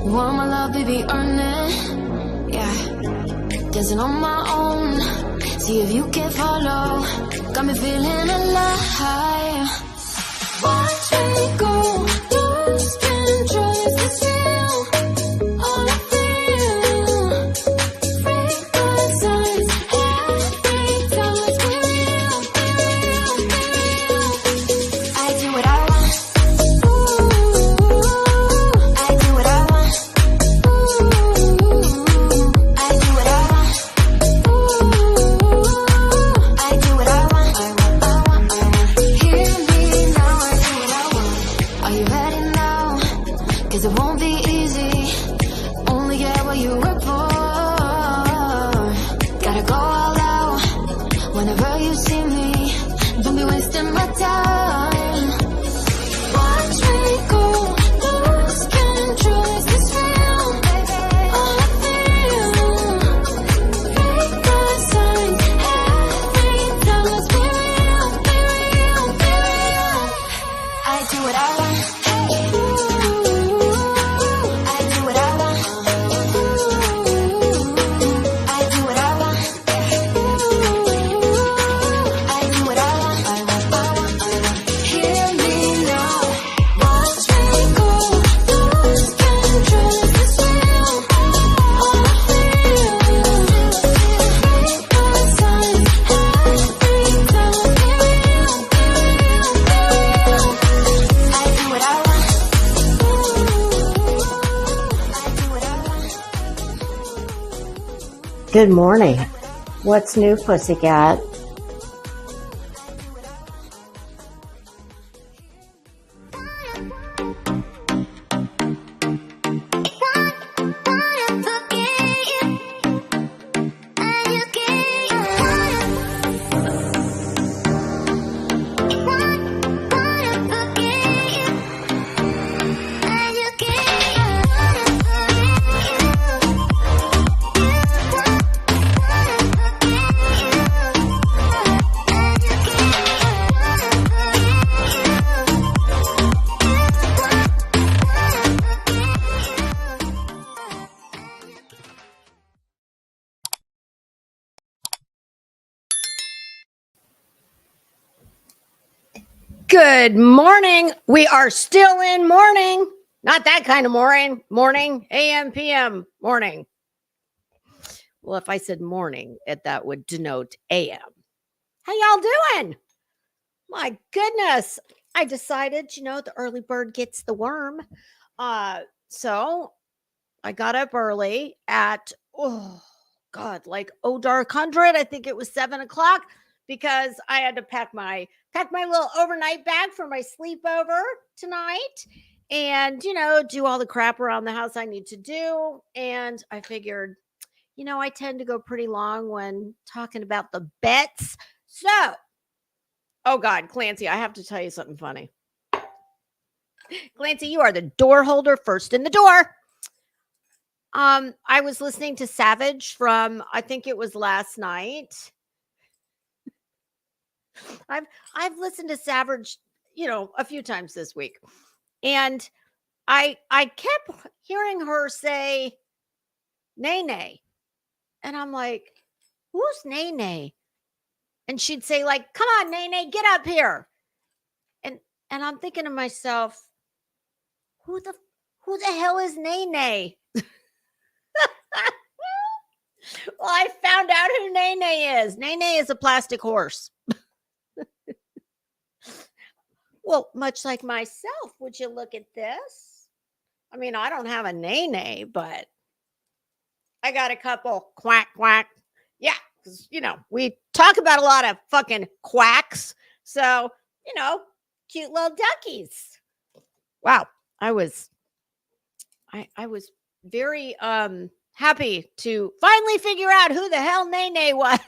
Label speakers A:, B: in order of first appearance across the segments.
A: You want my love, baby, earn it. Yeah, dancing on my own. See if you can follow. Got me feeling alive. Watch me go, lose control. Is this real? All I feel. Break the signs. Every time let's be real, be real, be real. I do what I want. Ooh, I do what I want. Ooh, I do what I want. Ooh, I do what I want. I want. Hear me now. I do what I want. Are you ready now? 'Cause it won't be easy. Only get what you work for. Gotta go all out whenever you see me. Don't be wasting my time. Watch me go, lose control. Is this real? All I feel. Break the signs. Every time let's be real, be real, be real. I do what I want. Ooh, I do what I want. Ooh, I do what I want. Ooh, I do what I want. Hear me now. Watch me go, lose control. Is this real? All I feel. Break the signs. Every time let's be real, be real, be real. I do what I want. I do what I want.
B: Good morning. What's new, pussycat? Good morning. We are still in morning. Not that kind of morning. Morning, AM, PM, morning. Well, if I said morning, that would denote AM. How y'all doing? My goodness. I decided, the early bird gets the worm. So I got up early at, like dark 100. I think it was 7:00 because I had to pack my little overnight bag for my sleepover tonight and, do all the crap around the house I need to do. And I figured, I tend to go pretty long when talking about the bets. So, oh God, Clancy, I have to tell you something funny. Clancy, you are the door holder first in the door. I was listening to Savage from, I think it was last night. I've listened to Savage, a few times this week. And I kept hearing her say Nene. And I'm like, who's Nene? And she'd say, like, come on, Nene, get up here. And I'm thinking to myself, who the hell is Nene? Well, I found out who Nene is. Nene is a plastic horse. Well, much like myself, would you look at this? I mean, I don't have a Nene, but I got a couple quack, quack. Yeah, because, we talk about a lot of fucking quacks. So, cute little duckies. Wow. I was very happy to finally figure out who the hell Nene was.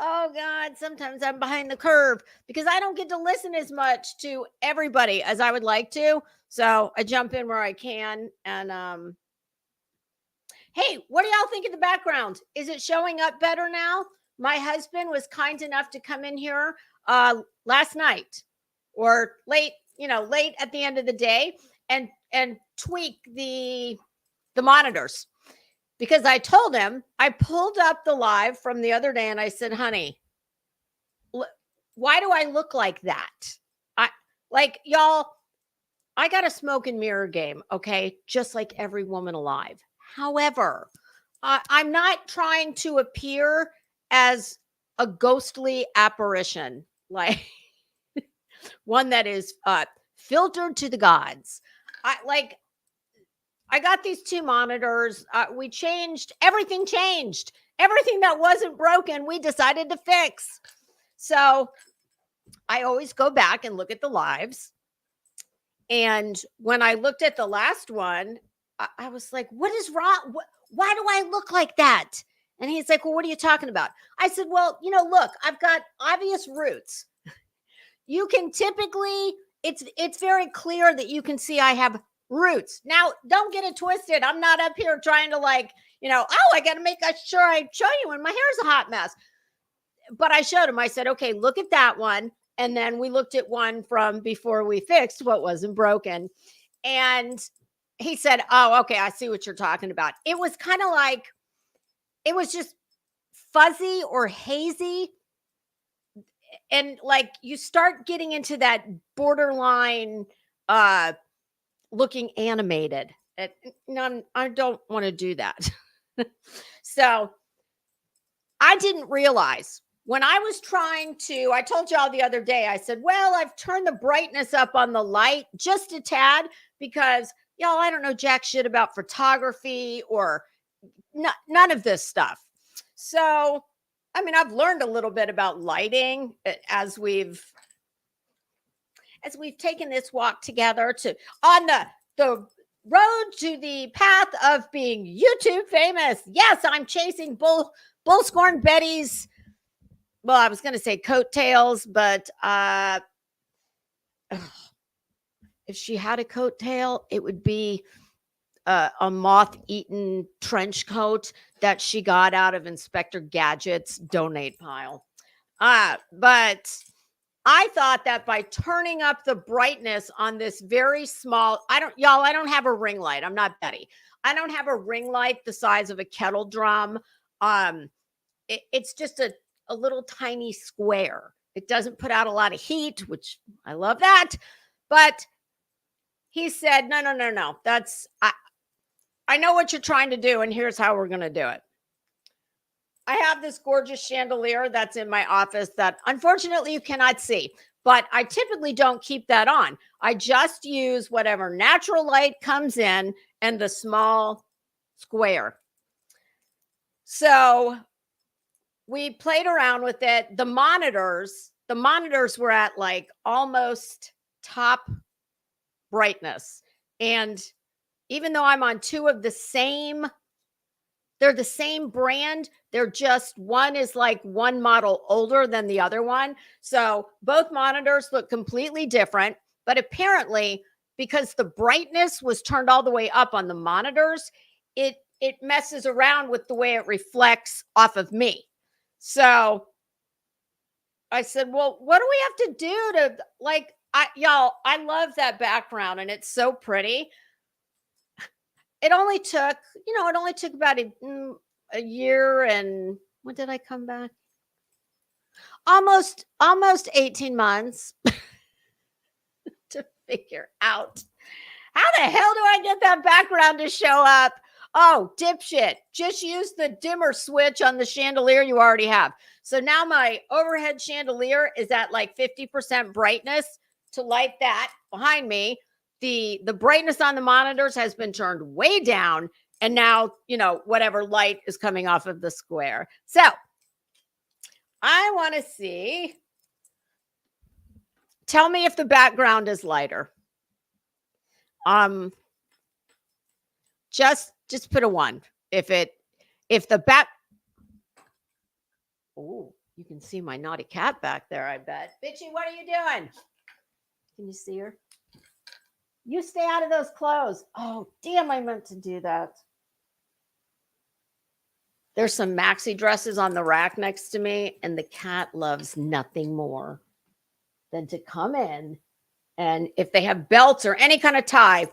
B: Oh God, sometimes I'm behind the curve because I don't get to listen as much to everybody as I would like to. So I jump in where I can. And hey, what do y'all think of the background? Is it showing up better now? My husband was kind enough to come in here last night or late at the end of the day and and tweak the monitors, because I told him, I pulled up the live from the other day and I said, honey, why do I look like that? Y'all, I got a smoke and mirror game, okay? Just like every woman alive. However, I'm not trying to appear as a ghostly apparition, like one that is filtered to the gods. I got these two monitors. We changed, everything changed. Everything that wasn't broken, we decided to fix. So I always go back and look at the lives. And when I looked at the last one, I was like, what is wrong? Why do I look like that? And he's like, well, what are you talking about? I said, well, look, I've got obvious roots. You can typically, it's very clear that you can see I have roots. Now, don't get it twisted. I'm not up here trying to I got to make sure I show you when my hair's a hot mess. But I showed him, I said, okay, look at that one. And then we looked at one from before we fixed what wasn't broken. And he said, oh, okay, I see what you're talking about. It was kind of like, it was just fuzzy or hazy. And you start getting into that borderline looking animated. I don't want to do that. So I didn't realize when I was I told y'all the other day, I said, well, I've turned the brightness up on the light just a tad because y'all, I don't know jack shit about photography or none of this stuff. So, I mean, I've learned a little bit about lighting as we've taken this walk together on the road to the path of being YouTube famous. Yes, I'm chasing Bullscorn Betty's, well, I was going to say coattails, but if she had a coattail, it would be a moth-eaten trench coat that she got out of Inspector Gadget's donate pile. But I thought that by turning up the brightness on this very small, I don't have a ring light. I'm not Betty. I don't have a ring light the size of a kettle drum. It's just a little tiny square. It doesn't put out a lot of heat, which I love that. But he said, no. I know what you're trying to do, and here's how we're going to do it. I have this gorgeous chandelier that's in my office that unfortunately you cannot see, but I typically don't keep that on. I just use whatever natural light comes in and the small square. So we played around with it. The monitors were at almost top brightness. And even though I'm on two of they're the same brand. They're just, one is one model older than the other one. So both monitors look completely different, but apparently because the brightness was turned all the way up on the monitors, it messes around with the way it reflects off of me. So I said, well, what do we have to do to y'all, I love that background and it's so pretty. It only took about a year, and when did I come back? Almost 18 months to figure out how the hell do I get that background to show up? Oh, dipshit. Just use the dimmer switch on the chandelier you already have. So now my overhead chandelier is at 50% brightness to light that behind me. The brightness on the monitors has been turned way down. And now, whatever light is coming off of the square. So I want to see. Tell me if the background is lighter. Just put a 1. If the back. Oh, you can see my naughty cat back there, I bet. Bitchy, what are you doing? Can you see her? You stay out of those clothes. Oh, damn, I meant to do that. There's some maxi dresses on the rack next to me, and the cat loves nothing more than to come in. And if they have belts or any kind of tie,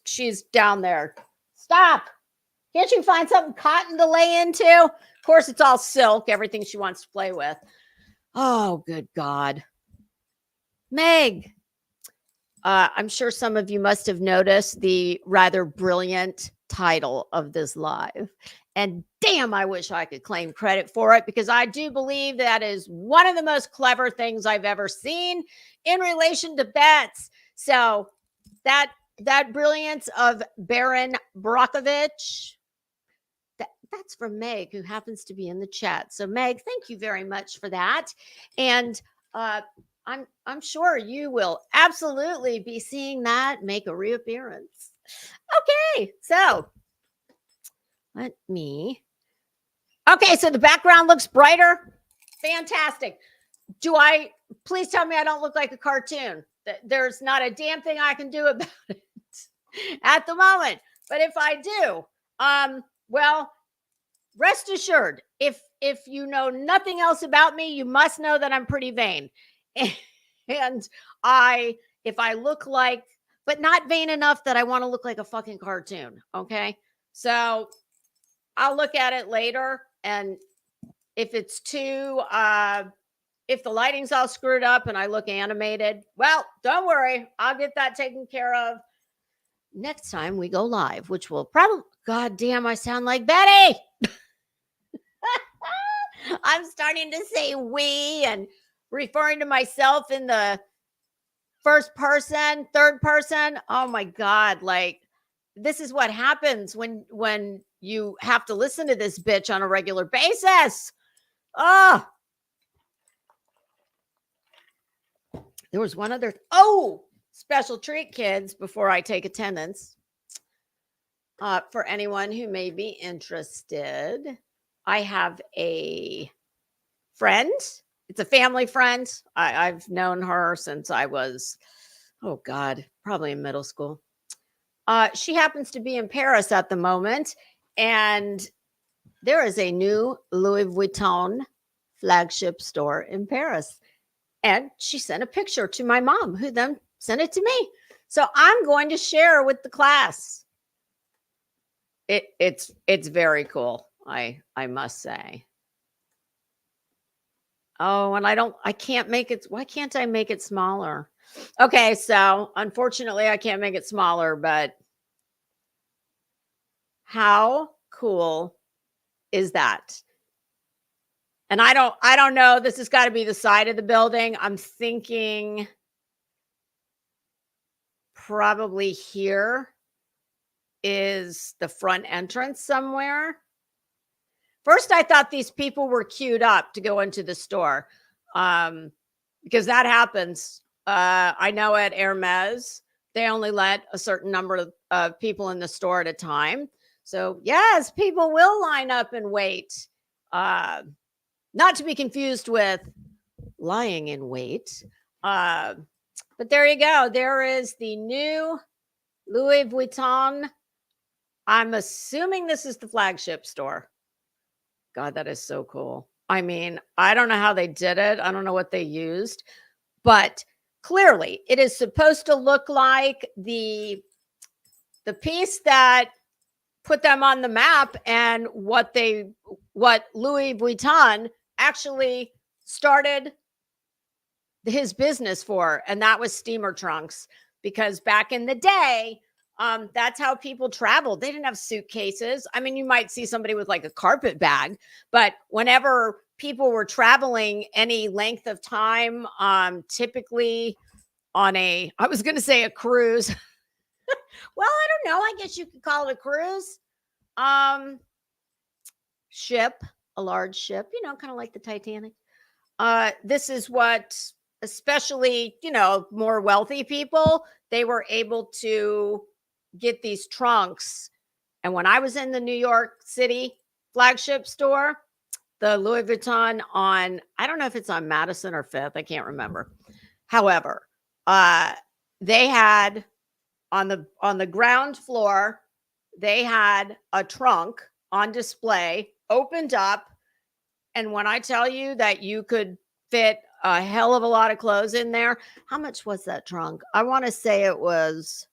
B: she's down there. Stop. Can't you find something cotton to lay into? Of course, it's all silk, everything she wants to play with. Oh, good God. Meg. I'm sure some of you must have noticed the rather brilliant title of this live. And damn, I wish I could claim credit for it, because I do believe that is one of the most clever things I've ever seen in relation to bets. So that brilliance of BARREN BROCKOVICH, that's from Meg, who happens to be in the chat. So Meg, thank you very much for that. And I'm sure you will absolutely be seeing that make a reappearance. Okay, so okay, so the background looks brighter. Fantastic. Please tell me I don't look like a cartoon. There's not a damn thing I can do about it at the moment. But if I do, well, rest assured, if you know nothing else about me, you must know that I'm pretty vain. And if I look like, but not vain enough that I want to look like a fucking cartoon. Okay. So I'll look at it later. And if it's too, if the lighting's all screwed up and I look animated, well, don't worry. I'll get that taken care of next time we go live, which will probably, God damn, I sound like Betty. I'm starting to say we and referring to myself in the first person, third person. Oh my God. Like, this is what happens when you have to listen to this bitch on a regular basis. Oh, there was one other. Oh, special treat, kids, before I take attendance. For anyone who may be interested, I have a friend. It's a family friend. I've known her since I was, oh God, probably in middle school. She happens to be in Paris at the moment, and there is a new Louis Vuitton flagship store in Paris. And she sent a picture to my mom, who then sent it to me. So I'm going to share with the class. It's very cool, I must say. Oh, and I can't make it. Why can't I make it smaller? Okay, so unfortunately I can't make it smaller, but how cool is that? And I don't know. This has got to be the side of the building. I'm thinking probably here is the front entrance somewhere. First, I thought these people were queued up to go into the store, because that happens. I know at Hermes, they only let a certain number of people in the store at a time. So yes, people will line up and wait. Not to be confused with lying in wait. But there you go. There is the new Louis Vuitton. I'm assuming this is the flagship store. God, that is so cool. I mean, I don't know how they did it. I don't know what they used, but clearly it is supposed to look like the piece that put them on the map and what Louis Vuitton actually started his business for. And that was steamer trunks, because back in the day, that's how people traveled. They didn't have suitcases. I mean, you might see somebody with like a carpet bag, but whenever people were traveling any length of time, typically on I was going to say a cruise. Well, I don't know. I guess you could call it a cruise. Ship, a large ship, kind of like the Titanic. This is what, especially, more wealthy people, they were able to get these trunks. And when I was in the New York City flagship store, the Louis Vuitton on, I don't know if it's on Madison or Fifth, I can't remember. However, they had on the ground floor, they had a trunk on display, opened up. And when I tell you that you could fit a hell of a lot of clothes in there, how much was that trunk? I want to say it was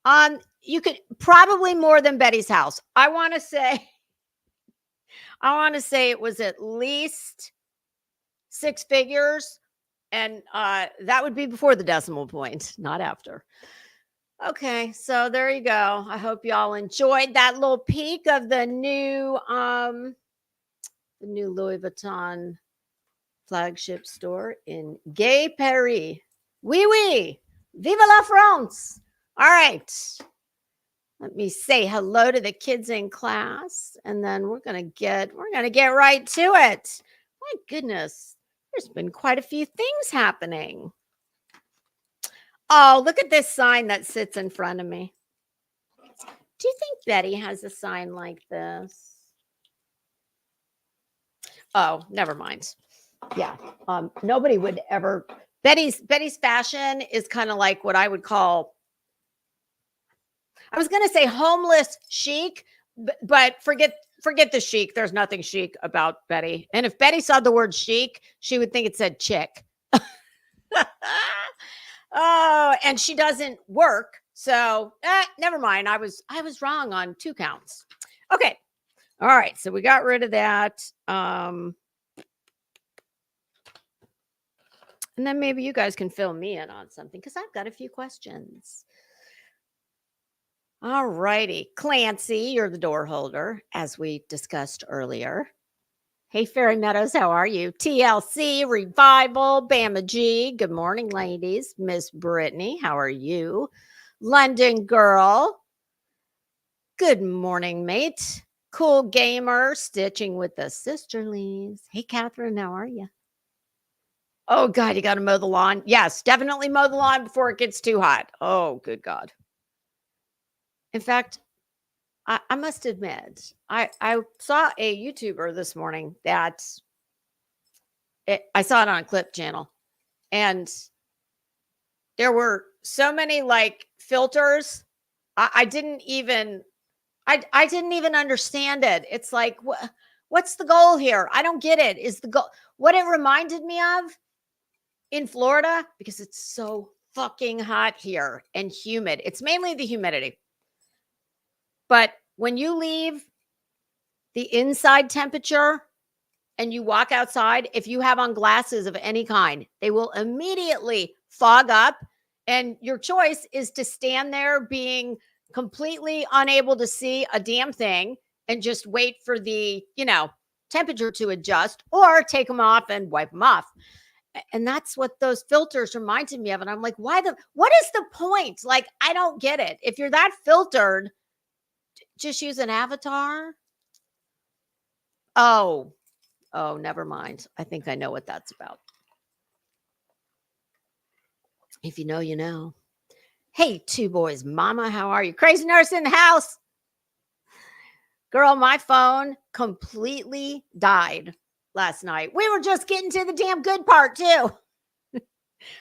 B: You could probably more than Betty's house. I want to say it was at least 6 figures, and that would be before the decimal point, not after. Okay, so there you go. I hope y'all enjoyed that little peek of the new Louis Vuitton flagship store in Gay Paris. Oui, oui. Vive la France. All right. Let me say hello to the kids in class, and then we're gonna get right to it. My goodness, there's been quite a few things happening. Oh, look at this sign that sits in front of me. Do you think Betty has a sign like this? Oh, never mind. Yeah. Nobody would ever. Betty's fashion is kind of like what I would call, I was going to say homeless chic, but forget the chic. There's nothing chic about Betty. And if Betty saw the word chic, she would think it said chick. Oh, and she doesn't work. So never mind. I was wrong on 2 counts. Okay. All right. So we got rid of that. And then maybe you guys can fill me in on something because I've got a few questions. All righty. Clancy, you're the door holder, as we discussed earlier. Hey, Fairy Meadows, how are you? TLC, Revival, Bama G. Good morning, ladies. Miss Brittany, how are you? London Girl. Good morning, mate. Cool Gamer, stitching with the sisterlies. Hey, Catherine, how are you? Oh, God, you got to mow the lawn. Yes, definitely mow the lawn before it gets too hot. Oh, good God. In fact, I must admit, I saw a YouTuber this morning that I saw it on a Clip channel, and there were so many like filters. I didn't even understand it. It's like, what's the goal here? I don't get it. Is the goal what it reminded me of in Florida, because it's so fucking hot here and humid. It's mainly the humidity. But when you leave the inside temperature and you walk outside, if you have on glasses of any kind, they will immediately fog up. And your choice is to stand there being completely unable to see a damn thing and just wait for the, temperature to adjust, or take them off and wipe them off. And that's what those filters reminded me of. And I'm like, what is the point? Like, I don't get it. If you're that filtered, just use an avatar. Oh, never mind. I think I know what that's about. If you know, you know. Hey, 2 boys, mama, how are you? Crazy Nurse in the house. Girl, my phone completely died last night. We were just getting to the damn good part too.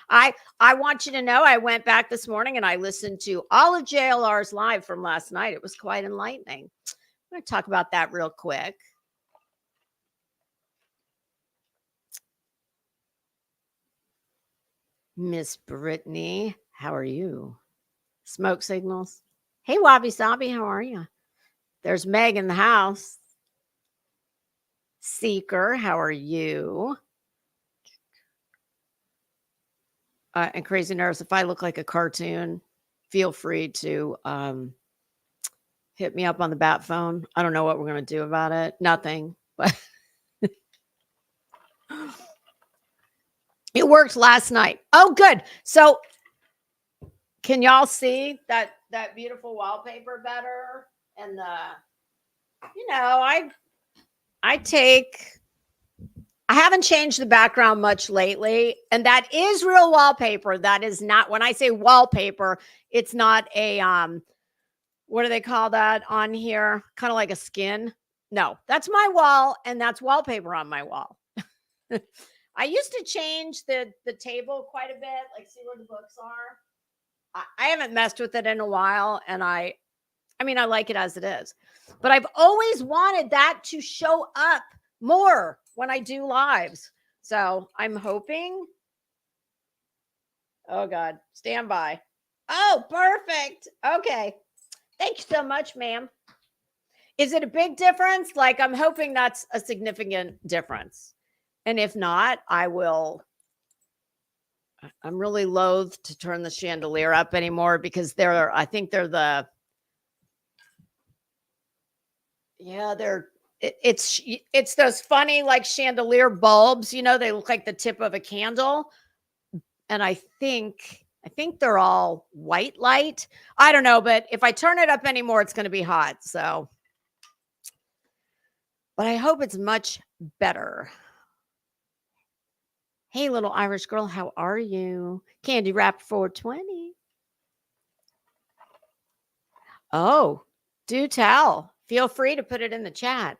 B: I want you to know, I went back this morning and I listened to all of JLR's live from last night. It was quite enlightening. I'm going to talk about that real quick. Miss Brittany, how are you? Smoke signals. Hey, Wabi Sabi, how are you? There's Meg in the house. Seeker, how are you? And Crazy Nurse, if I look like a cartoon, feel free to hit me up on the bat phone. I don't know what we're going to do about it. Nothing, but it worked last night. Oh, good. So can y'all see that beautiful wallpaper better? And I haven't changed the background much lately, and that is real wallpaper. That is not, when I say wallpaper, it's not a what do they call that on here? Kind of like a skin. No, that's my wall, and that's wallpaper on my wall. I used to change the table quite a bit, like see where the books are. I haven't messed with it in a while, and I like it as it is. But I've always wanted that to show up more when I do lives. So I'm hoping. Oh God, stand by. Oh, perfect. Okay. Thank you so much, ma'am. Is it a big difference? Like, I'm hoping that's a significant difference. And if not, I'm really loath to turn the chandelier up anymore because I think they're yeah, it's those funny like chandelier bulbs, they look like the tip of a candle. And I think they're all white light. I don't know, but if I turn it up anymore, it's going to be hot. So, but I hope it's much better. Hey, little Irish girl, how are you? Candy wrap 420. Oh, do tell. Feel free to put it in the chat.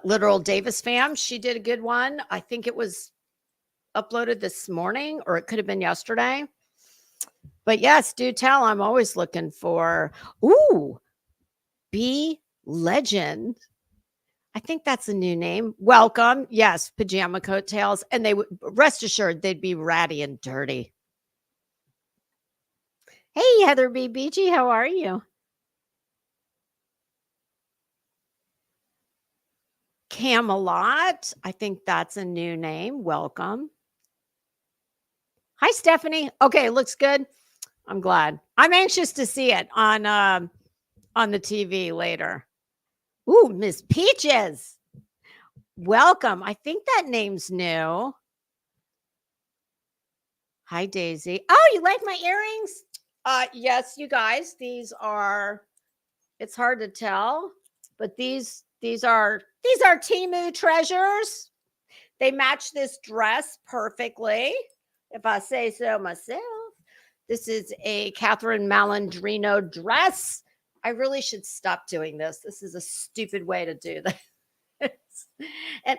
B: Literal Davis fam, she did a good one. I think it was uploaded this morning or it could have been yesterday. But yes, do tell. I'm always looking for, ooh, B Legend. I think that's a new name. Welcome. Yes, pajama coattails. And they would rest assured they'd be ratty and dirty. Hey, Heather B. Beachy, how are you? Camelot. I think that's a new name. Welcome. Hi, Stephanie. Okay, looks good. I'm glad. I'm anxious to see it on the TV later. Ooh, Miss Peaches. Welcome. I think that name's new. Hi, Daisy. Oh, you like my earrings? Yes, you guys. These are. It's hard to tell, but these are Temu treasures. They match this dress perfectly, if I say so myself. This is a Catherine Malandrino dress. I really should stop doing this. This is a stupid way to do this. And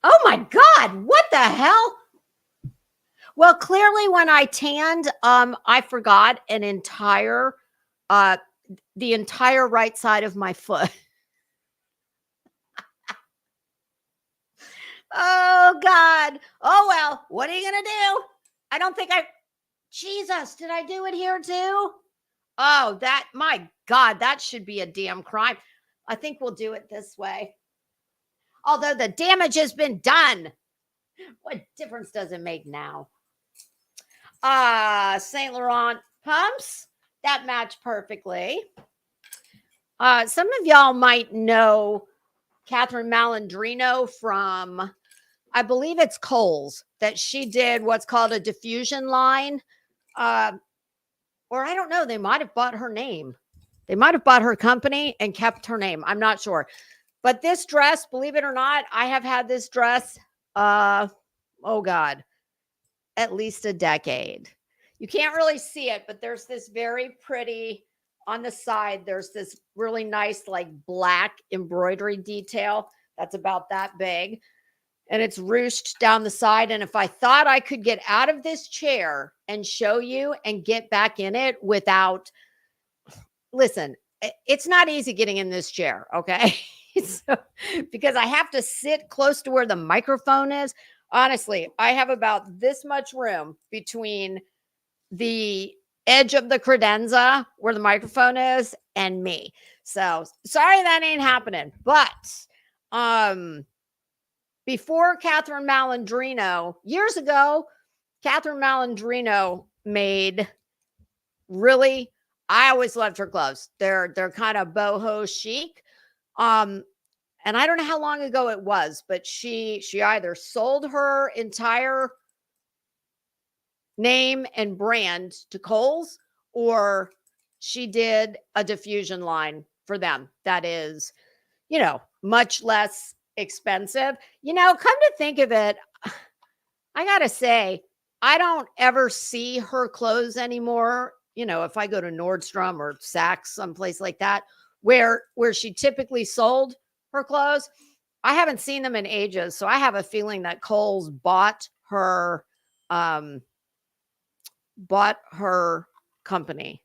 B: oh my God, what the hell? Well, clearly when I tanned, I forgot the entire right side of my foot. Oh God. Oh well, what are you gonna do? I don't think Jesus, did I do it here too? Oh, my God, that should be a damn crime. I think we'll do it this way. Although the damage has been done. What difference does it make now? Saint Laurent pumps that match perfectly. Some of y'all might know Catherine Malandrino from, I believe it's Kohl's, that she did what's called a diffusion line. Or I don't know, they might have bought her name. They might have bought her company and kept her name. I'm not sure. But this dress, believe it or not, I have had this dress, oh God, at least a decade. You can't really see it, but there's this very pretty, on the side, there's this really nice, like black embroidery detail that's about that big. And it's ruched down the side. And if I thought I could get out of this chair and show you and get back in it without, listen, it's not easy getting in this chair. Okay. So, because I have to sit close to where the microphone is. Honestly, I have about this much room between the edge of the credenza where the microphone is and me. So sorry that ain't happening. But before Catherine Malandrino, years ago, Catherine Malandrino made really, I always loved her clothes. They're kind of boho chic. And I don't know how long ago it was, but she either sold her entire name and brand to Kohl's, or she did a diffusion line for them that is, much less expensive. Come to think of it, I gotta say, I don't ever see her clothes anymore. If I go to Nordstrom or Saks, someplace like that, where she typically sold her clothes, I haven't seen them in ages. So I have a feeling that Kohl's bought her company.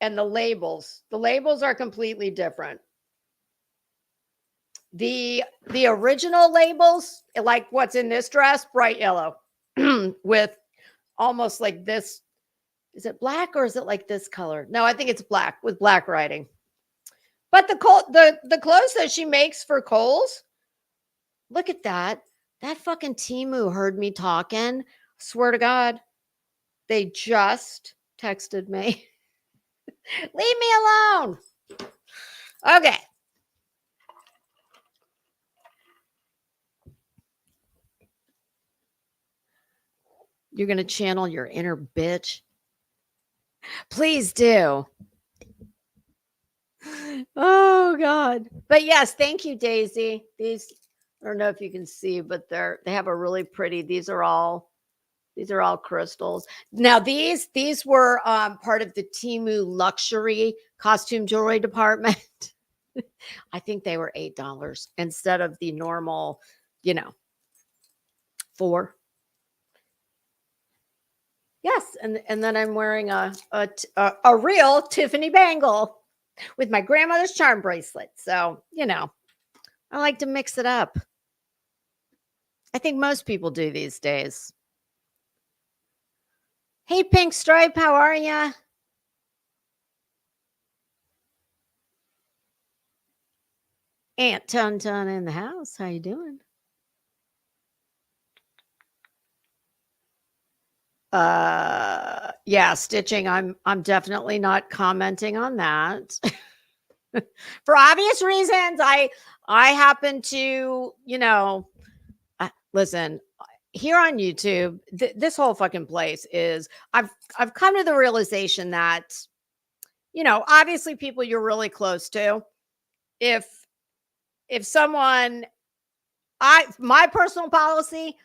B: And the labels are completely different. The original labels, like what's in this dress, bright yellow with almost like this. Is it black or is it like this color? No, I think it's black with black writing. But the clothes that she makes for Kohl's, look at that. That fucking Temu heard me talking. Swear to God, they just texted me. Leave me alone. Okay. You're going to channel your inner bitch? Please do. Oh God. But yes, thank you, Daisy. These, I don't know if you can see, but they have a really pretty, these are all crystals. Now these were part of the Temu luxury costume jewelry department. I think they were $8 instead of the normal, $4. Yes, and then I'm wearing a real Tiffany bangle with my grandmother's charm bracelet. So, I like to mix it up. I think most people do these days. Hey, Pink Stripe, how are ya? Aunt Tun Tun in the house. How you doing? Yeah, stitching. I'm definitely not commenting on that. For obvious reasons. I happen to, listen, here on YouTube, this whole fucking place is, I've come to the realization that, obviously people you're really close to, if someone, my personal policy,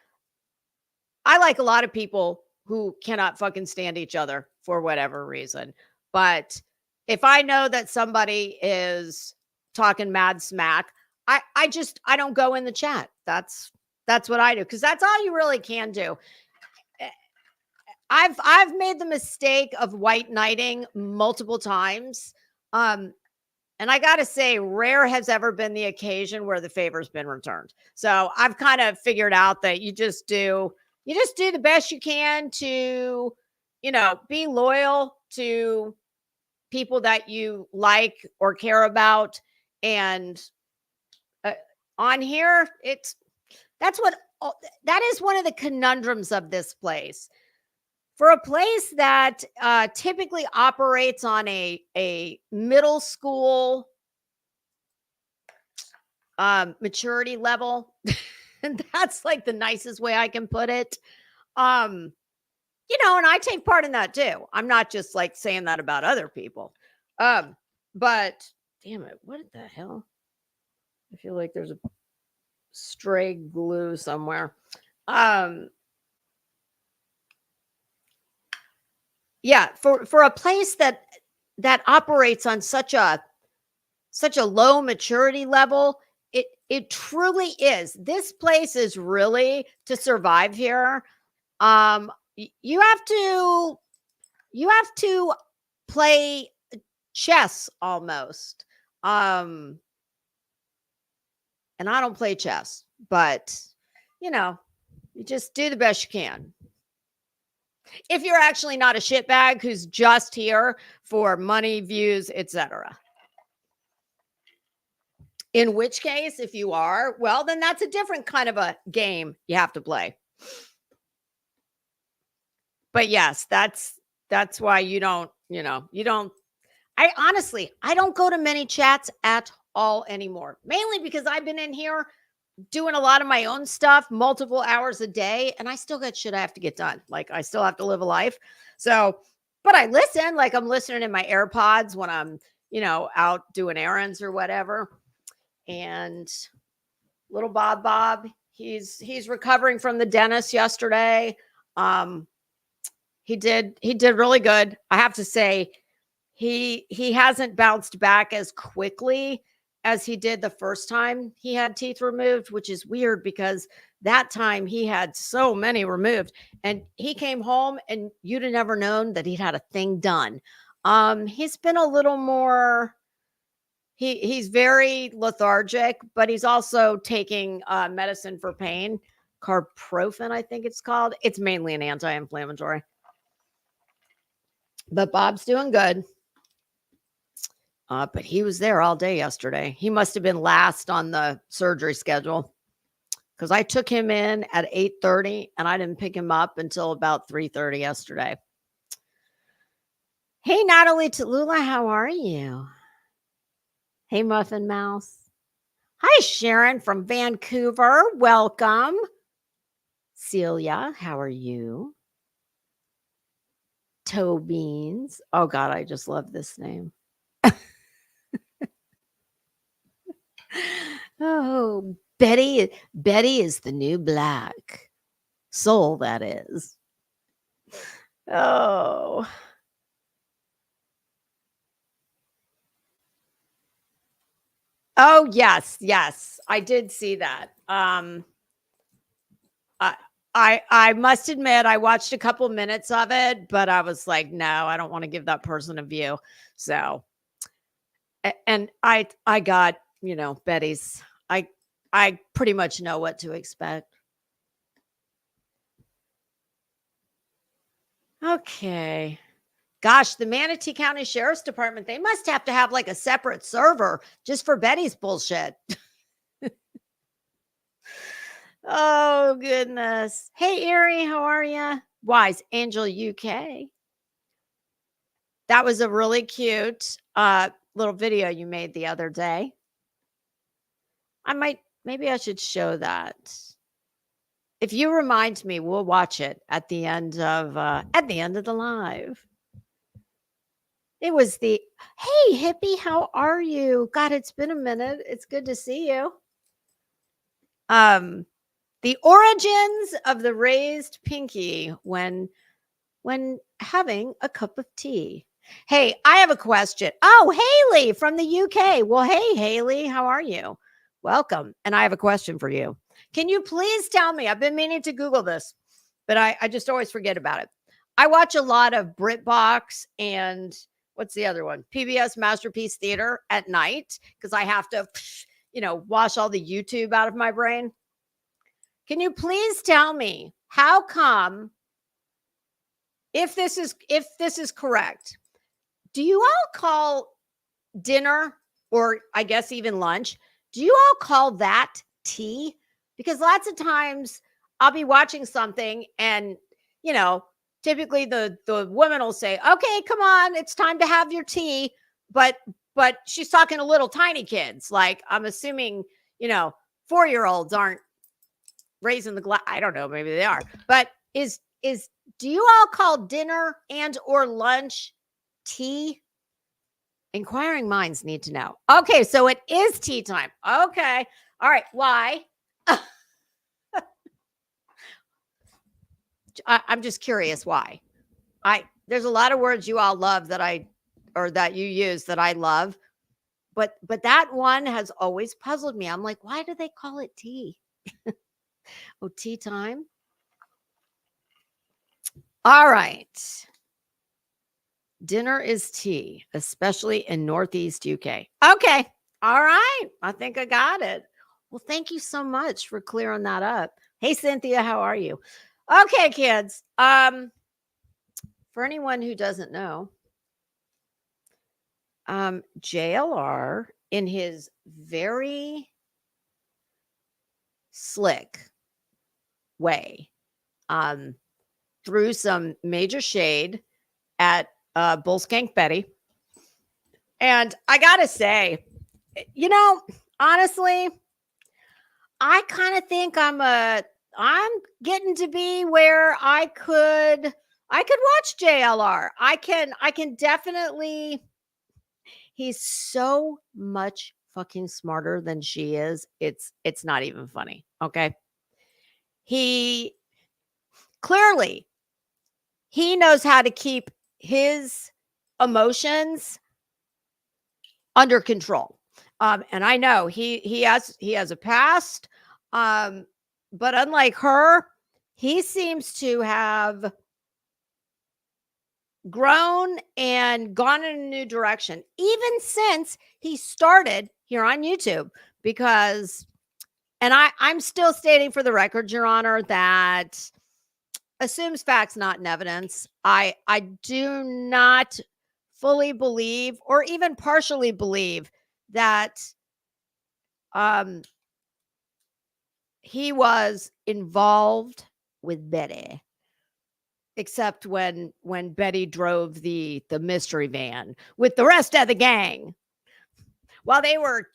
B: I like a lot of people who cannot fucking stand each other for whatever reason. But if I know that somebody is talking mad smack, I don't go in the chat. That's what I do, because that's all you really can do. I've made the mistake of white knighting multiple times. And I got to say, rare has ever been the occasion where the favor's been returned. So I've kind of figured out that you just do the best you can to, be loyal to people that you like or care about. And on here, that is one of the conundrums of this place. For a place that typically operates on a middle school maturity level, and that's like the nicest way I can put it. And I take part in that too. I'm not just like saying that about other people. But damn it, what the hell? I feel like there's a stray glue somewhere. Yeah, for a place that operates on such a low maturity level, it truly is. This place is really, to survive here. You have to play chess almost. And I don't play chess, but you just do the best you can. If you're actually not a shitbag who's just here for money, views, etc. In which case, if you are, well, then that's a different kind of a game you have to play. But yes, that's why you don't, I honestly don't go to many chats at all anymore. Mainly because I've been in here doing a lot of my own stuff multiple hours a day, and I still got shit I have to get done. Like, I still have to live a life. So, but I listen, like I'm listening in my AirPods when I'm, out doing errands or whatever. And little Bob, he's recovering from the dentist yesterday. He did really good. I have to say, he hasn't bounced back as quickly as he did the first time he had teeth removed, which is weird because that time he had so many removed, and he came home and you'd have never known that he'd had a thing done. He's been a little more, He's very lethargic, but he's also taking medicine for pain, carprofen, I think it's called. It's mainly an anti-inflammatory. But Bob's doing good. But he was there all day yesterday. He must have been last on the surgery schedule because I took him in at 8:30 and I didn't pick him up until about 3:30 yesterday. Hey, Natalie Tallulah, how are you? Hey, Muffin Mouse. Hi, Sharon from Vancouver. Welcome. Celia, how are you? Toe Beans. Oh, God, I just love this name. Oh, Betty is the new black. Soul, that is. Oh. Oh, yes. I did see that. I must admit I watched a couple minutes of it, but I was like, no, I don't want to give that person a view. So and I got, Betty's. I pretty much know what to expect. Okay. Gosh, the Manatee County Sheriff's Department, they must have to have like a separate server just for Betty's bullshit. Oh, goodness. Hey, Erie, how are you? Wise Angel UK. That was a really cute little video you made the other day. Maybe I should show that. If you remind me, we'll watch it at the end of the live. It was hey, hippie, how are you? God, it's been a minute. It's good to see you. The origins of the raised pinky when having a cup of tea. Hey, I have a question. Oh, Haley from the UK. Well, hey, Haley, how are you? Welcome. And I have a question for you. Can you please tell me? I've been meaning to Google this, but I just always forget about it. I watch a lot of BritBox and what's the other one? PBS Masterpiece Theater at night because I have to, wash all the YouTube out of my brain. Can you please tell me how come, if this is correct, do you all call dinner, or I guess even lunch, do you all call that tea? Because lots of times I'll be watching something and, typically the woman will say, okay, come on, it's time to have your tea. But she's talking to little tiny kids. Like, I'm assuming, 4-year-olds aren't raising the glass. I don't know, maybe they are. But do you all call dinner and or lunch tea? Inquiring minds need to know. Okay, so it is tea time. Okay. All right. Why? I'm just curious why. There's a lot of words you all love that you use that I love. But that one has always puzzled me. I'm like, why do they call it tea? Oh, tea time. All right. Dinner is tea, especially in Northeast UK. Okay. All right. I think I got it. Well, thank you so much for clearing that up. Hey, Cynthia, how are you? Okay, kids. For anyone who doesn't know, JLR, in his very slick way, threw some major shade at Bullskank Betty. And I gotta say, honestly, I kind of think I'm getting to be where I could watch JLR. I can definitely. He's so much fucking smarter than she is. It's not even funny. Okay. He knows how to keep his emotions under control. And I know he has a past. But unlike her, he seems to have grown and gone in a new direction, even since he started here on YouTube. Because, and I'm still stating for the record, Your Honor, that assumes facts, not in evidence. I do not fully believe or even partially believe that he was involved with Betty, except when Betty drove the mystery van with the rest of the gang while they were,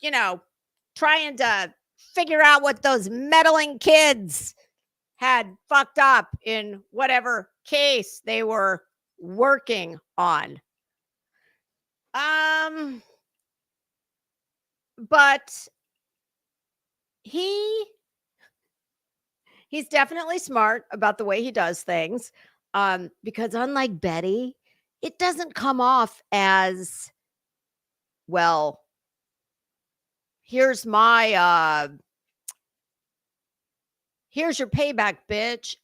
B: trying to figure out what those meddling kids had fucked up in whatever case they were working on. But he's definitely smart about the way he does things. Because unlike Betty, it doesn't come off as, well, here's my here's your payback, bitch.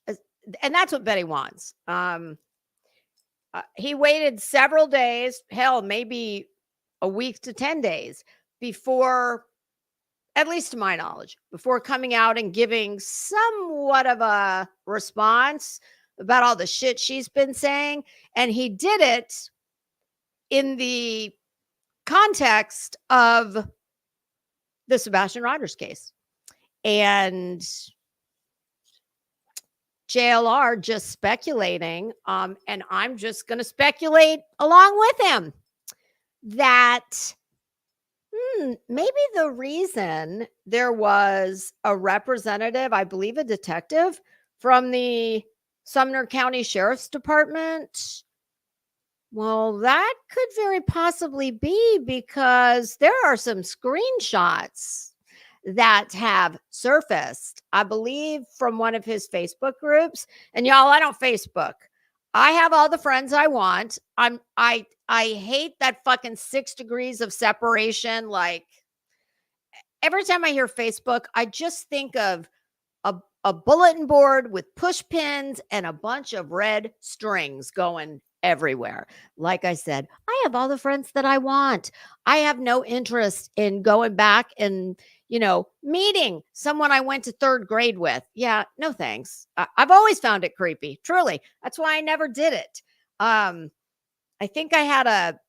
B: And that's what Betty wants. He waited several days, hell, maybe a week to 10 days before, at least to my knowledge, before coming out and giving somewhat of a response about all the shit she's been saying. And he did it in the context of the Sebastian Rogers case. And JLR just speculating, and I'm just going to speculate along with him, that maybe the reason there was a representative, I believe a detective from the Sumner County Sheriff's Department, well, that could very possibly be because there are some screenshots that have surfaced, I believe, from one of his Facebook groups. And y'all, I don't Facebook. I have all the friends I want. I hate that fucking 6 degrees of separation. Like, every time I hear Facebook, I just think of a bulletin board with push pins and a bunch of red strings going everywhere. Like I said, I have all the friends that I want. I have no interest in going back and, meeting someone I went to 3rd grade with. Yeah, no thanks. I've always found it creepy. Truly. That's why I never did it. I think I had a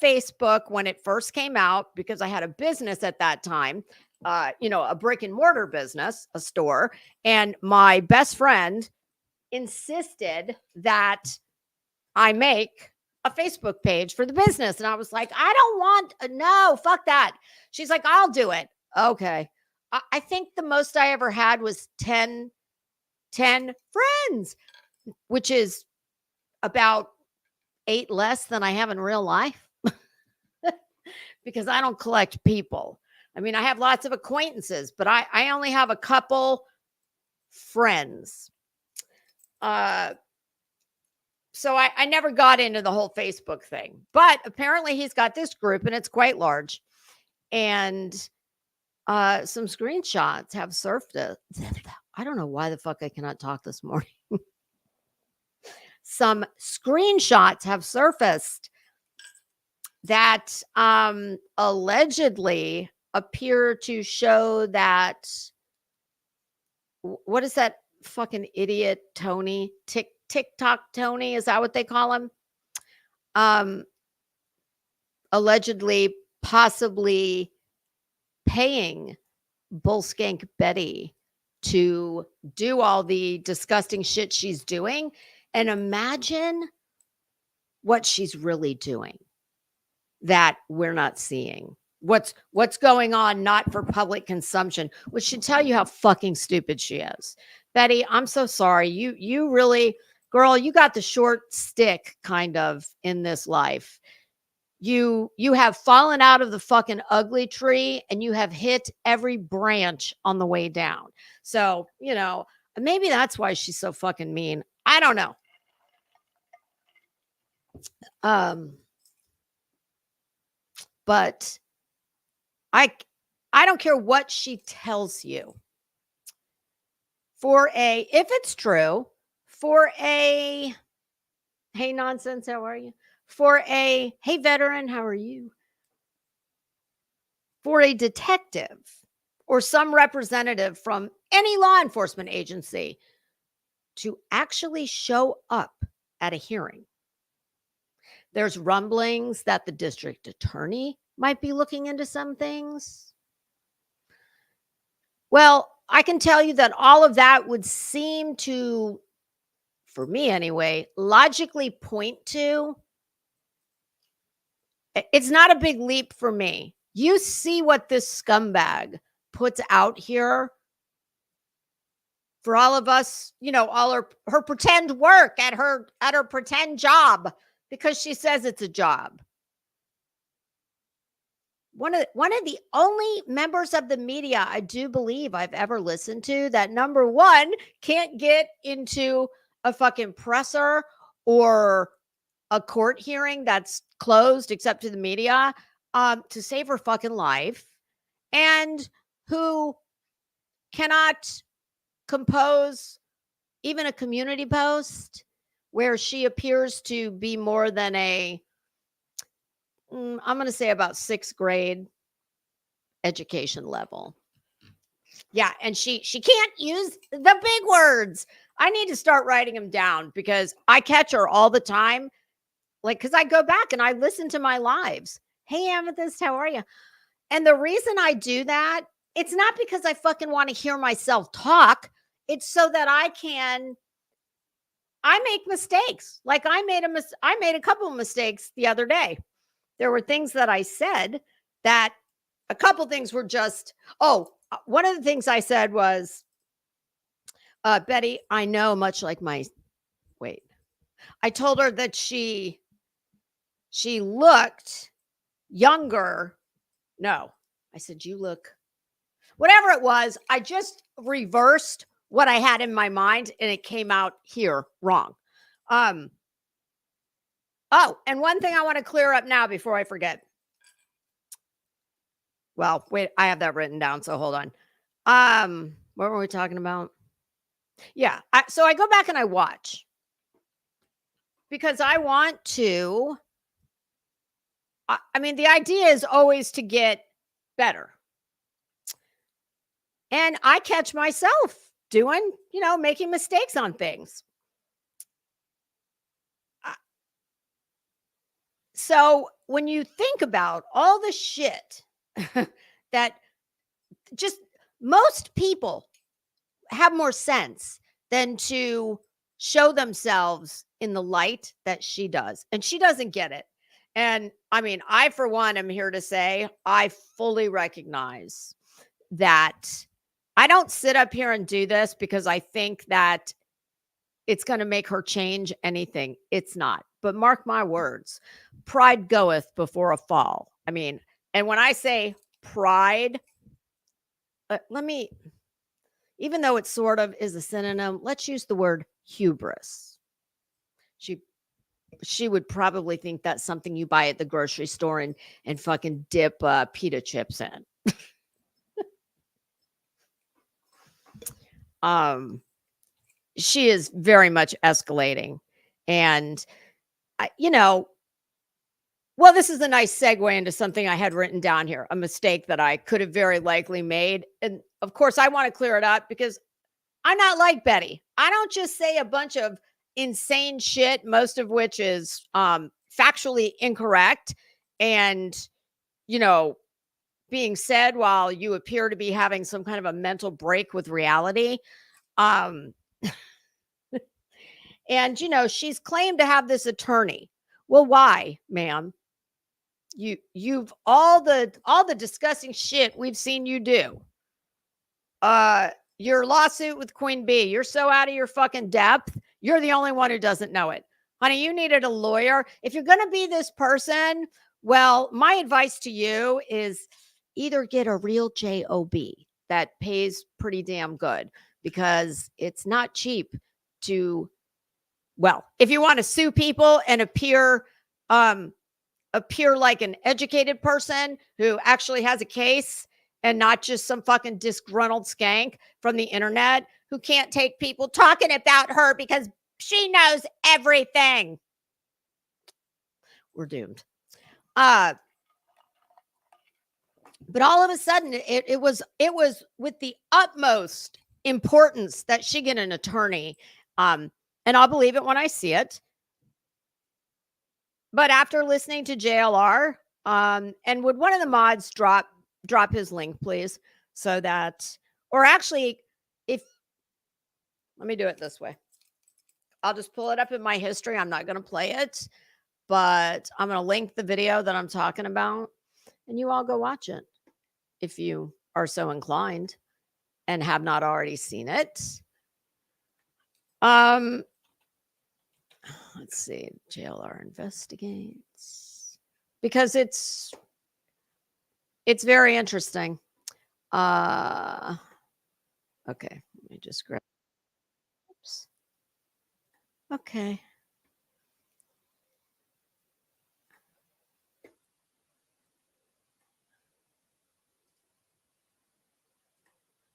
B: Facebook when it first came out because I had a business at that time, a brick and mortar business, a store. And my best friend insisted that I make a Facebook page for the business. And I was like, I don't want, no, fuck that. She's like, I'll do it. Okay. I think the most I ever had was 10 friends, which is about 8 less than I have in real life because I don't collect people. I mean, I have lots of acquaintances, but I only have a couple friends. So I never got into the whole Facebook thing, but apparently he's got this group and it's quite large. And some screenshots have surfaced. I don't know why the fuck I cannot talk this morning. Some screenshots have surfaced that allegedly appear to show that, what is that fucking idiot Tony? TikTok Tony, is that what they call him? Allegedly, possibly paying Bullskank Betty to do all the disgusting shit she's doing. And imagine what she's really doing that we're not seeing. What's going on, not for public consumption, which should tell you how fucking stupid she is. Betty, I'm so sorry. You really, girl, you got the short stick kind of in this life. You have fallen out of the fucking ugly tree and you have hit every branch on the way down. So, maybe that's why she's so fucking mean. I don't know. But I don't care what she tells you. If it's true, for a Hey, nonsense, how are you? For a, hey, veteran, how are you? For a detective or some representative from any law enforcement agency to actually show up at a hearing. There's rumblings that the district attorney might be looking into some things. Well, I can tell you that all of that would seem to, for me anyway, logically point to it's not a big leap for me. You see what this scumbag puts out here for all of us, all her pretend work at her pretend job because she says it's a job. One of the only members of the media I do believe I've ever listened to that, number one, can't get into a fucking presser or a court hearing that's closed except to the media, to save her fucking life, and who cannot compose even a community post where she appears to be more than I'm going to say about 6th grade education level. Yeah, and she can't use the big words. I need to start writing them down because I catch her all the time. Like, because I go back and I listen to my lives. Hey, Amethyst, how are you? And the reason I do that, it's not because I fucking want to hear myself talk. It's so that I make mistakes. Like I made a couple of mistakes the other day. There were things that I said that a couple things were just, one of the things I said was, Betty, I know much like I told her that she looked younger. No, I said, you look, whatever it was. I just reversed what I had in my mind and it came out here wrong. And one thing I want to clear up now before I forget. Well, wait, I have that written down. So hold on. What were we talking about? Yeah. So I go back and I watch because I want to, the idea is always to get better. And I catch myself doing, making mistakes on things. So when you think about all the shit that just most people have more sense than to show themselves in the light that she does. And she doesn't get it. And I, for one, am here to say I fully recognize that I don't sit up here and do this because I think that it's going to make her change anything. It's not. But mark my words, pride goeth before a fall. And when I say pride, even though it sort of is a synonym, let's use the word hubris. She would probably think that's something you buy at the grocery store and fucking dip pita chips in. She is very much escalating. And, this is a nice segue into something I had written down here, a mistake that I could have very likely made. And of course, I want to clear it up because I'm not like Betty. I don't just say a bunch of insane shit, most of which is factually incorrect and, being said while you appear to be having some kind of a mental break with reality. And, she's claimed to have this attorney. Well, why, ma'am? You've all the disgusting shit we've seen you do. Your lawsuit with Queen Bee, you're so out of your fucking depth. You're the only one who doesn't know it. Honey, you needed a lawyer. If you're going to be this person, well, my advice to you is either get a real job that pays pretty damn good because it's not cheap to, if you want to sue people and appear like an educated person who actually has a case and not just some fucking disgruntled skank from the internet who can't take people talking about her because she knows everything. we're doomed. But all of a sudden, it was with the utmost importance that she get an attorney. And I'll believe it when I see it. But after listening to JLR, and would one of the mods drop his link, please, so that, or actually, if let me do it this way. I'll just pull it up in my history. I'm not going to play it, but I'm going to link the video that I'm talking about, and you all go watch it if you are so inclined and have not already seen it. Let's see. JLR investigates, because it's very interesting. Okay, let me just grab. Oops. Okay.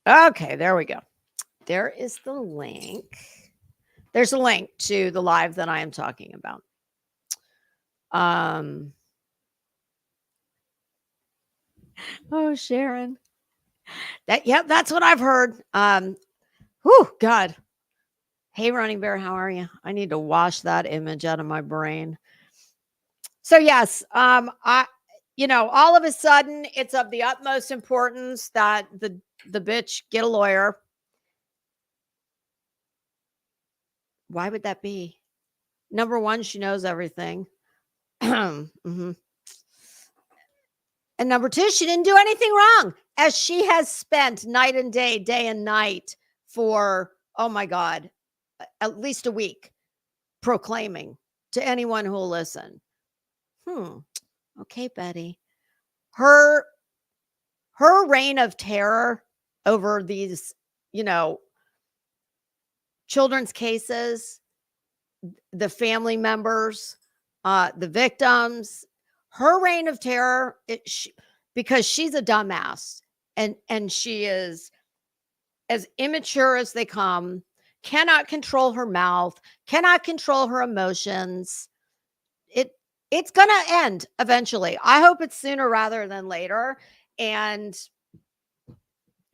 B: Okay, there we go. There is the link. There's a link to the live that I am talking about. Oh, Sharon. Yep, that's what I've heard. Whew, God. Hey, Running Bear, how are you? I need to wash that image out of my brain. So yes, all of a sudden it's of the utmost importance that the bitch get a lawyer. Why would that be? Number one, she knows everything. Mm-hmm. And number two, she didn't do anything wrong, as she has spent night and day and night for, oh my God, at least a week, proclaiming to anyone who will listen. Okay, Betty. Her reign of terror over these, children's cases, the family members, the victims, her reign of terror, because she's a dumbass, and she is as immature as they come, cannot control her mouth, cannot control her emotions. It's going to end eventually. I hope it's sooner rather than later. And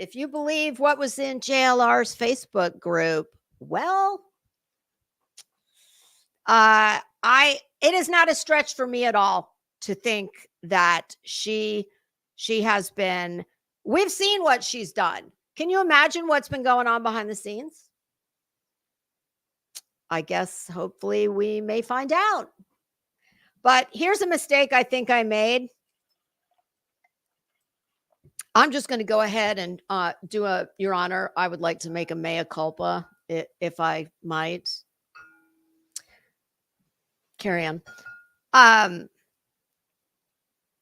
B: if you believe what was in JLR's Facebook group, well, it is not a stretch for me at all to think that she has been, we've seen what she's done. Can you imagine what's been going on behind the scenes? I guess hopefully we may find out. But here's a mistake I think I made. I'm just going to go ahead and do Your Honor, I would like to make a mea culpa, if I might. Carry on. And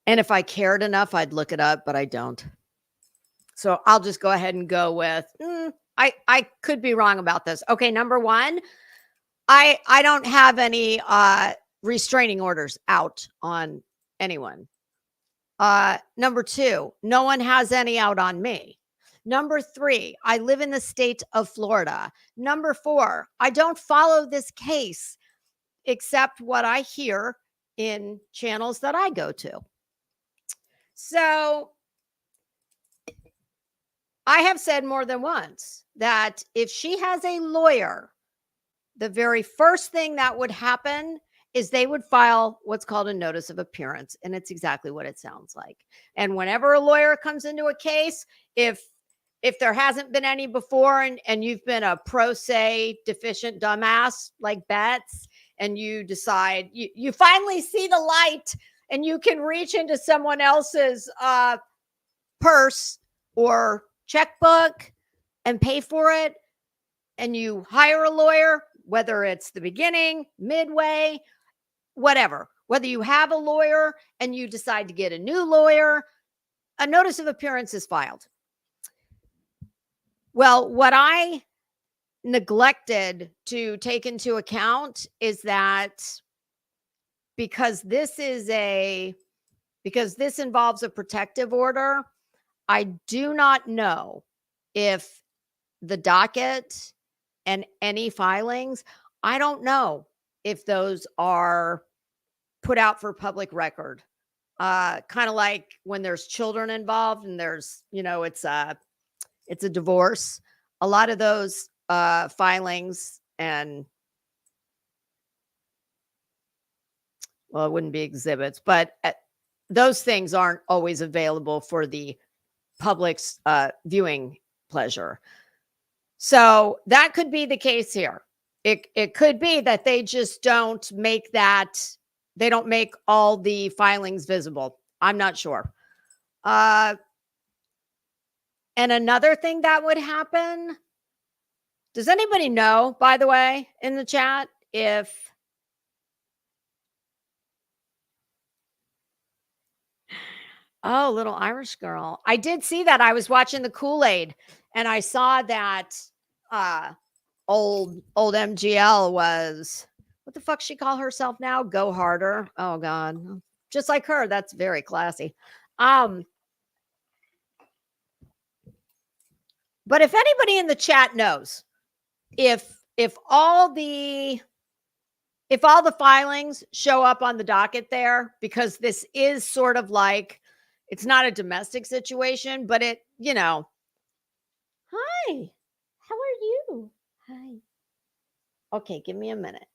B: if I cared enough, I'd look it up, but I don't. So I'll just go ahead and go with, I could be wrong about this. Okay, number one, I don't have any restraining orders out on anyone. Number two, no one has any out on me. Number three, I live in the state of Florida. Number four, I don't follow this case except what I hear in channels that I go to. So I have said more than once that if she has a lawyer, the very first thing that would happen is they would file what's called a notice of appearance. And it's exactly what it sounds like. And whenever a lawyer comes into a case, if there hasn't been any before, and you've been a pro se deficient dumbass like Bets, and you decide you finally see the light and you can reach into someone else's purse or checkbook and pay for it, and you hire a lawyer, whether it's the beginning, midway, whatever, whether you have a lawyer and you decide to get a new lawyer, a notice of appearance is filed. Well, what I neglected to take into account is that because this involves a protective order, I do not know if the docket and any filings, I don't know if those are put out for public record. Kind of like when there's children involved and there's, it's a divorce. A lot of those filings and, well, it wouldn't be exhibits, but those things aren't always available for the public's viewing pleasure. So that could be the case here. It could be that they just don't make they don't make all the filings visible. I'm not sure. And another thing that would happen, does anybody know, by the way, in the chat, if oh, little Irish girl. I did see that. I was watching the Kool-Aid and I saw that old MGL was, what the fuck she call herself now? Go Harder. Oh God. Just like her. That's very classy. But if anybody in the chat knows if all the filings show up on the docket there, because this is sort of like, it's not a domestic situation, but it, hi, how are you? Hi. Okay, give me a minute.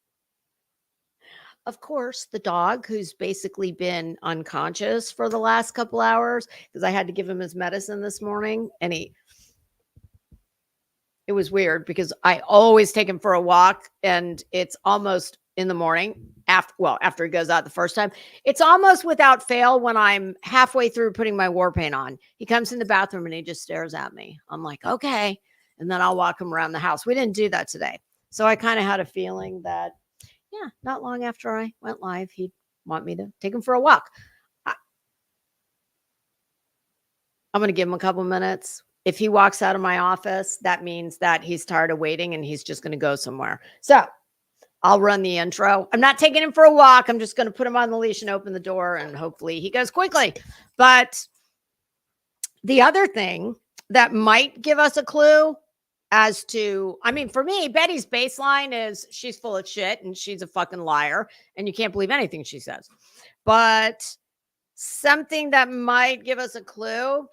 B: Of course, the dog, who's basically been unconscious for the last couple hours, because I had to give him his medicine this morning, and it was weird because I always take him for a walk, and it's almost in the morning after he goes out the first time. It's almost without fail when I'm halfway through putting my war paint on. He comes in the bathroom and he just stares at me. I'm like, okay. And then I'll walk him around the house. We didn't do that today. So I kind of had a feeling that, yeah, not long after I went live, he'd want me to take him for a walk. I'm going to give him a couple minutes. If he walks out of my office, that means that he's tired of waiting and he's just going to go somewhere. So I'll run the intro. I'm not taking him for a walk. I'm just going to put him on the leash and open the door, and hopefully he goes quickly. But the other thing that might give us a clue as to, I mean, for me, Betty's baseline is she's full of shit and she's a fucking liar and you can't believe anything she says. But something that might give us a clue,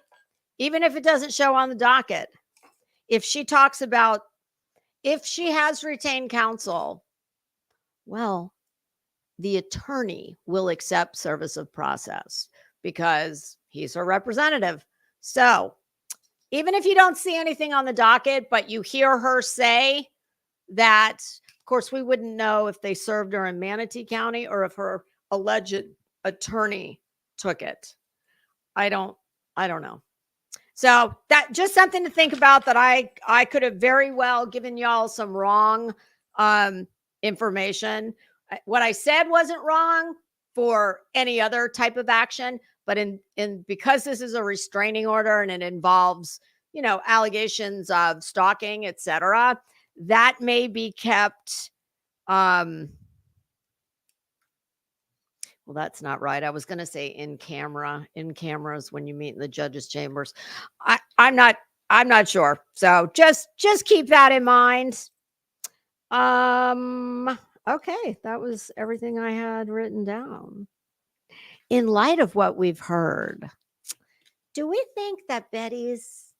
B: even if it doesn't show on the docket, if she talks about, if she has retained counsel, well, the attorney will accept service of process because he's her representative. So even if you don't see anything on the docket, but you hear her say that, of course, we wouldn't know if they served her in Manatee County or if her alleged attorney took it. I don't know. So that just something to think about, that I could have very well given y'all some wrong information. What I said wasn't wrong for any other type of action, but in because this is a restraining order and it involves, allegations of stalking, etc., that may be kept. Well, that's not right. I was going to say in cameras when you meet in the judge's chambers. I'm not sure. So just keep that in mind. Okay, that was everything I had written down. In light of what we've heard, do we think that Betty's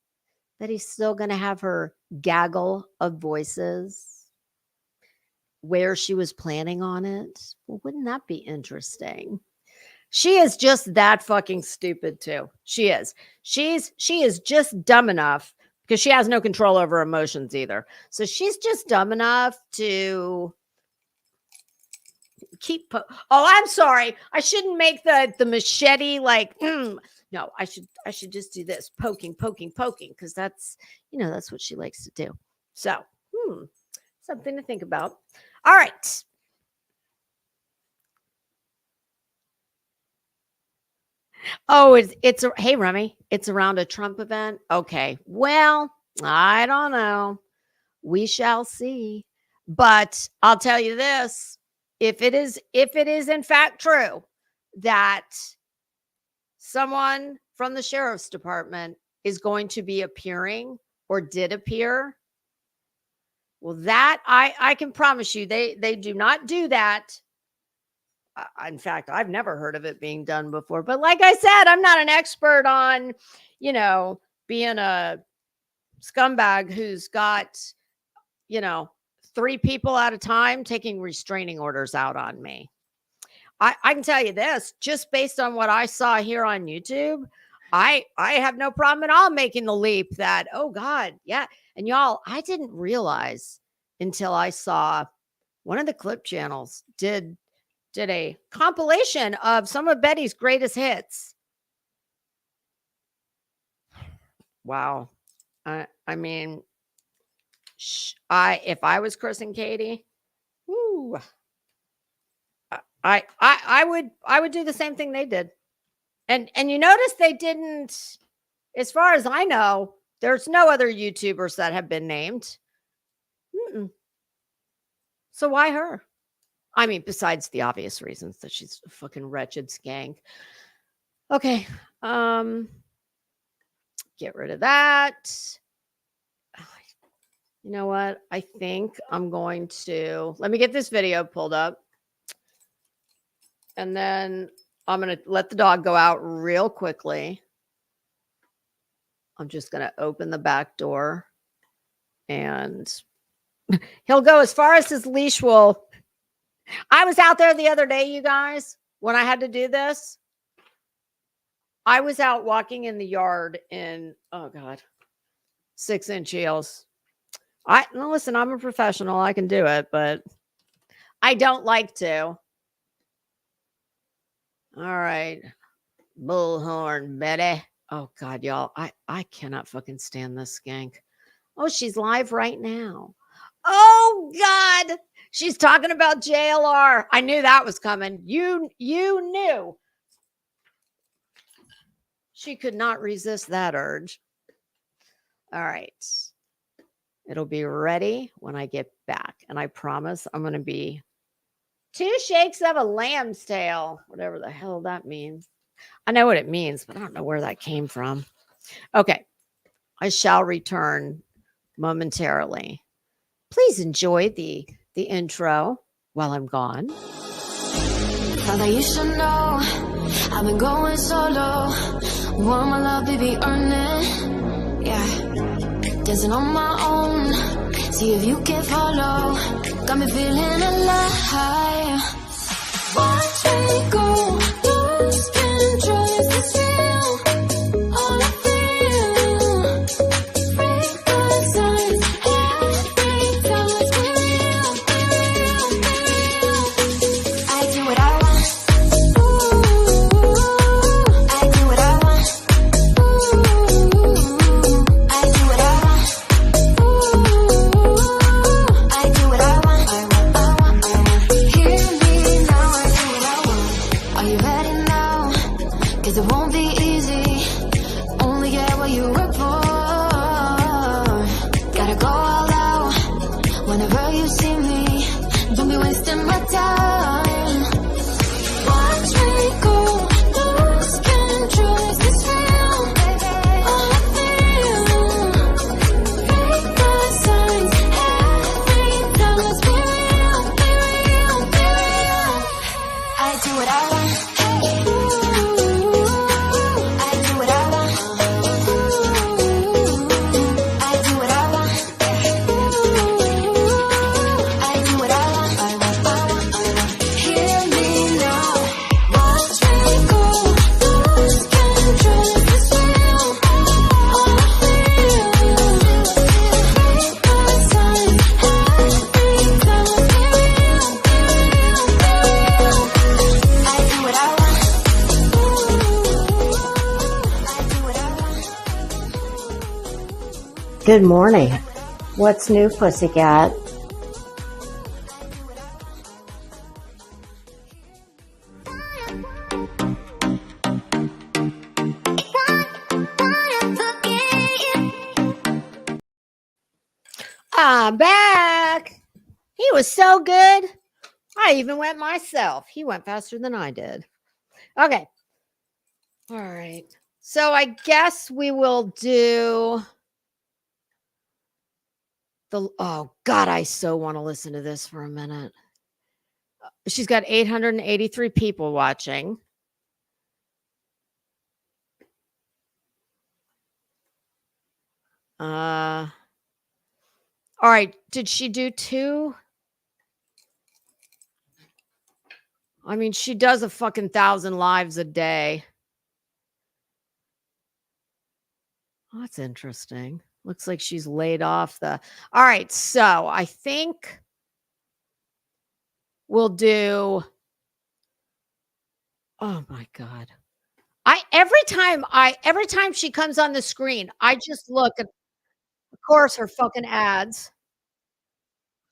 B: still going to have her gaggle of voices where she was planning on it? Well, wouldn't that be interesting? She is just that fucking stupid too. She is. She is just dumb enough, because she has no control over emotions either. So she's just dumb enough to keep. Oh, I'm sorry. I shouldn't make the machete like. No, I should just do this, poking, because that's that's what she likes to do. So, something to think about. All right. Oh, it's hey, Remy, it's around a Trump event. Okay. Well, I don't know. We shall see. But I'll tell you this, if it is in fact true that someone from the sheriff's department is going to be appearing or did appear, well, that I can promise you they do not do that In fact, I've never heard of it being done before. But like I said, I'm not an expert on, being a scumbag who's got, 3 people at a time taking restraining orders out on me. I can tell you this, just based on what I saw here on YouTube, I have no problem at all making the leap that, oh God, yeah. And y'all, I didn't realize until I saw one of the clip channels did a compilation of some of Betty's greatest hits. Wow. I mean, if I was Chris and Katie, whoo, I would do the same thing they did. And you notice they didn't, as far as I know, there's no other YouTubers that have been named. So why her? I mean, besides the obvious reasons that she's a fucking wretched skank. Okay. Get rid of that. You know what? I think I'm going to, let me get this video pulled up. And then I'm going to let the dog go out real quickly. I'm just going to open the back door and he'll go as far as his leash will. I was out there the other day, you guys, when I had to do this. I was out walking in the yard in, oh God, 6-inch heels. Listen, I'm a professional. I can do it, but I don't like to. All right. Bullhorn Betty. Oh God, y'all. I cannot fucking stand this skank. Oh, she's live right now. Oh God. She's talking about JLR. I knew that was coming. You knew. She could not resist that urge. All right. It'll be ready when I get back. And I promise I'm going to be 2 shakes of a lamb's tail, whatever the hell that means. I know what it means, but I don't know where that came from. Okay. I shall return momentarily. Please enjoy the intro while I'm gone.
A: Thought that you should know I've been going solo. Want my love, baby, earn it. Yeah, dancing on my own. See if you can follow. Got me feeling alive. Watch me go, lose control. Is this real? All I feel. Break the signs. Every time it's real, real, real. I do what I want. I do what I want. I do what I want. I do what I want. I want. Hear me now. I do what I want. Are you ready now? 'Cause it won't be easy. Only get what you work for. Gotta go all out. Whenever you see me, don't be wasting my time. Watch me go, lose control. Is this real? All I feel. Break the signs. Every time let's be real, be real, be real. I do what I want. I do what I want. I do what I want. I do what I want. I want. Hear me now. Watch me go, lose control. Is this real? All I feel. Break the signs. Every time let's be real, be real, be real. I do what I want. I do what I want.
B: Good morning. What's new, pussycat? I'm back. He was so good. I even went myself. He went faster than I did. Okay. All right. So I guess we will do oh God, I so want to listen to this for a minute. She's got 883 people watching. All right. Did she do 2? I mean, she does a fucking 1,000 lives a day. Oh, that's interesting. Looks like she's laid off the. All right. So I think we'll do. Oh my God. Every time she comes on the screen, I just look at, of course, her fucking ads.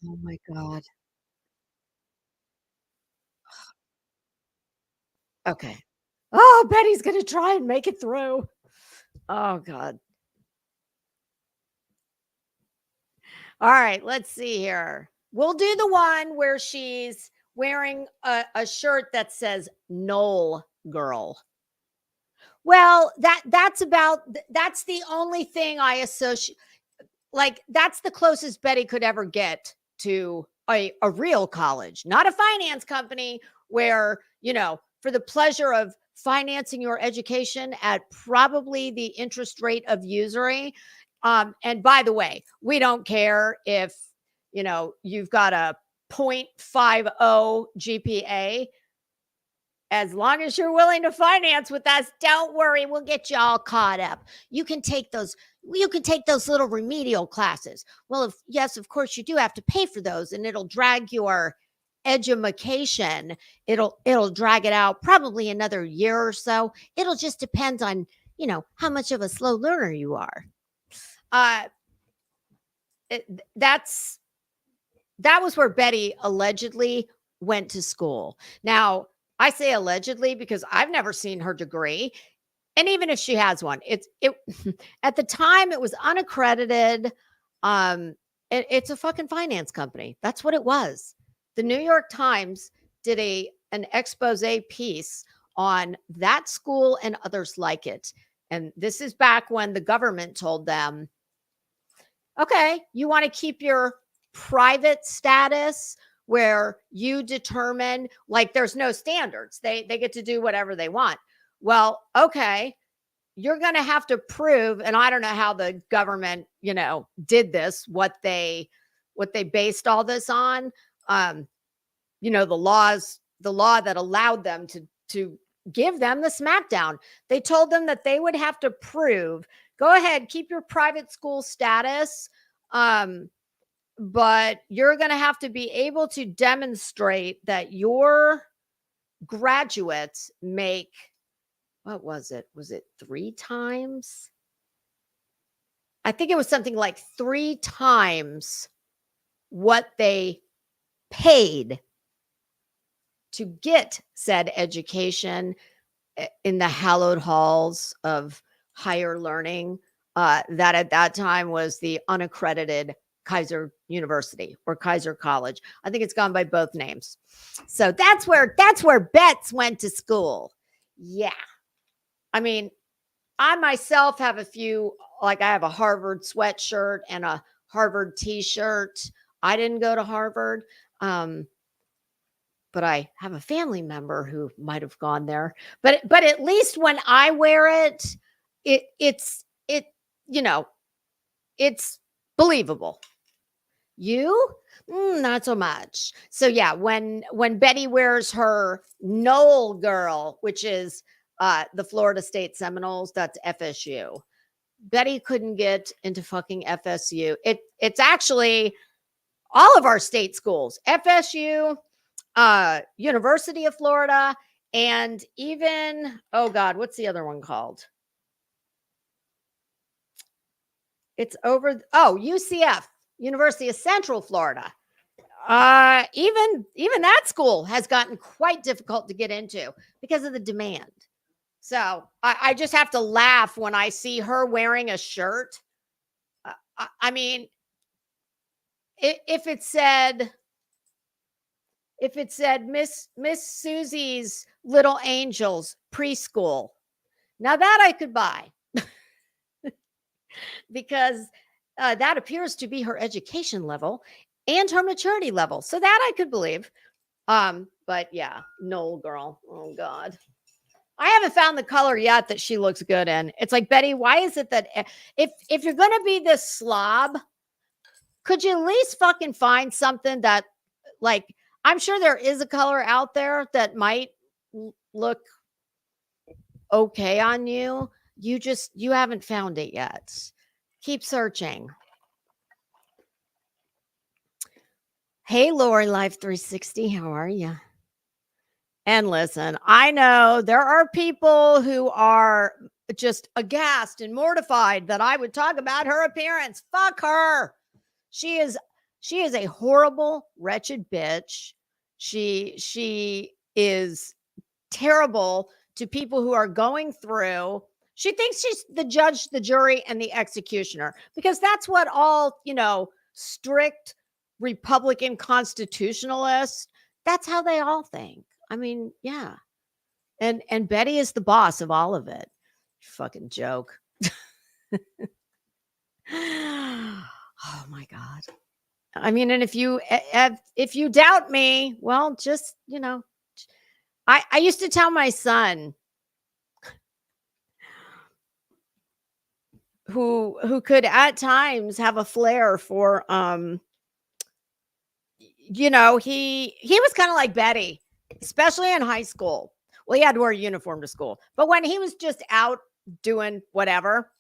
B: Oh my God. Okay. Oh, Betty's gonna try and make it through. Oh God. All right, let's see here. We'll do the one where she's wearing a shirt that says Knoll Girl. Well, that's the only thing I associate, like that's the closest Betty could ever get to a real college, not a finance company where, for the pleasure of financing your education at probably the interest rate of usury. And by the way, we don't care if, you've got a 0.50 GPA. As long as you're willing to finance with us, don't worry, we'll get you all caught up. You can take those little remedial classes. Well, yes, of course you do have to pay for those, and it'll drag your education. It'll drag it out probably another year or so. It'll just depend on, how much of a slow learner you are. That's that was where Betty allegedly went to school. Now, I say allegedly because I've never seen her degree. And even if she has one, it at the time it was unaccredited. It's a fucking finance company. That's what it was. The New York Times did an expose piece on that school and others like it. And this is back when the government told them, okay, you want to keep your private status where you determine, like, there's no standards. They get to do whatever they want. Well, okay, you're going to have to prove, and I don't know how the government, did this, what they based all this on. The law that allowed them to give them the smackdown. They told them that they would have to prove, go ahead, keep your private school status. But you're going to have to be able to demonstrate that your graduates make, what was it? Was it 3 times? I think it was something like 3 times what they paid to get said education in the hallowed halls of higher learning. That at that time was the unaccredited Kaiser University or Kaiser College. I think it's gone by both names. So that's where Betts went to school. Yeah. I mean, I myself have a few, like I have a Harvard sweatshirt and a Harvard t-shirt. I didn't go to Harvard. But I have a family member who might have gone there. But at least when I wear it, it's believable. You? Not so much. So yeah, when Betty wears her Knoll Girl, which is the Florida State Seminoles, that's FSU. Betty couldn't get into fucking FSU. It's actually all of our state schools, FSU, University of Florida, and even, oh God, what's the other one called? It's over. UCF, University of Central Florida. Even that school has gotten quite difficult to get into because of the demand. So I just have to laugh when I see her wearing a shirt. I mean, if it said Miss Susie's Little Angels preschool, now that I could buy. Because that appears to be her education level and her maturity level. So that I could believe. But yeah, Noel girl. Oh God. I haven't found the color yet that she looks good in. It's like, Betty, why is it that if you're gonna be this slob, could you at least fucking find something that, like, I'm sure there is a color out there that might look okay on you. You haven't found it yet. Keep searching. Hey, Lori Life 360, how are you? And listen, I know there are people who are just aghast and mortified that I would talk about her appearance. Fuck her. She is a horrible, wretched bitch. She is terrible to people who are going through. She thinks she's the judge, the jury, and the executioner, because that's what all, strict Republican constitutionalists, that's how they all think. I mean, yeah. And Betty is the boss of all of it. Fucking joke. Oh my God. I mean, and if you doubt me, well, just, I used to tell my son, who could at times have a flair for he was kind of like Betty, especially in high school. Well, he had to wear a uniform to school, but when he was just out doing whatever,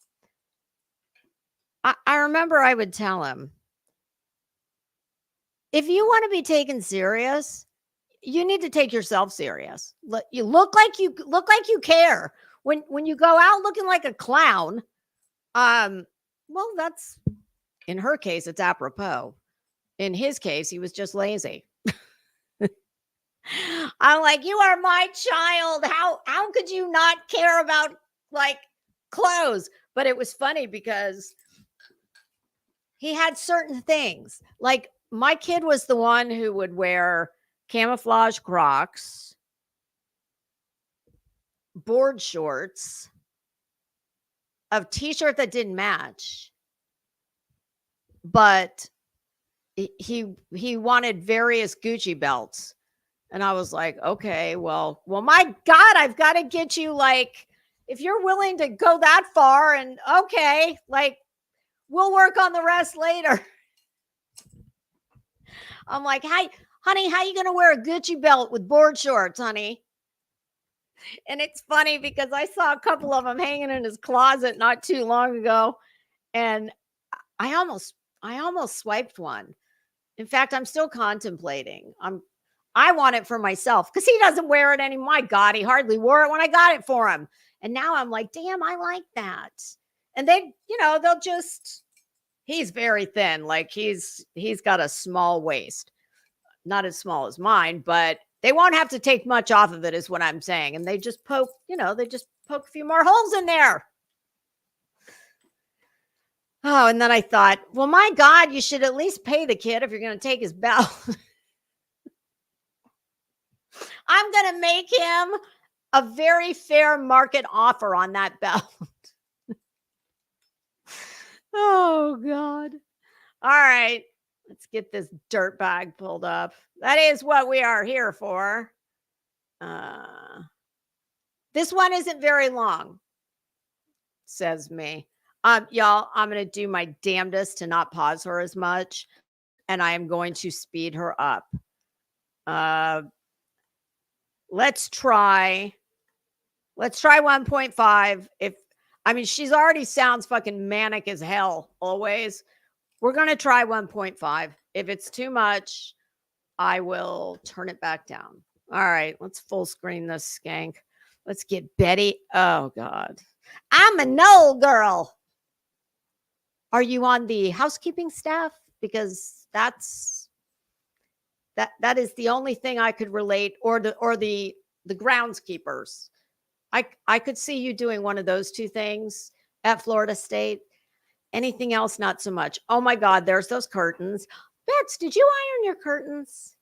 B: I remember I would tell him, if you want to be taken serious, you need to take yourself serious. You look like you care. When you go out looking like a clown, well, that's, in her case, it's apropos. In his case, he was just lazy. I'm like, you are my child. How could you not care about, like, clothes? But it was funny because he had certain things. Like, my kid was the one who would wear camouflage Crocs, board shorts, a t-shirt that didn't match, but he wanted various Gucci belts. And I was like, okay, well, my God, I've got to get you, like, if you're willing to go that far, and okay, like, we'll work on the rest later. I'm like, hey, honey, how you going to wear a Gucci belt with board shorts, honey? And it's funny because I saw a couple of them hanging in his closet not too long ago, and I almost swiped one. In fact, I'm still contemplating. I want it for myself because he doesn't wear it anymore. My God, he hardly wore it when I got it for him. And now I'm like, damn, I like that. And they, they'll just, he's very thin. Like he's got a small waist, not as small as mine, but they won't have to take much off of it is what I'm saying. And they just poke, a few more holes in there. Oh, and then I thought, well, my God, you should at least pay the kid if you're going to take his belt. I'm going to make him a very fair market offer on that belt. Oh, God. All right. Let's get this dirt bag pulled up. That is what we are here for. This one isn't very long, says me. Y'all, I'm going to do my damnedest to not pause her as much, and I am going to speed her up. Let's try 1.5. She's already sounds fucking manic as hell always. We're going to try 1.5. If it's too much, I will turn it back down. All right, let's full screen this skank. Let's get Betty. Oh, God. I'm a Noel girl. Are you on the housekeeping staff? Because that is the only thing I could relate, or the groundskeepers. I could see you doing one of those two things at Florida State. Anything else, not so much. Oh my God, there's those curtains. Bets, did you iron your curtains?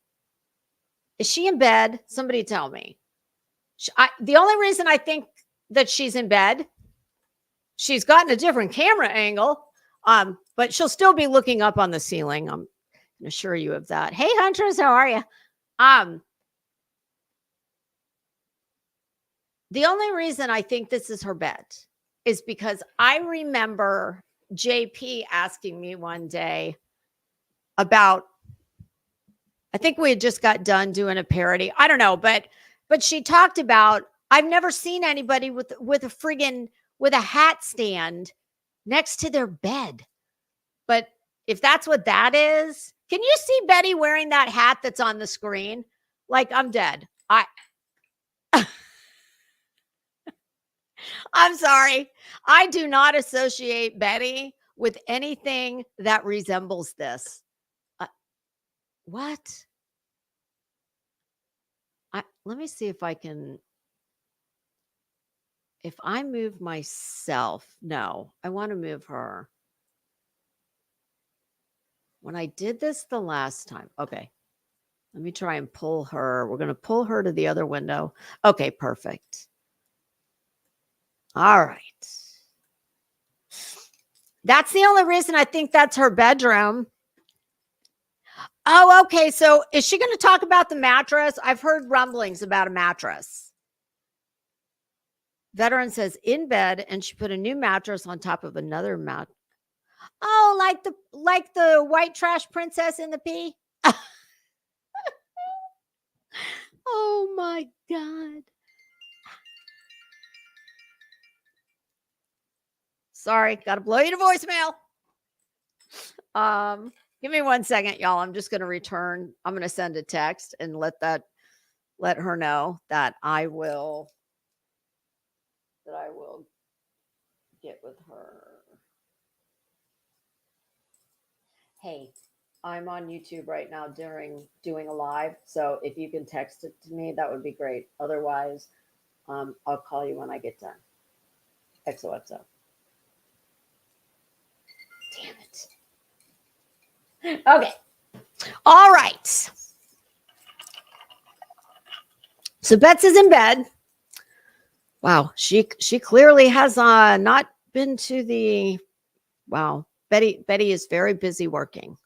B: Is she in bed? Somebody tell me. The only reason I think that she's in bed, she's gotten a different camera angle, but she'll still be looking up on the ceiling. I'm assure you of that. Hey, Huntress, how are you? The only reason I think this is her bed is because I remember JP asking me one day about, I think we had just got done doing a parody. I don't know, but she talked about, I've never seen anybody with a hat stand next to their bed. But if that's what that is, can you see Betty wearing that hat that's on the screen? Like, I'm dead. I'm sorry. I do not associate Betty with anything that resembles this. What? Let me see if I can. If I move myself, no, I want to move her. When I did this the last time, okay, let me try and pull her. We're going to pull her to the other window. Okay, perfect. All right. That's the only reason I think that's her bedroom. Oh, okay. So is she going to talk about the mattress? I've heard rumblings about a mattress. Veteran says in bed, and she put a new mattress on top of another mat. Oh, like the white trash princess in the pea. Oh my God. Sorry, gotta blow you to voicemail. Give me 1 second, y'all. I'm just gonna return. I'm gonna send a text and let her know that I will get with her. Hey, I'm on YouTube right now doing a live. So if you can text it to me, that would be great. Otherwise, I'll call you when I get done. XOXO. Damn it. Okay. All right. So Bets is in bed. Wow. She clearly has not been to the, wow. Betty is very busy working.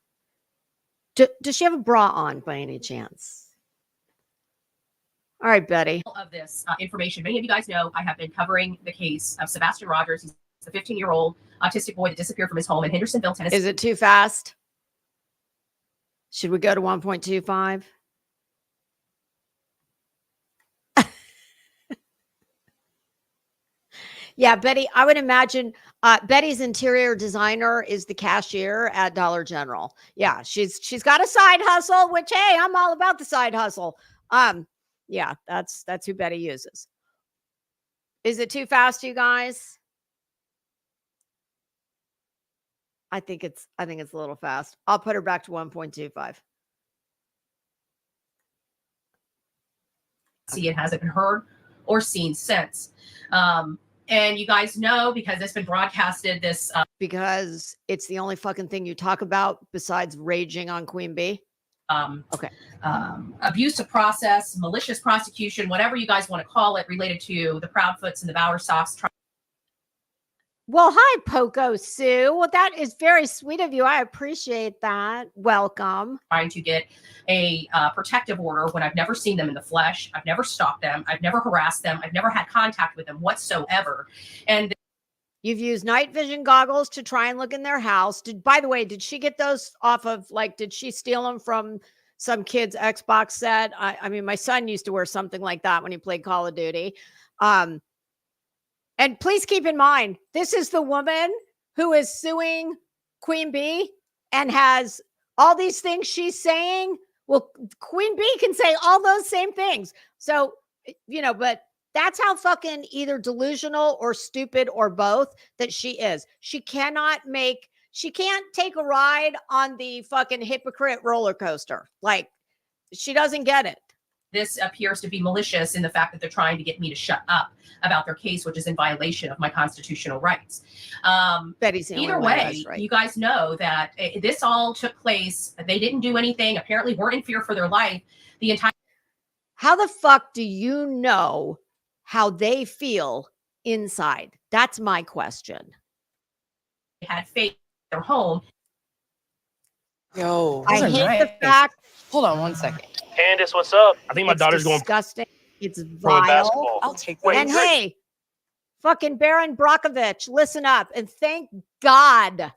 B: Does she have a bra on by any chance? All right, Betty.
C: Of this information, many of you guys know I have been covering the case of Sebastian Rogers. He's a 15-year-old autistic boy that disappeared from his home in Hendersonville, Tennessee.
B: Is it too fast? Should we go to 1.25? Yeah, Betty, I would imagine Betty's interior designer is the cashier at Dollar General. Yeah, she's got a side hustle, which, hey, I'm all about the side hustle. Yeah, that's who Betty uses. Is it too fast, you guys? I think it's a little fast. I'll put her back to 1.25.
C: See, it hasn't been heard or seen since. And you guys know, because it's been broadcasted, this
B: because it's the only fucking thing you talk about besides raging on Queen Bee. Okay.
C: Abuse of process, malicious prosecution, whatever you guys want to call it, related to the Proudfoots and the Bowersox.
B: Well, hi, Poco Sue. Well, that is very sweet of you. I appreciate that. Welcome.
C: Trying to get a protective order when I've never seen them in the flesh. I've never stalked them. I've never harassed them. I've never had contact with them whatsoever. And
B: you've used night vision goggles to try and look in their house. By the way, did she get those off of, did she steal them from some kid's Xbox set? I mean, my son used to wear something like that when he played Call of Duty. And please keep in mind, this is the woman who is suing Queen Bee and has all these things she's saying. Well, Queen Bee can say all those same things. So, but that's how fucking either delusional or stupid or both that she is. She can't take a ride on the fucking hypocrite roller coaster. She doesn't get it.
C: This appears to be malicious in the fact that they're trying to get me to shut up about their case, which is in violation of my constitutional rights.
B: Betty's
C: either way, right. You guys know that this all took place. They didn't do anything. Apparently weren't in fear for their life. The entire.
B: How the fuck do you know how they feel inside? That's my question.
C: They had faith in their home.
D: Yo,
B: I hate the fact.
D: Hold on 1 second.
E: Candace, what's up? I think my
B: It's
E: daughter's
B: disgusting. It's
D: From a
B: vile.
D: basketball.
E: I'll take
D: Wait,
E: that.
B: And hey, fucking Baron Brockovich, listen up and thank God.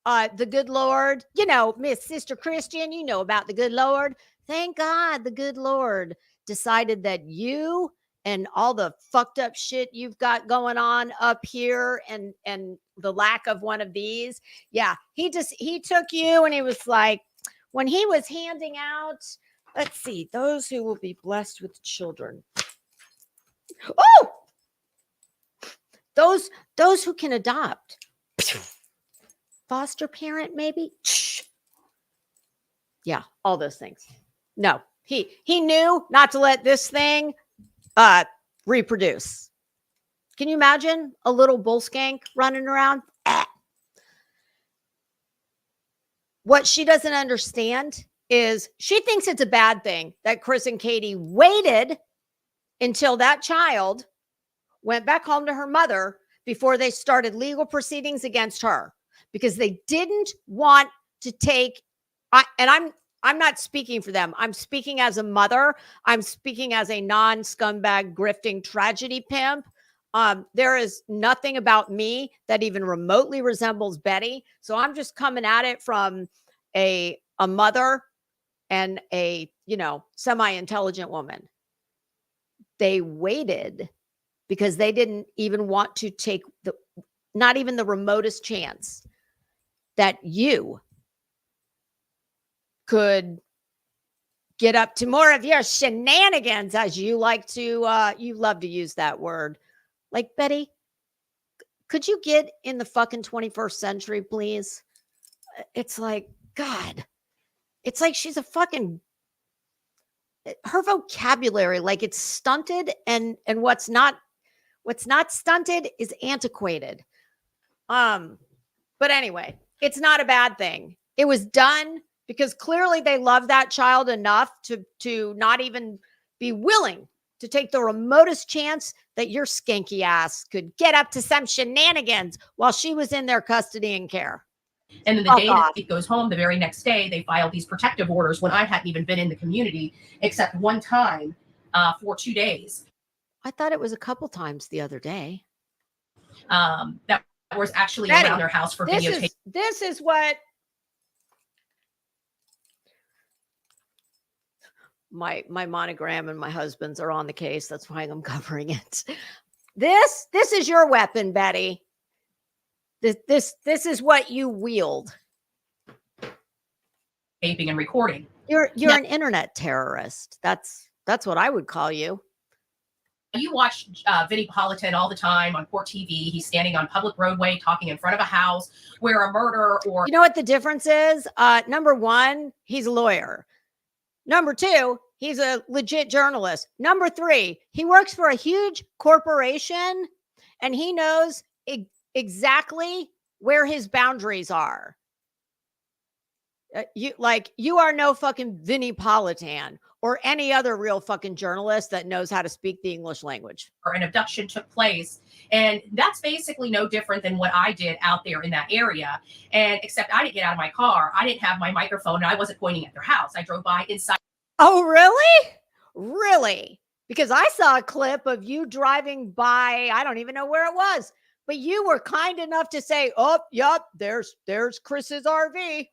B: The good Lord, you know, Miss Sister Christian, you know about the good Lord. Thank God the good Lord decided that you and all the fucked up shit you've got going on up here and the lack of one of these. Yeah, he took you and he was like, when he was handing out, let's see, those who will be blessed with children. Oh, those who can adopt. Foster parent, maybe. Yeah, all those things. No, he knew not to let this thing reproduce. Can you imagine a little bull skank running around? What she doesn't understand is she thinks it's a bad thing that Chris and Katie waited until that child went back home to her mother before they started legal proceedings against her, because they didn't want to take, and I'm not speaking for them. I'm speaking as a mother. I'm speaking as a non-scumbag grifting tragedy pimp. There is nothing about me that even remotely resembles Betty. So I'm just coming at it from a mother and a, you know, semi-intelligent woman. They waited because they didn't even want to take not even the remotest chance that you could get up to more of your shenanigans, as you like to, you love to use that word. Like, Betty, could you get in the fucking 21st century, please? It's like, God, it's like she's a fucking, her vocabulary, like it's stunted, and what's not stunted is antiquated. But anyway, it's not a bad thing. It was done because clearly they love that child enough to not even be willing to take the remotest chance that your skanky ass could get up to some shenanigans while she was in their custody and care.
C: And then the day that it goes home, the very next day, they filed these protective orders when I hadn't even been in the community except one time for 2 days.
B: I thought it was a couple times the other day.
C: That was actually
B: Betty,
C: around their house for videotape.
B: This is what my monogram and my husband's are on the case. That's why I'm covering it. This is your weapon, Betty. This is what you wield.
C: Taping and recording.
B: You're an internet terrorist. That's what I would call you.
C: You watch Vinnie Politan all the time on Court TV. He's standing on public roadway talking in front of a house where a murder or...
B: You know what the difference is? Number one, he's a lawyer. Number two, he's a legit journalist. Number three, he works for a huge corporation and he knows exactly where his boundaries are. You are no fucking Vinnie Politan or any other real fucking journalist that knows how to speak the English language.
C: Or an abduction took place. And that's basically no different than what I did out there in that area. And except I didn't get out of my car. I didn't have my microphone and I wasn't pointing at their house. I drove by inside.
B: Oh, really? Really? Because I saw a clip of you driving by, I don't even know where it was, but you were kind enough to say, oh, yep, there's Chris's RV.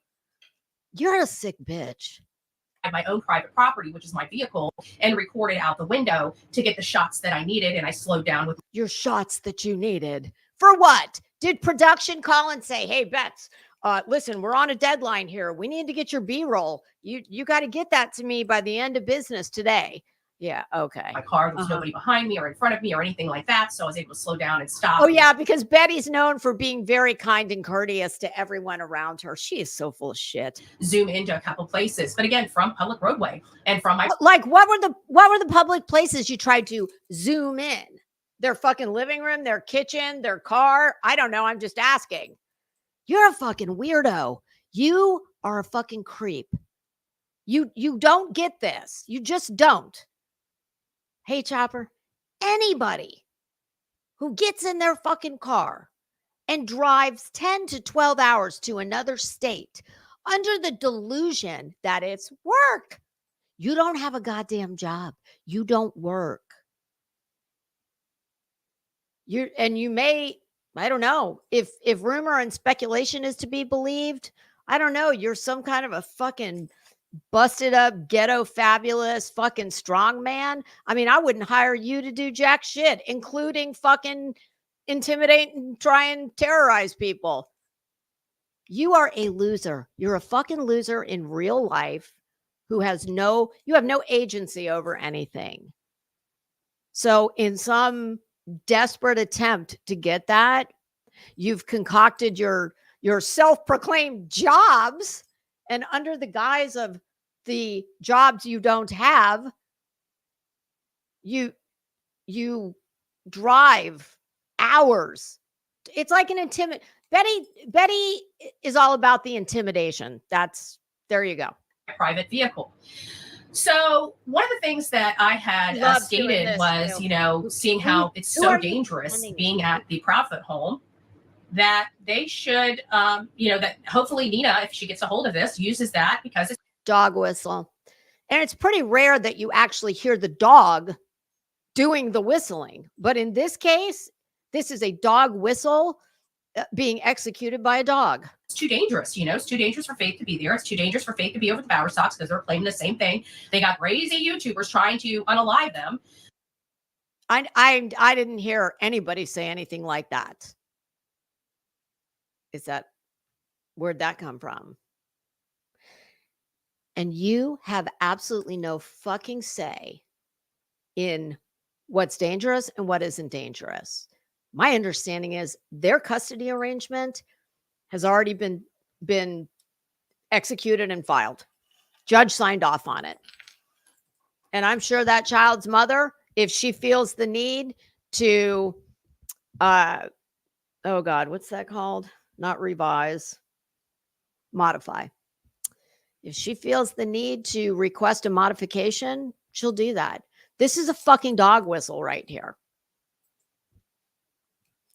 B: You're a sick bitch.
C: My own private property, which is my vehicle, and recorded out the window to get the shots that I needed. And I slowed down with
B: your shots that you needed. For what? Did production call and say, hey, Bets, listen, we're on a deadline here. We need to get your B-roll. You got to get that to me by the end of business today. Yeah, okay.
C: My car, there was nobody behind me or in front of me or anything like that. So I was able to slow down and stop.
B: Oh, yeah, because Betty's known for being very kind and courteous to everyone around her. She is so full of shit.
C: Zoom into a couple places. But again, from public roadway and from my...
B: Like, what were the public places you tried to zoom in? Their fucking living room, their kitchen, their car? I don't know. I'm just asking. You're a fucking weirdo. You are a fucking creep. You don't get this. You just don't. Hey, Chopper, anybody who gets in their fucking car and drives 10 to 12 hours to another state under the delusion that it's work, You don't have a goddamn job. You don't work. You may, I don't know, if rumor and speculation is to be believed, I don't know, you're some kind of a fucking busted up ghetto fabulous fucking strong man. I mean, I wouldn't hire you to do jack shit, including fucking intimidate and try and terrorize people. You are a loser. You're a fucking loser in real life who has you have no agency over anything. So in some desperate attempt to get that, you've concocted your self-proclaimed jobs, and under the guise of the jobs you don't have, you drive hours. It's like an Betty is all about the intimidation. There you go.
C: Private vehicle. So one of the things that I had stated was, seeing how it's so dangerous being at the Profit home, that they should, that hopefully Nina, if she gets a hold of this, uses that, because it's
B: dog whistle. And it's pretty rare that you actually hear the dog doing the whistling. But in this case, this is a dog whistle being executed by a dog.
C: It's too dangerous. It's too dangerous for Faith to be there. It's too dangerous for Faith to be over the Bowerstocks, because they're claiming the same thing. They got crazy YouTubers trying to unalive them.
B: I didn't hear anybody say anything like that. Where'd that come from? And you have absolutely no fucking say in what's dangerous and what isn't dangerous. My understanding is their custody arrangement has already been executed and filed. Judge signed off on it. And I'm sure that child's mother, if she feels the need to, oh God, what's that called? Not revise, modify. If she feels the need to request a modification, she'll do that. This is a fucking dog whistle right here.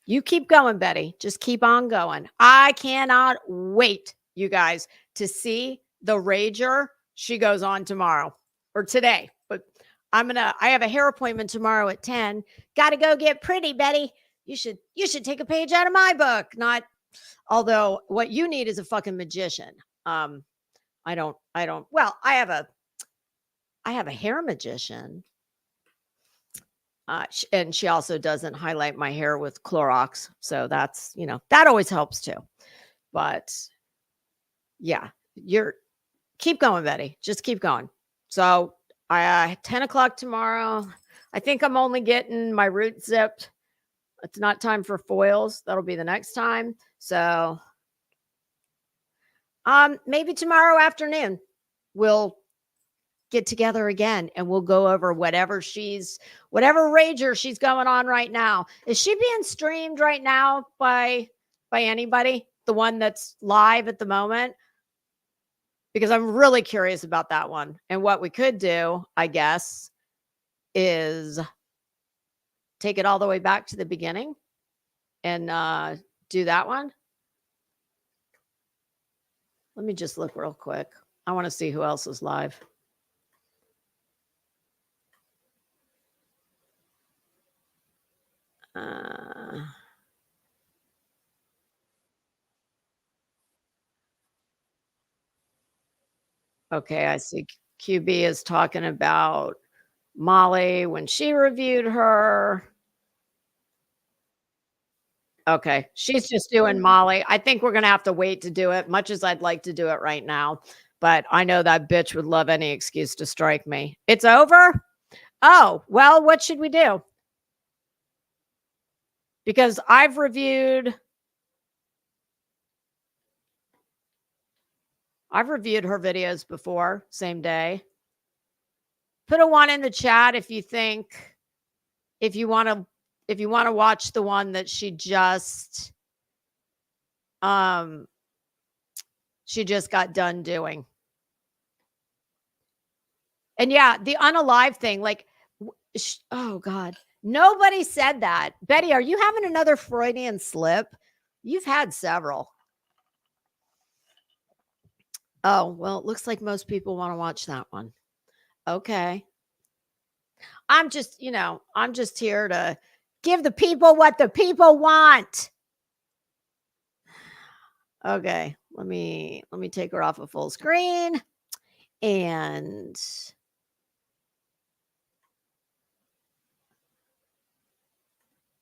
B: You keep going, Betty. Just keep on going. I cannot wait, you guys, to see the rager she goes on tomorrow or today. But I have a hair appointment tomorrow at 10. Got to go get pretty, Betty. You should take a page out of my book. Although what you need is a fucking magician. Well, I have a hair magician. And she also doesn't highlight my hair with Clorox. So that's, that always helps too. But yeah, keep going, Betty. Just keep going. So 10 o'clock tomorrow. I think I'm only getting my roots zipped. It's not time for foils. That'll be the next time. So maybe tomorrow afternoon we'll get together again and we'll go over whatever rager she's going on right now. Is she being streamed right now by anybody? The one that's live at the moment? Because I'm really curious about that one. And what we could do, I guess, is take it all the way back to the beginning and do that one. Let me just look real quick. I want to see who else is live. Okay, I see QB is talking about Molly when she reviewed her. Okay, she's just doing Molly. I think we're going to have to wait to do it, much as I'd like to do it right now. But I know that bitch would love any excuse to strike me. It's over? Oh, well, what should we do? Because I've reviewed her videos before, same day. Put a 1 in the chat if you want to watch the one that she just got done doing. And yeah, the unalive thing, like, oh God, nobody said that. Betty, are you having another Freudian slip? You've had several. Oh, well, it looks like most people want to watch that one. Okay. I'm just here to give the people what the people want. Okay. Let me take her off of full screen. And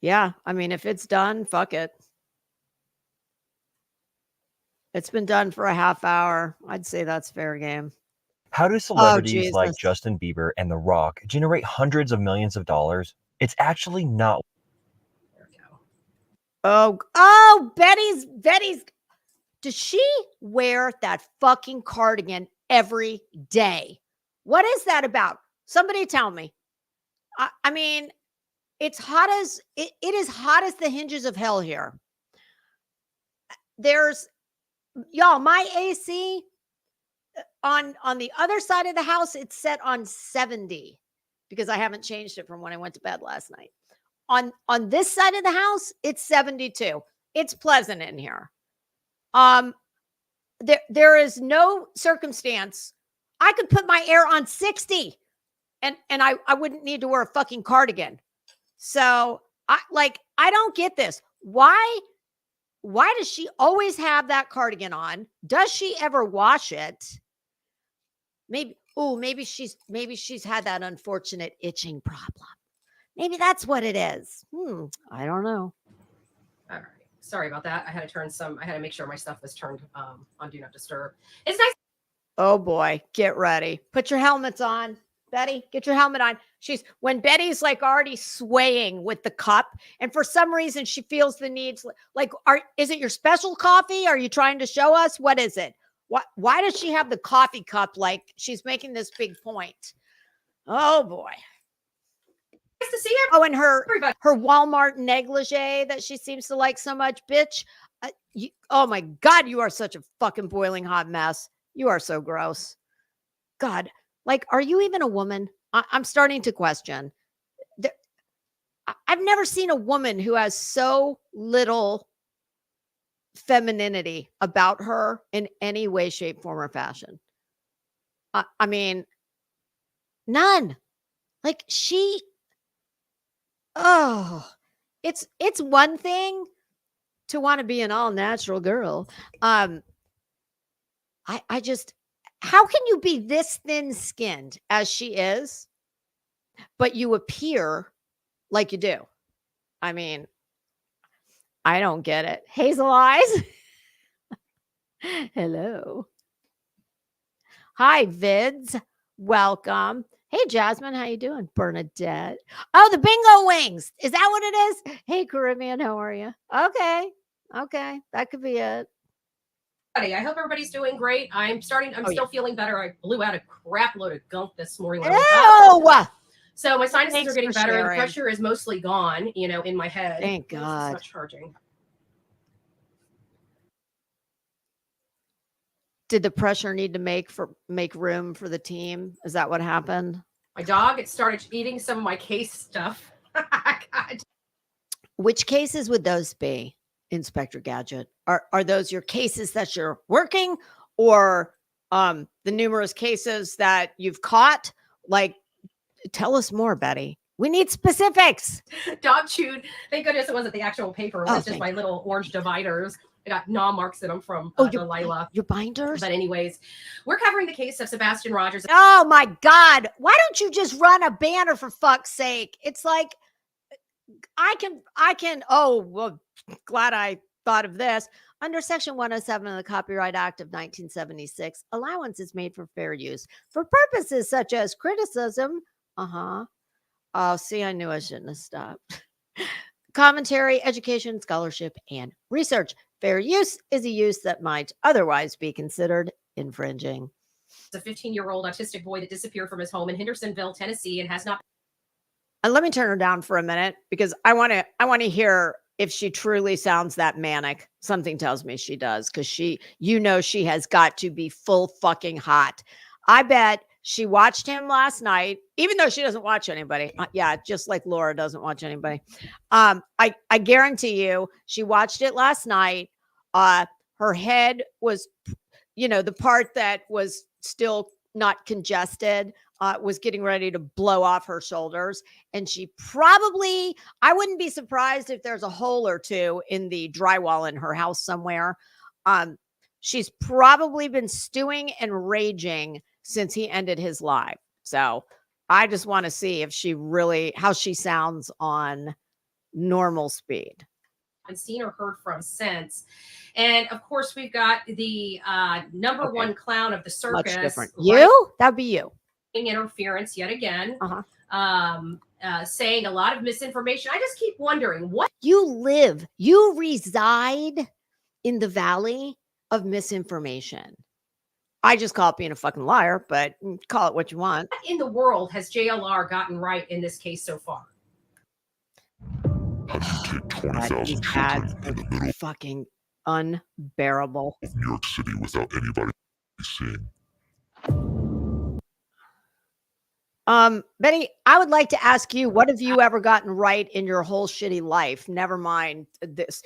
B: yeah, I mean, if it's done, fuck it. It's been done for a half hour. I'd say that's fair game.
D: How do celebrities like Justin Bieber and The Rock generate hundreds of millions of dollars? It's actually not.
C: There we go.
B: Betty's. Does she wear that fucking cardigan every day? What is that about? Somebody tell me. I mean, it's hot as it is hot as the hinges of hell here. There's y'all, my AC on the other side of the house, it's set on 70 because I haven't changed it from when I went to bed last night. On this side of the house, it's 72. It's pleasant in here. There is no circumstance I could put my air on 60 and I wouldn't need to wear a fucking cardigan. So I don't get this. Why does she always have that cardigan on? Does she ever wash it? Maybe she's had that unfortunate itching problem. Maybe that's what it is. I don't know.
C: All right. Sorry about that. I had to make sure my stuff was turned on Do Not Disturb. It's nice.
B: Oh boy, get ready. Put your helmets on. Betty, get your helmet on. When Betty's like already swaying with the cup, and for some reason she feels the need, is it your special coffee? Are you trying to show us? What is it? Why does she have the coffee cup like she's making this big point? Oh boy.
C: Nice to see
B: her. Oh, and her Walmart negligee that she seems to like so much. Bitch, oh my God, you are such a fucking boiling hot mess. You are so gross. God, are you even a woman? I'm starting to question. I've never seen a woman who has so little femininity about her in any way, shape, form, or fashion. I mean, none. It's one thing to want to be an all natural girl. How can you be this thin skinned as she is, but you appear like you do? I mean, I don't get it. Hazel eyes. Hello. Hi, Vids. Welcome. Hey, Jasmine, how you doing? Bernadette. Oh, the bingo wings. Is that what it is? Hey, Caribbean, how are you? Okay. That could be it.
C: I hope everybody's doing great. I'm still feeling better. I blew out a crap load of gunk this morning. So my sinuses are getting better. The pressure is mostly gone, in my head.
B: Thank God.
C: It's not charging.
B: Did the pressure need to make room for the team? Is that what happened?
C: My dog started eating some of my case stuff. God.
B: Which cases would those be, Inspector Gadget? Are those your cases that you're working, or the numerous cases that you've caught? Tell us more, Betty. We need specifics.
C: Dog chewed. Thank goodness it wasn't the actual paper. It was just my little orange dividers. I got gnaw marks in them from Delilah.
B: Your binders?
C: But anyways, we're covering the case of Sebastian Rogers.
B: Oh my God. Why don't you just run a banner for fuck's sake? It's like, glad I thought of this. Under Section 107 of the Copyright Act of 1976, allowance is made for fair use for purposes such as criticism. Oh, see, I knew I shouldn't have stopped. Commentary, education, scholarship, and research. Fair use is a use that might otherwise be considered infringing.
C: It's a 15-year-old autistic boy that disappeared from his home in Hendersonville, Tennessee, and has not.
B: And let me turn her down for a minute because I want to hear if she truly sounds that manic. Something tells me she does, because she has got to be full fucking hot. I bet she watched him last night, even though she doesn't watch anybody. Just like Laura doesn't watch anybody. I guarantee you she watched it last night. Her head was, the part that was still not congested, was getting ready to blow off her shoulders. And she probably, I wouldn't be surprised if there's a hole or two in the drywall in her house somewhere. She's probably been stewing and raging since he ended his live. So I just want to see if she really, how she sounds on normal speed.
C: I've seen or heard from since. And of course, we've got the number one clown of the circus.
B: Much different. You? That'd be you.
C: Interference yet again. Saying a lot of misinformation. I just keep wondering what
B: you reside in the valley of misinformation. I just call it being a fucking liar, but call it what you want.
C: What in the world has JLR gotten right in this case so far?
E: How do you take 20,000 children in the middle
B: fucking unbearable
E: of New York City without anybody seeing?
B: Betty, I would like to ask you, what have you ever gotten right in your whole shitty life? Never mind this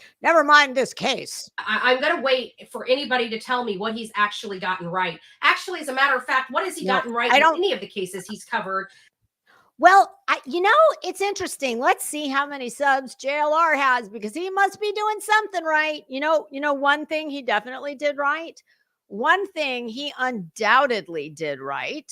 B: case.
C: I'm going to wait for anybody to tell me what he's actually gotten right. Actually, as a matter of fact, what has he gotten right in any of the cases he's covered?
B: Well, it's interesting. Let's see how many subs JLR has, because he must be doing something right. You know, one thing he definitely did right. One thing he undoubtedly did right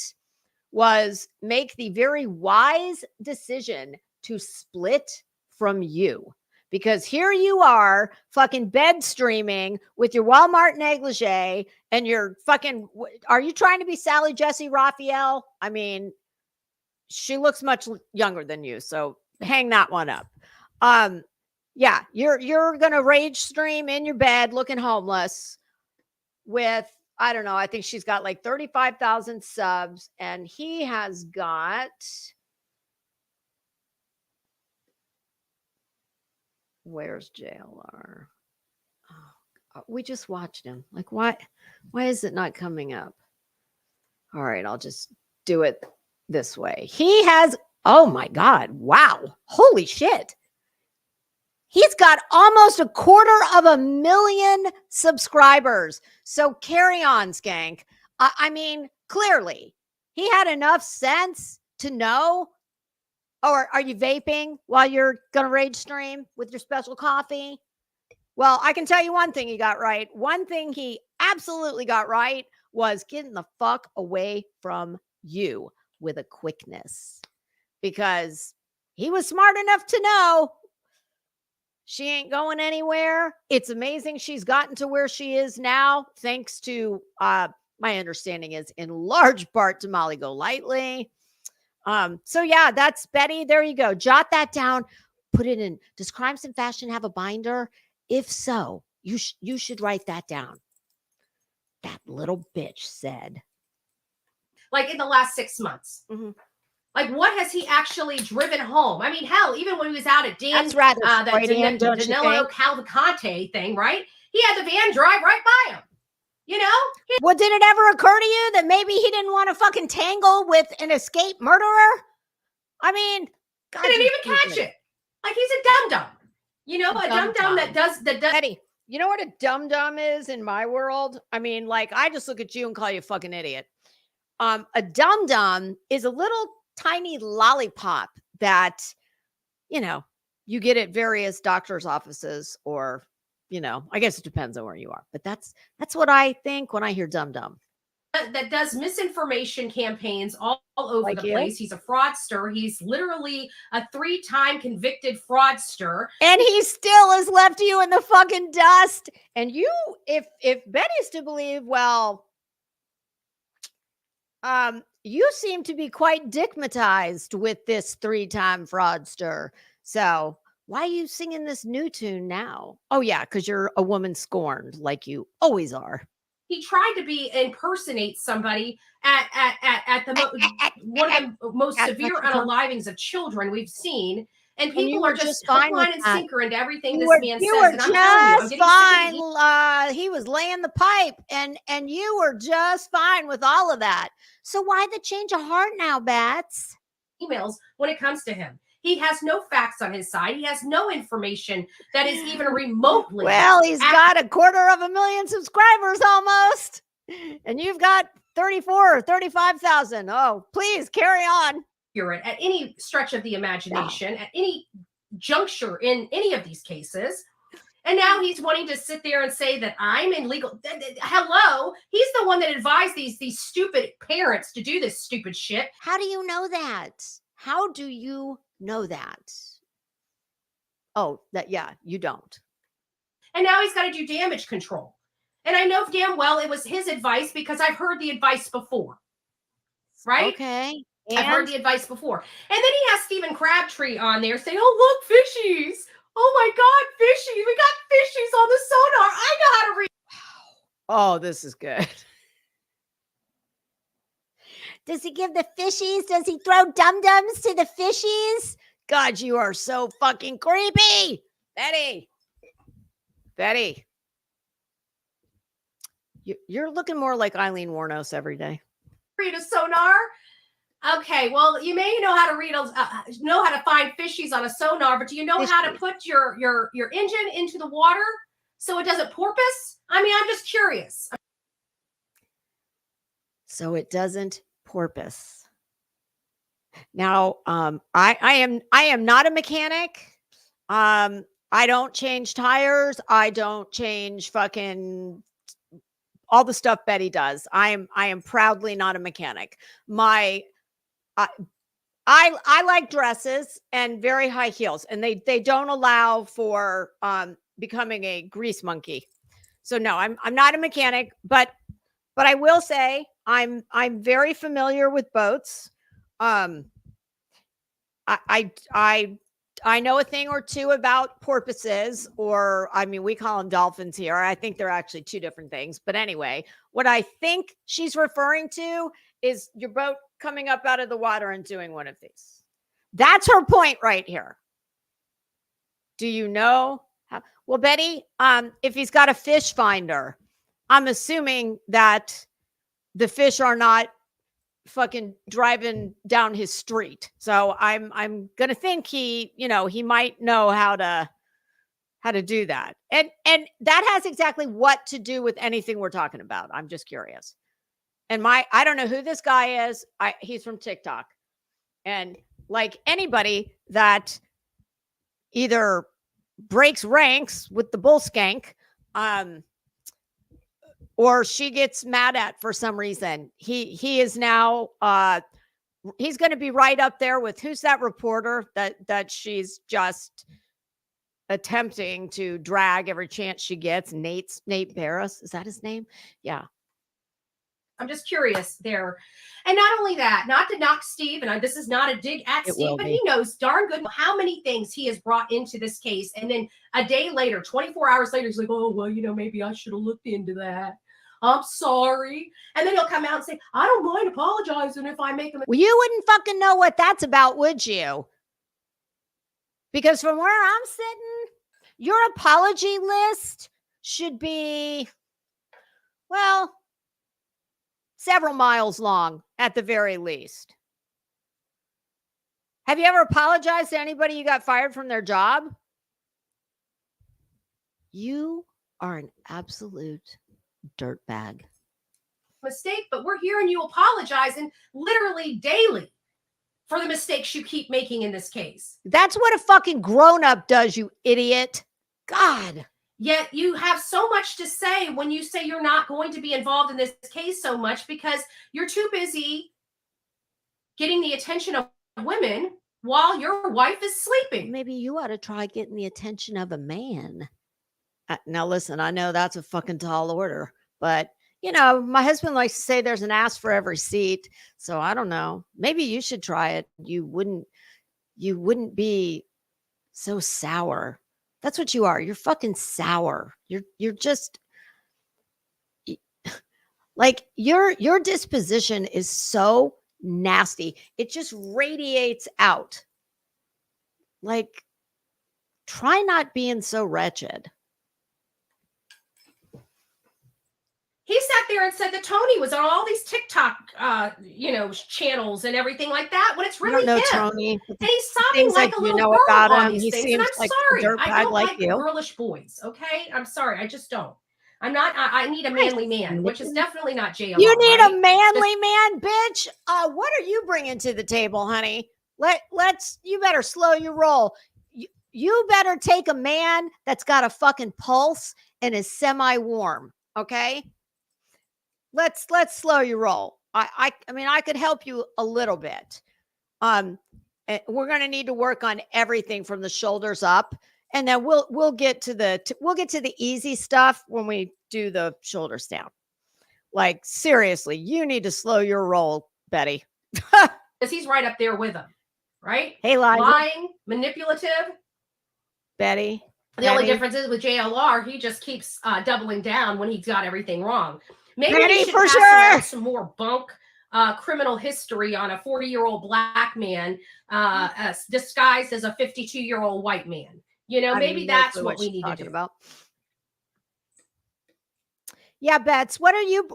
B: was make the very wise decision to split from you. Because here you are fucking bed streaming with your Walmart negligee and you're fucking, are you trying to be Sally Jesse Raphael? I mean, she looks much younger than you, so hang that one up. Yeah, you're gonna rage stream in your bed looking homeless with, I don't know, I think she's got like 35,000 subs, and he has got, where's JLR? Oh, we just watched him. Like, why is it not coming up? All right, I'll just do it this way. He has, oh my God, wow, holy shit. He's got almost 250,000 subscribers. So carry on, Skank. I mean, clearly he had enough sense to know. Or are you vaping while you're going to rage stream with your special coffee? Well, I can tell you one thing he got right. One thing he absolutely got right was getting the fuck away from you with a quickness, because he was smart enough to know she ain't going anywhere. It's amazing she's gotten to where she is now, thanks to, my understanding is in large part to Molly Golightly. So yeah, that's Betty. There you go. Jot that down. Put it in. Does Crimes and Fashion have a binder? If so, you should write that down. That little bitch said.
C: Like in the last 6 months.
B: Mm-hmm.
C: Like, what has he actually driven home? I mean, hell, even when he was out at Dan,
B: that's rather
C: that Danilo Cavalcante thing, right? He had the van drive right by him. You know?
B: Well, did it ever occur to you that maybe he didn't want to fucking tangle with an escaped murderer? I mean,
C: God, didn't even catch it. Like, he's a dum-dum. You know, a dum-dum that does.
B: Eddie, you know what a dum-dum is in my world? I mean, like, I just look at you and call you a fucking idiot. A dum-dum is a little tiny lollipop that, you know, you get at various doctor's offices, or, you know, I guess it depends on where you are. But that's what I think when I hear dum-dum.
C: That does misinformation campaigns all over the place. He's a fraudster. He's literally a 3-time convicted fraudster.
B: And he still has left you in the fucking dust. And you, if Betty's to believe, well, you seem to be quite digmatized with this 3-time fraudster. So why are you singing this new tune now? Oh yeah, because you're a woman scorned, like you always are.
C: He tried to impersonate somebody at one of the most severe unalivings of children we've seen. And people are just hook, line, and sinker into everything this man says.
B: You were just fine. He was laying the pipe, and you were just fine with all of that. So why the change of heart now, Bats?
C: Emails when it comes to him. He has no facts on his side. He has no information that is even remotely.
B: Well, he's got 250,000 subscribers almost. And you've got 34, 35,000. Oh, please carry on.
C: At any stretch of the imagination, at any juncture in any of these cases. And now he's wanting to sit there and say that I'm in legal. Hello, he's the one that advised these stupid parents to do this stupid shit.
B: How do you know that? How do you know that? Oh, yeah, you don't.
C: And now he's got to do damage control. And I know damn well it was his advice because I've heard the advice before. Right?
B: Okay.
C: And I've heard the advice before. And then he has Stephen Crabtree on there saying, oh, look, fishies. Oh, my God, fishies. We got fishies on the sonar. I know how to read.
B: Oh, this is good. Does he give the fishies? Does he throw dum-dums to the fishies? God, you are so fucking creepy. Betty. You're looking more like Eileen Warnos every day.
C: Read a sonar. Okay, well, you may know how to read, know how to find fishies on a sonar, but do you know how to put your engine into the water so it doesn't porpoise? I mean, I'm just curious.
B: So it doesn't porpoise. Now, I am not a mechanic. I don't change tires. I don't change fucking all the stuff Betty does. I am proudly not a mechanic. I like dresses and very high heels, and they don't allow for becoming a grease monkey. So no, I'm not a mechanic, but I will say I'm very familiar with boats. I know a thing or two about porpoises, or I mean, we call them dolphins here. I think they're actually two different things. But anyway, what I think she's referring to is your boat coming up out of the water and doing one of these. That's her point right here. Do you know how? Well, Betty, if he's got a fish finder, I'm assuming that the fish are not fucking driving down his street. So I'm gonna think he might know how to do that. And that has exactly what to do with anything we're talking about. I'm just curious. And I don't know who this guy is. He's from TikTok. And like anybody that either breaks ranks with the bull skank, or she gets mad at for some reason, he is now he's going to be right up there with who's that reporter that she's just attempting to drag every chance she gets. Nate Barris, is that his name? Yeah.
C: I'm just curious there. And not only that, not to knock Steve, and this is not a dig at Steve, but he knows darn good how many things he has brought into this case. And then a day later, 24 hours later, he's like, oh, well, maybe I should have looked into that. I'm sorry. And then he'll come out and say, I don't mind apologizing if I make a mistake.
B: Well, you wouldn't fucking know what that's about, would you? Because from where I'm sitting, your apology list should be, well, several miles long at the very least. Have you ever apologized to anybody you got fired from their job? You are an absolute dirtbag.
C: Mistake, but we're hearing you apologizing literally daily for the mistakes you keep making in this case.
B: That's what a fucking grown-up does, you idiot. God.
C: Yet you have so much to say when you say you're not going to be involved in this case so much because you're too busy getting the attention of women while your wife is sleeping.
B: Maybe you ought to try getting the attention of a man. Now, listen, I know that's a fucking tall order, but my husband likes to say there's an ass for every seat. So I don't know. Maybe you should try it. You wouldn't be so sour. That's what you are. You're fucking sour. You're just like your disposition is so nasty. It just radiates out. Like, try not being so wretched.
C: He sat there and said that Tony was on all these TikTok, channels and everything like that. When it's really him,
B: Tony,
C: and he's sobbing like a little girl on these things. And I'm sorry, I don't like girlish boys. Okay, I'm sorry, I just don't. I need a manly man, which is definitely not JLR.
B: You need
C: right?
B: a manly man, bitch. What are you bringing to the table, honey? You better slow your roll. You better take a man that's got a fucking pulse and is semi-warm. Okay. Let's slow your roll. I mean, I could help you a little bit. We're going to need to work on everything from the shoulders up, and then we'll get to the easy stuff when we do the shoulders down. Like, seriously, you need to slow your roll, Betty.
C: Because he's right up there with him, right?
B: Hey,
C: lying, manipulative.
B: Betty.
C: The only difference is with JLR, he just keeps doubling down when he's got everything wrong. Maybe
B: Betty,
C: we should
B: for
C: pass
B: sure.
C: around some more bunk criminal history on a 40-year-old black man disguised as a 52-year-old white man. You know, maybe that's what we need to do.
B: About. Yeah, Bets, what are you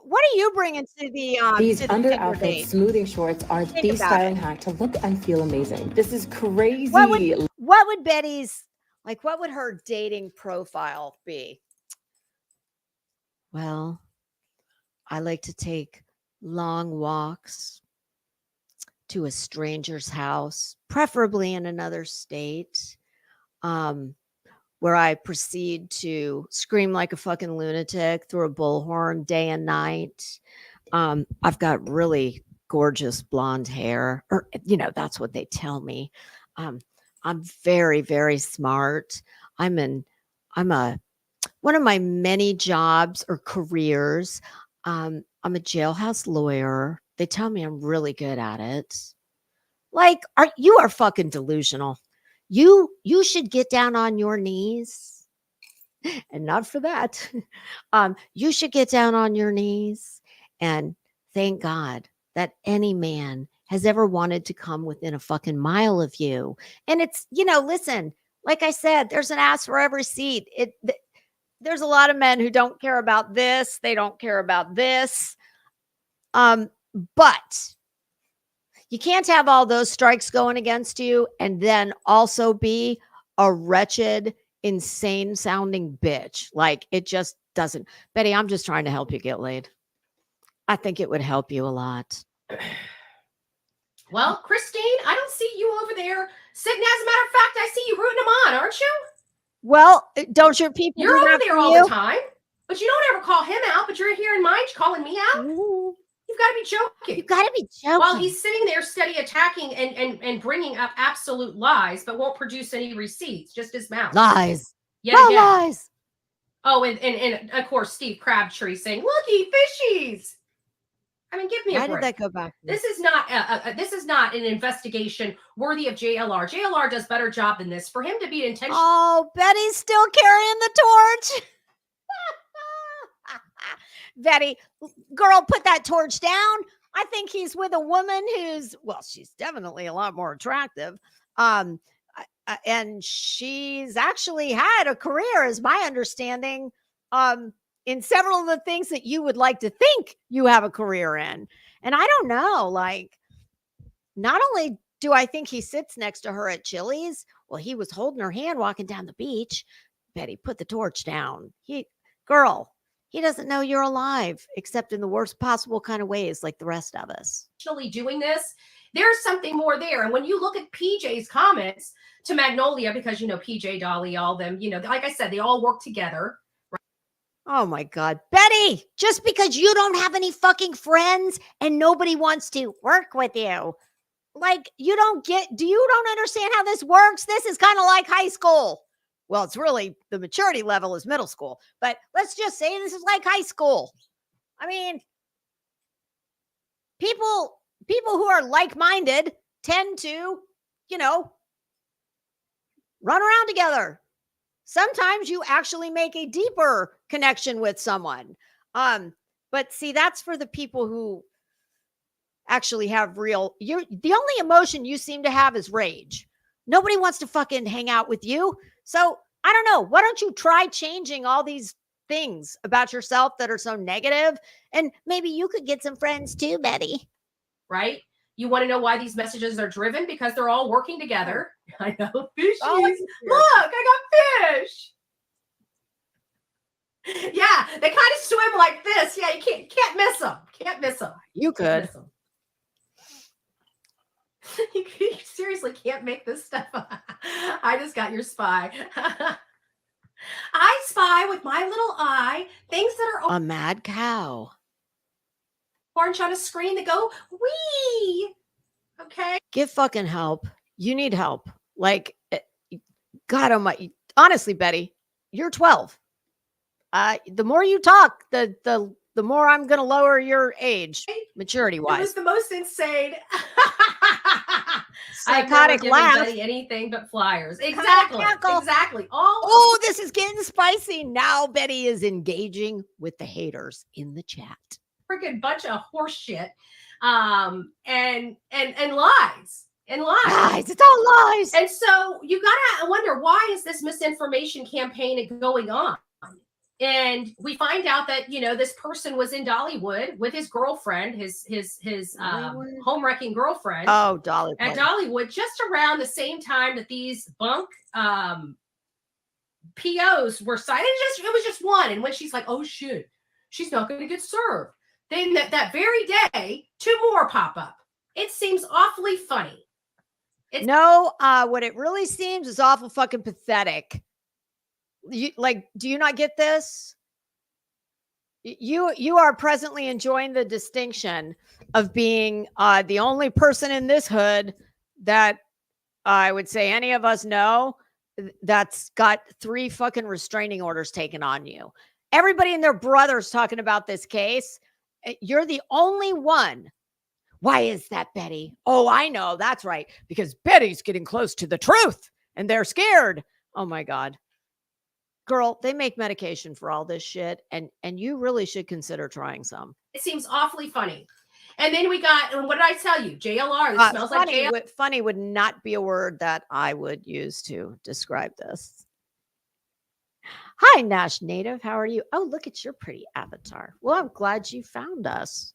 B: bringing to the
F: these
B: to the
F: under
B: Tinder
F: outfit
B: date?
F: smoothing shorts are the styling hack to look and feel amazing. This is crazy.
B: What would Betty's, like, what would her dating profile be? Well, I like to take long walks to a stranger's house, preferably in another state, where I proceed to scream like a fucking lunatic through a bullhorn day and night. I've got really gorgeous blonde hair, or, you know, that's what they tell me. I'm very, very smart. One of my many jobs or careers. I'm a jailhouse lawyer. They tell me I'm really good at it. Like, you are fucking delusional. You should get down on your knees, and not for that. You should get down on your knees and thank God that any man has ever wanted to come within a fucking mile of you. And it's, you know, listen, like I said, there's an ass for every seat. There's a lot of men who don't care about this. They don't care about this. But you can't have all those strikes going against you and then also be a wretched, insane sounding bitch. Like, it just doesn't. Betty, I'm just trying to help you get laid. I think it would help you a lot.
C: Well, Christine, I don't see you over there sitting. As a matter of fact, I see you rooting them on, aren't you?
B: Well, don't your people?
C: You're over there all the time, but you don't ever call him out. But you're here in mine calling me out.
B: Ooh.
C: You've got to be joking.
B: You got to be joking.
C: While he's sitting there steady attacking and bringing up absolute lies, but won't produce any receipts, just his mouth.
B: Lies.
C: Lies. Oh, and of course, Steve Crabtree saying, "Looky, fishies." I mean, give me a break.
B: Why did that go back?
C: This is not an investigation worthy of JLR. JLR does better job than this. For him to be intentional.
B: Oh, Betty's still carrying the torch. Betty, girl, put that torch down. I think he's with a woman who's, well, she's definitely a lot more attractive. And she's actually had a career, is my understanding, in several of the things that you would like to think you have a career in. And I don't know, like, not only do I think he sits next to her at Chili's, well, he was holding her hand walking down the beach. Betty, put the torch down. Girl, he doesn't know you're alive, except in the worst possible kind of ways, like the rest of us.
C: Doing this, there's something more there. And when you look at PJ's comments to Magnolia, because, you know, PJ, Dolly, all them, you know, like I said, they all work together. Right?
B: Oh my God, Betty, just because you don't have any fucking friends and nobody wants to work with you, like, you don't understand how this works. This is kind of like high school. Well, it's really, the maturity level is middle school, but let's just say this is like high school. I mean, people who are like-minded tend to, you know, run around together. Sometimes you actually make a deeper connection with someone. But see, that's for the people who actually have the only emotion you seem to have is rage. Nobody wants to fucking hang out with you. So I don't know. Why don't you try changing all these things about yourself that are so negative? And maybe you could get some friends too, Betty.
C: Right? You want to know why these messages are driven? Because they're all working together. I know. Fishies.
B: Oh,
C: look, I got fish. Yeah, they kind of swim like this. Yeah, you can't miss them. Can't miss them.
B: You could.
C: You seriously can't make this stuff up. I just got your spy. I spy with my little eye things that are
B: a mad cow.
C: orange on a screen that go wee. Okay.
B: Get fucking help. You need help. Like, God almighty. Honestly, Betty, you're 12. The more you talk, the more I'm going to lower your age, maturity wise.
C: It was the most insane.
B: Psychotic laugh.
C: Anything but flyers. Exactly. Exactly.
B: Oh, this is getting spicy. Now Betty is engaging with the haters in the chat.
C: Freaking bunch of horse shit. And lies. And lies.
B: It's all lies.
C: And so you gotta wonder, why is this misinformation campaign going on? And we find out that, you know, this person was in Dollywood with his girlfriend, his home wrecking girlfriend.
B: Oh, Dollywood.
C: At Dollywood, just around the same time that these bunk POs were signed. It was just one. And when she's like, oh shit, she's not going to get served. Then that very day, 2 more pop up. It seems awfully funny.
B: What it really seems is awful fucking pathetic. Do you not get this? You are presently enjoying the distinction of being the only person in this hood that I would say any of us know that's got 3 fucking restraining orders taken on you. Everybody and their brother's talking about this case. You're the only one. Why is that, Betty? Oh, I know. That's right. Because Betty's getting close to the truth and they're scared. Oh my God. Girl, they make medication for all this shit, and you really should consider trying some.
C: It seems awfully funny. And then we got, and what did I tell you? JLR. This smells
B: funny,
C: like JLR.
B: Funny would not be a word that I would use to describe this. Hi, Nash Native. How are you? Oh, look at your pretty avatar. Well, I'm glad you found us.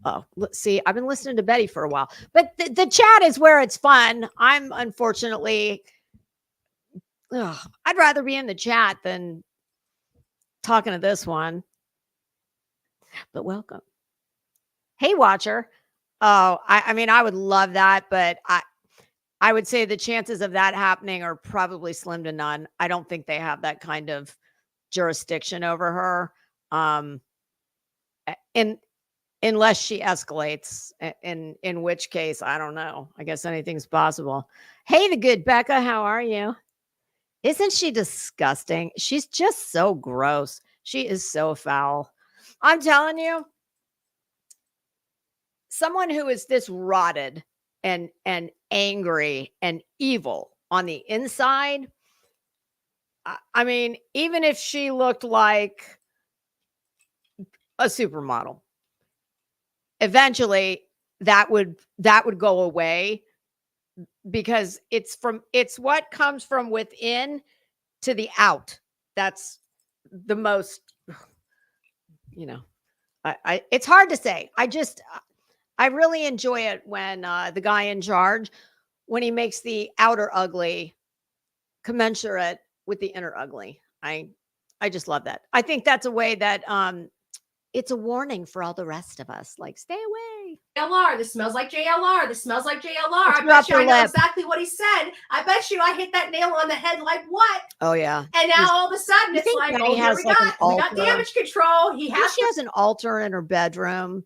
B: Oh, let's see. I've been listening to Betty for a while, but the chat is where it's fun. I'm unfortunately... I'd rather be in the chat than talking to this one. But welcome. Hey, watcher. Oh, I mean, I would love that, but I would say the chances of that happening are probably slim to none. I don't think they have that kind of jurisdiction over her. Unless she escalates, in which case, I don't know. I guess anything's possible. Hey, the good Becca. How are you? Isn't she disgusting? She's just so gross. She is so foul. I'm telling you, someone who is this rotted and angry and evil on the inside. I mean, even if she looked like a supermodel, eventually that would go away. Because it's what comes from within to the out. That's the most, you know, it's hard to say. I really enjoy it when the guy in charge, when he makes the outer ugly commensurate with the inner ugly. I just love that. I think that's a way that it's a warning for all the rest of us. Like, stay away.
C: JLR. This smells like JLR. This smells like JLR. I bet you I know exactly what he said. I bet you I hit that nail on the head. Like, what?
B: Oh, yeah.
C: And now all of a sudden it's like, oh, here we got damage control. She
B: has an altar in her bedroom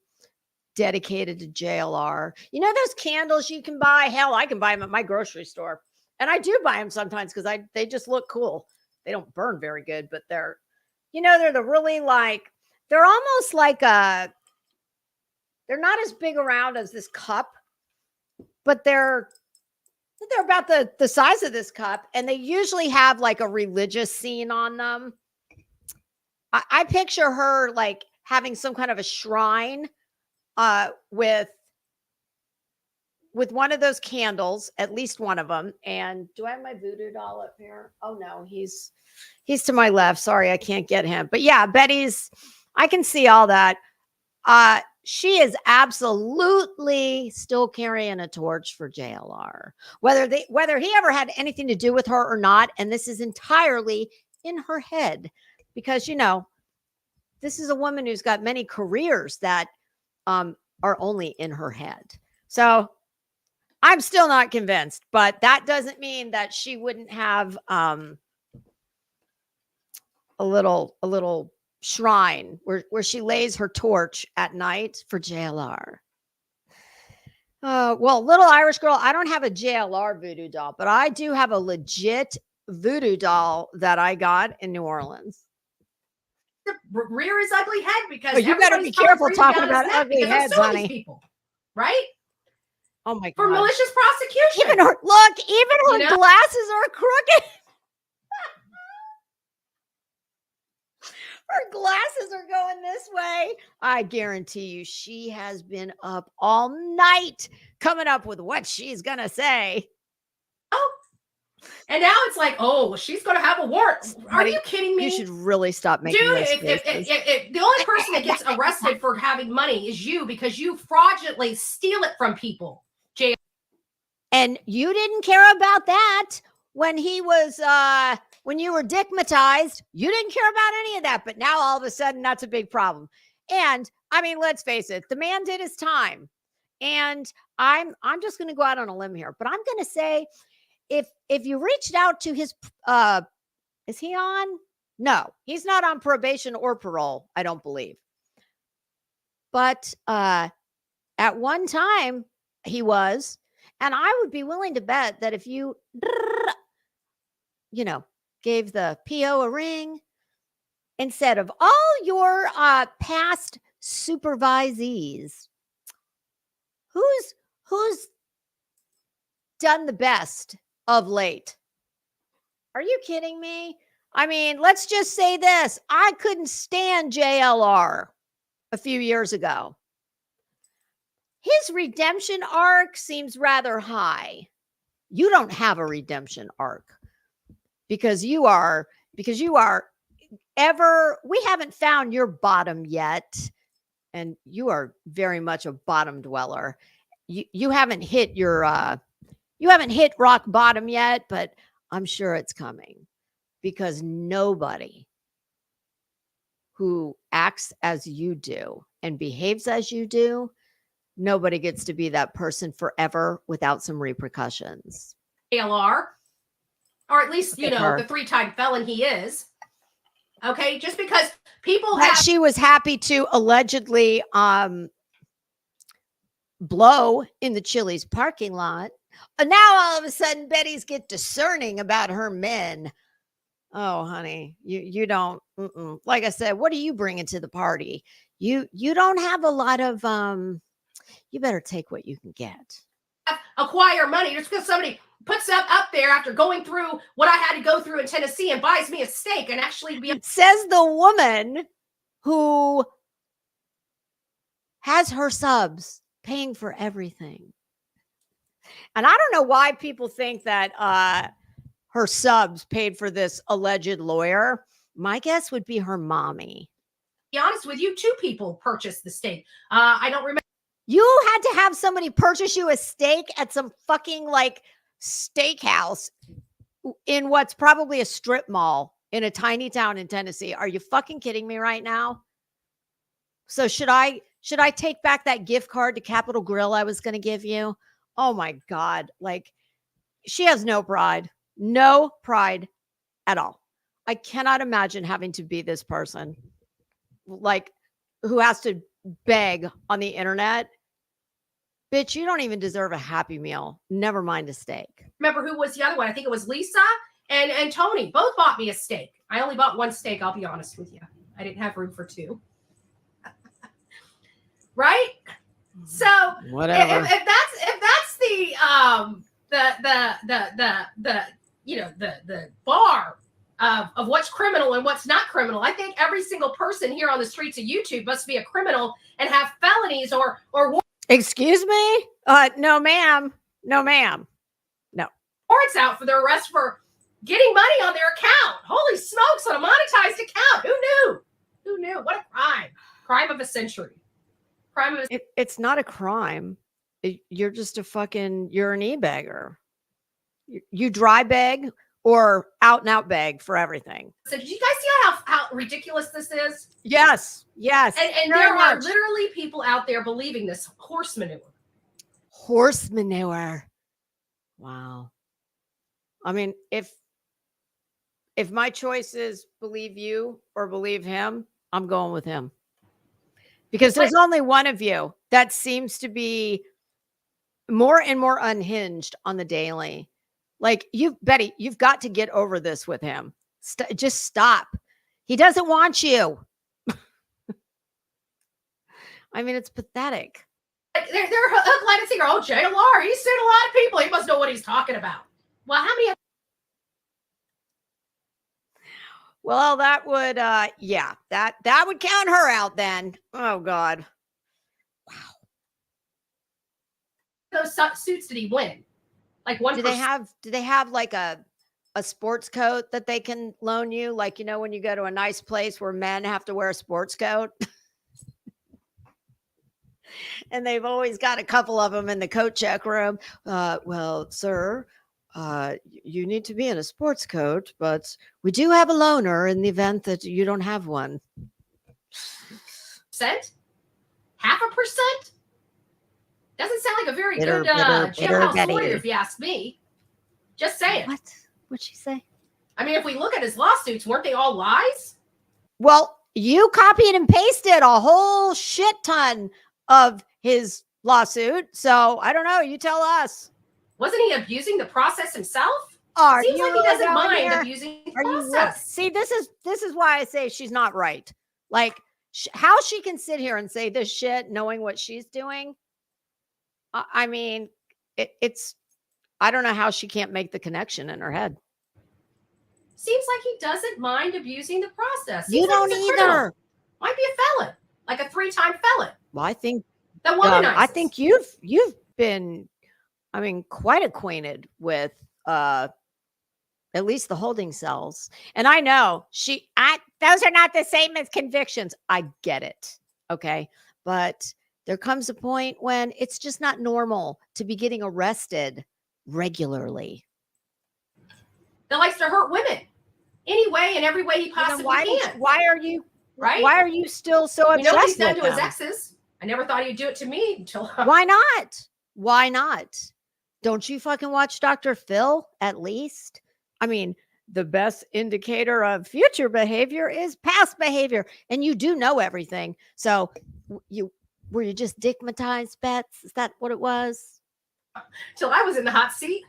B: dedicated to JLR. You know those candles you can buy? Hell, I can buy them at my grocery store. And I do buy them sometimes because they just look cool. They don't burn very good, but they're the really like, they're almost like they're not as big around as this cup, but they're about the size of this cup. And they usually have like a religious scene on them. I picture her like having some kind of a shrine with one of those candles, at least one of them. And do I have my voodoo doll up here? Oh no, he's to my left. Sorry, I can't get him. But yeah, I can see all that. She is absolutely still carrying a torch for JLR, whether he ever had anything to do with her or not. And this is entirely in her head because, this is a woman who's got many careers that are only in her head. So I'm still not convinced, but that doesn't mean that she wouldn't have a little shrine where she lays her torch at night for JLR. Well, little Irish girl, I don't have a JLR voodoo doll, but I do have a legit voodoo doll that I got in New Orleans.
C: The rear his ugly head because
B: you better be careful talking about ugly heads, honey.
C: People, right?
B: Oh my God.
C: For malicious prosecution.
B: Even her glasses are crooked. Her glasses are going this way. I guarantee you she has been up all night coming up with what she's going to say.
C: Oh, and now it's like, oh, well, she's going to have a warrant. Are you kidding me?
B: You should really stop making those faces.
C: If the only person that gets arrested for having money is you because you fraudulently steal it from people.
B: And you didn't care about that when he was when you were dickmatized. You didn't care about any of that, but now all of a sudden that's a big problem. And I mean, let's face it, the man did his time. And I'm just going to go out on a limb here, but I'm going to say if you reached out to his is he on? No, he's not on probation or parole, I don't believe. But at one time he was. And I would be willing to bet that if you gave the PO a ring instead of all your past supervisees, who's done the best of late? Are you kidding me? I mean, let's just say this. I couldn't stand JLR a few years ago. His redemption arc seems rather high. You don't have a redemption arc because you are we haven't found your bottom yet. And you are very much a bottom dweller. You haven't hit rock bottom yet, but I'm sure it's coming because nobody who acts as you do and behaves as you do, nobody gets to be that person forever without some repercussions.
C: JLR, or at least, the 3-time felon he is. Okay, just because people
B: she was happy to allegedly blow in the Chili's parking lot. And now all of a sudden Betty's get discerning about her men. Oh, honey, you don't. Like I said, what are you bringing to the party? You don't have a lot of you better take what you can get.
C: Acquire money just because somebody puts up there after going through what I had to go through in Tennessee and buys me a steak and actually
B: says the woman who has her subs paying for everything. And I don't know why people think that her subs paid for this alleged lawyer. My guess would be her mommy.
C: To be honest with you, 2 people purchased the steak. I don't remember.
B: You had to have somebody purchase you a steak at some fucking steakhouse in what's probably a strip mall in a tiny town in Tennessee. Are you fucking kidding me right now? So should I take back that gift card to Capitol Grill I was going to give you? Oh my God. She has no pride at all. I cannot imagine having to be this person who has to beg on the internet. Bitch, you don't even deserve a Happy Meal. Never mind a steak.
C: Remember who was the other one? I think it was Lisa and Tony. Both bought me a steak. I only bought 1 steak. I'll be honest with you. I didn't have room for 2. Right? So
B: whatever.
C: If that's the bar of what's criminal and what's not criminal, I think every single person here on the streets of YouTube must be a criminal and have felonies or.
B: Excuse me? No, ma'am. No, ma'am. No.
C: Warrants out for their arrest for getting money on their account. Holy smokes, on a monetized account. Who knew? What a crime. Crime of a century.
B: It's not a crime. You're just you're an e-bagger. You dry beg or out and out beg for everything.
C: So did you guys see how ridiculous this is?
B: Yes.
C: And there are literally people out there believing this horse manure.
B: Horse manure. Wow. I mean, if my choice is believe you or believe him, I'm going with him. Because there's only one of you that seems to be more and more unhinged on the daily. Like Betty, you've got to get over this with him. Just stop. He doesn't want you. I mean, it's pathetic.
C: They're glad to see her. Oh, JLR, he's seen a lot of people. He must know what he's talking about. Well, how many?
B: Well, that would, yeah, that would count her out then. Oh God. Wow.
C: Those suits did he win? Like one.
B: Do they have like a sports coat that they can loan you? Like, you know, when you go to a nice place where men have to wear a sports coat. And they've always got a couple of them in the coat check room. Well, sir, you need to be in a sports coat, but we do have a loaner in the event that you don't have one.
C: Percent? 0.5%? Doesn't sound like a very good jailhouse lawyer, if you ask me. Just saying.
B: What? What'd she say?
C: I mean, if we look at his lawsuits, weren't they all lies?
B: Well, you copied and pasted a whole shit ton of his lawsuit. So I don't know. You tell us.
C: Wasn't he abusing the process himself?
B: Seems
C: like he doesn't mind abusing the process.
B: See, this is why I say she's not right. Like how she can sit here and say this shit knowing what she's doing. I mean, it's I don't know how she can't make the connection in her head.
C: Seems like he doesn't mind abusing the process.
B: You don't either.
C: Might be a felon, like a 3-time felon.
B: Well, I think
C: that womanizes.
B: I think you've been, I mean, quite acquainted with at least the holding cells. And I know those are not the same as convictions. I get it. Okay. But there comes a point when it's just not normal to be getting arrested regularly.
C: That likes to hurt women anyway, in every way he possibly can.
B: Why are you
C: right?
B: Why are you still so obsessed?
C: We know what he's done
B: with
C: to his exes. I never thought he'd do it to me until.
B: Why not? Why not? Don't you fucking watch Dr. Phil at least? I mean, the best indicator of future behavior is past behavior, and you do know everything. So were you just digmatized, Bets? Is that what it was?
C: Till I was in the hot seat.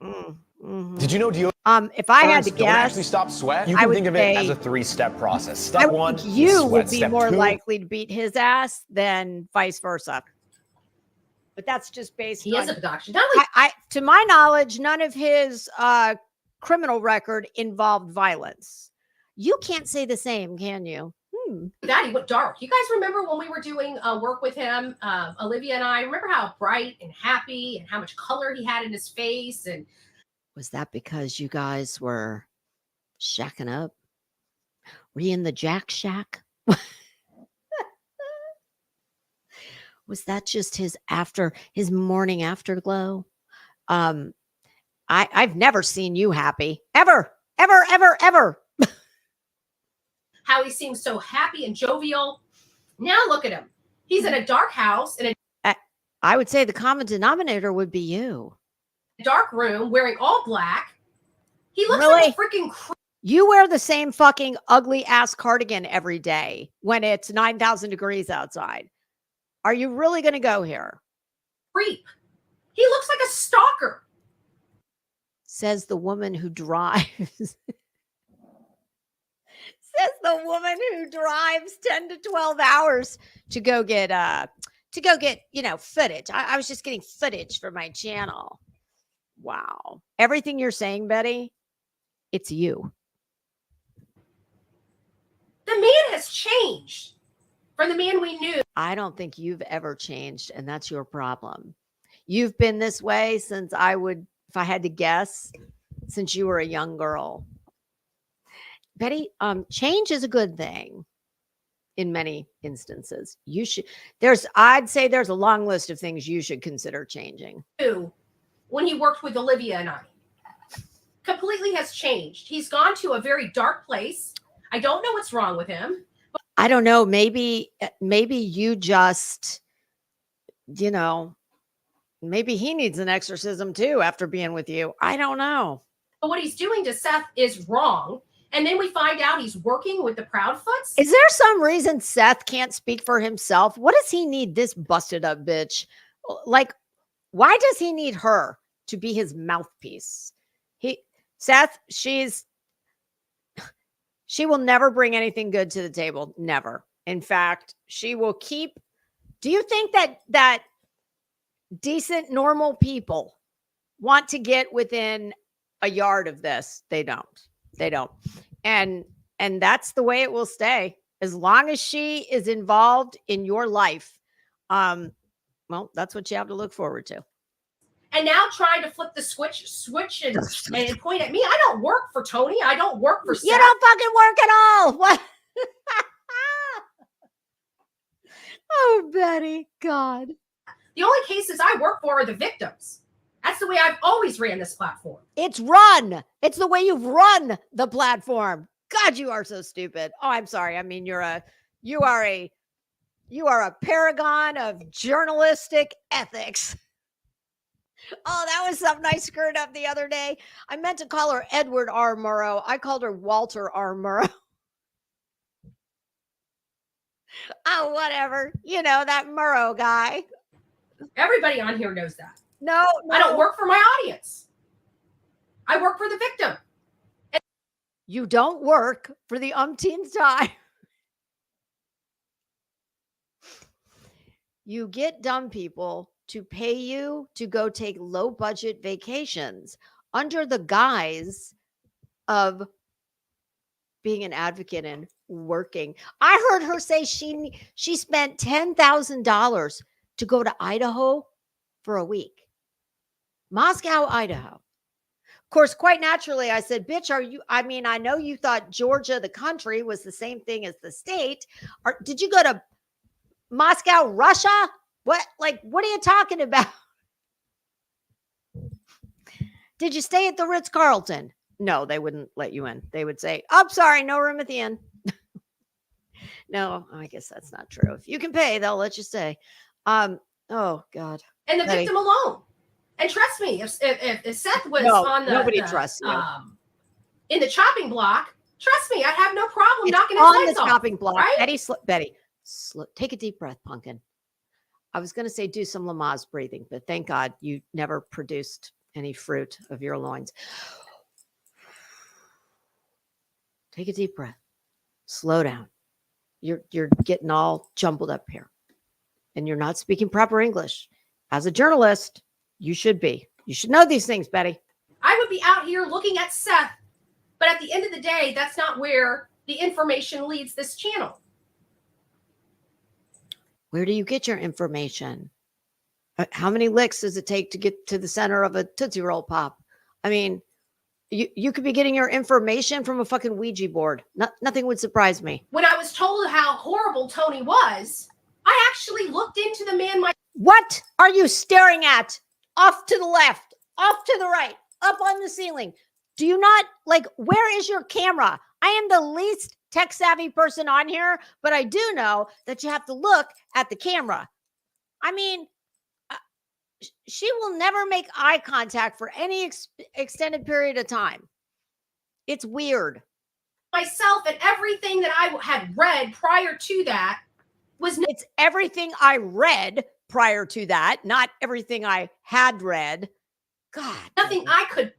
B: Mm-hmm.
G: Did you know
B: if I had to guess,
G: don't actually stop sweat? You can think of it as a 3-step process. Step 1,
B: you would be
G: Step
B: more
G: 2,
B: likely to beat his ass than vice versa. But that's just based
C: on... He has a production.
B: To my knowledge, none of his criminal record involved violence. You can't say the same, can you?
C: Daddy went dark. You guys remember when we were doing work with him, Olivia and I? Remember how bright and happy and how much color he had in his face? And
B: was that because you guys were shacking up? Were you in the Jack Shack? Was that just his morning afterglow? I've never seen you happy. Ever.
C: How he seems so happy and jovial. Now look at him. He's in a dark house in
B: I would say the common denominator would be you.
C: Dark room wearing all black. He looks like a freaking
B: you wear the same fucking ugly ass cardigan every day when it's 9,000 degrees outside. Are you really going to go here?
C: Creep. He looks like a stalker.
B: Says the woman who drives. Says the woman who drives 10 to 12 hours to go get footage. I was just getting footage for my channel. Wow. Everything you're saying, Betty, it's you.
C: The man has changed from the man we knew.
B: I don't think you've ever changed, and that's your problem. You've been this way since if I had to guess, since you were a young girl. Betty, change is a good thing in many instances. I'd say there's a long list of things you should consider changing.
C: When he worked with Olivia and I. completely has changed. He's gone to a very dark place. I don't know what's wrong with him.
B: I don't know. Maybe you just, you know, maybe he needs an exorcism too after being with you. I don't know.
C: But what he's doing to Seth is wrong. And then we find out he's working with the Proudfoots.
B: Is there some reason Seth can't speak for himself? What does he need this busted up bitch? Like, why does he need her to be his mouthpiece? Seth, she will never bring anything good to the table. Never. In fact, she will keep. Do you think that decent, normal people want to get within a yard of this? They don't. They don't. And that's the way it will stay. As long as she is involved in your life, well, that's what you have to look forward to.
C: And now trying to flip the switch and point at me. I don't work for Tony. I don't work for Seth.
B: You don't fucking work at all. What? Oh, Betty. God.
C: The only cases I work for are the victims. That's the way I've always ran this platform.
B: It's run. It's the way you've run the platform. God, you are so stupid. Oh, I'm sorry. I mean, you are a paragon of journalistic ethics. Oh, that was something I screwed up the other day. I meant to call her Edward R. Murrow. I called her Walter R. Murrow. Oh, whatever. You know, that Murrow guy.
C: Everybody on here knows that.
B: No.
C: I don't work for my audience. I work for the victim.
B: You don't work for the umpteenth time. You get dumb people to pay you to go take low budget vacations under the guise of being an advocate and working. I heard her say she spent $10,000 to go to Idaho for a week. Moscow, Idaho. Of course, quite naturally, I said, bitch, I know you thought Georgia, the country, was the same thing as the state. Did you go to Moscow, Russia? What are you talking about? Did you stay at the Ritz-Carlton? No, they wouldn't let you in. They would say, oh, sorry, no room at the inn. No, I guess that's not true. If you can pay, they'll let you stay. Oh, God.
C: And the victim alone. And trust me, if Seth was on
B: nobody trusts you.
C: In the chopping block, trust me, I'd have no problem knocking his
B: on
C: legs
B: the
C: off,
B: chopping block.
C: right?
B: Betty, take a deep breath, pumpkin. I was going to say do some Lamaze breathing, but thank God you never produced any fruit of your loins. Take a deep breath. Slow down. You're getting all jumbled up here, and you're not speaking proper English. As a journalist, you should be. You should know these things, Betty.
C: I would be out here looking at Seth, but at the end of the day, that's not where the information leads this channel.
B: Where do you get your information? How many licks does it take to get to the center of a Tootsie Roll Pop? I mean, you could be getting your information from a fucking Ouija board. Nothing would surprise me.
C: When I was told how horrible Tony was, I actually looked into the man myself.
B: What are you staring at? Off to the left, off to the right, up on the ceiling. Do you not, where is your camera? I am the least tech savvy person on here, but I do know that you have to look at the camera. I mean, she will never make eye contact for any extended period of time. It's weird.
C: Myself and everything that I had read prior to that
B: it's everything I read prior to that, not everything I had read. God.
C: Nothing I could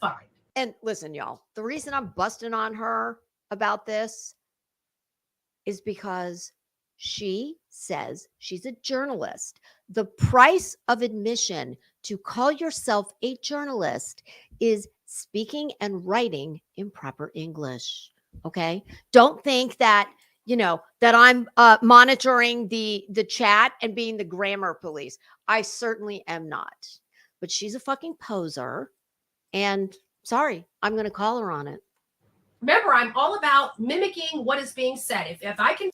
C: find.
B: And listen, y'all, the reason I'm busting on her about this is because she says she's a journalist. The price of admission to call yourself a journalist is speaking and writing in proper English. Okay? Don't think that, that I'm monitoring the chat and being the grammar police. I certainly am not. But she's a fucking poser. And sorry, I'm going to call her on it.
C: Remember, I'm all about mimicking what is being said. If I can.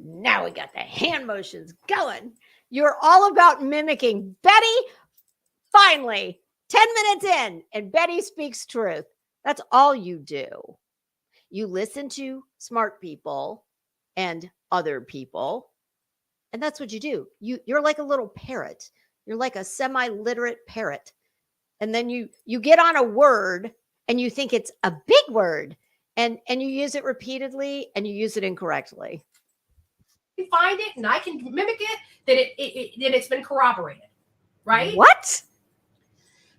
B: Now we got the hand motions going. You're all about mimicking. Betty, finally, 10 minutes in, and Betty speaks truth. That's all you do. You listen to smart people and other people, and that's what you do. You're like a little parrot. You're like a semi-literate parrot. And then you get on a word and you think it's a big word, and you use it repeatedly and you use it incorrectly.
C: You find it and I can mimic it, that it's been corroborated, right?
B: What?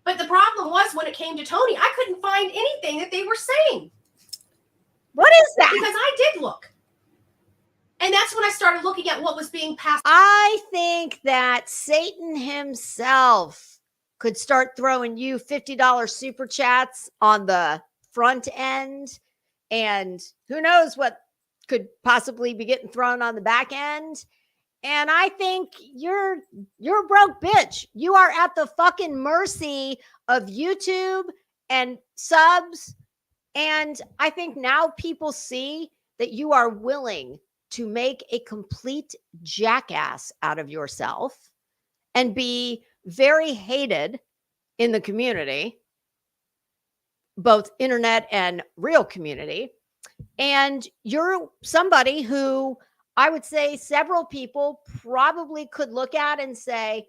C: But the problem was when it came to Tony, I couldn't find anything that they were saying.
B: What is that?
C: Because I did look. And that's when I started looking at what was being passed.
B: I think that Satan himself could start throwing you $50 super chats on the front end. And who knows what could possibly be getting thrown on the back end. And I think you're a broke bitch. You are at the fucking mercy of YouTube and subs. And I think now people see that you are willing to make a complete jackass out of yourself and be very hated in the community, both internet and real community. And you're somebody who I would say several people probably could look at and say,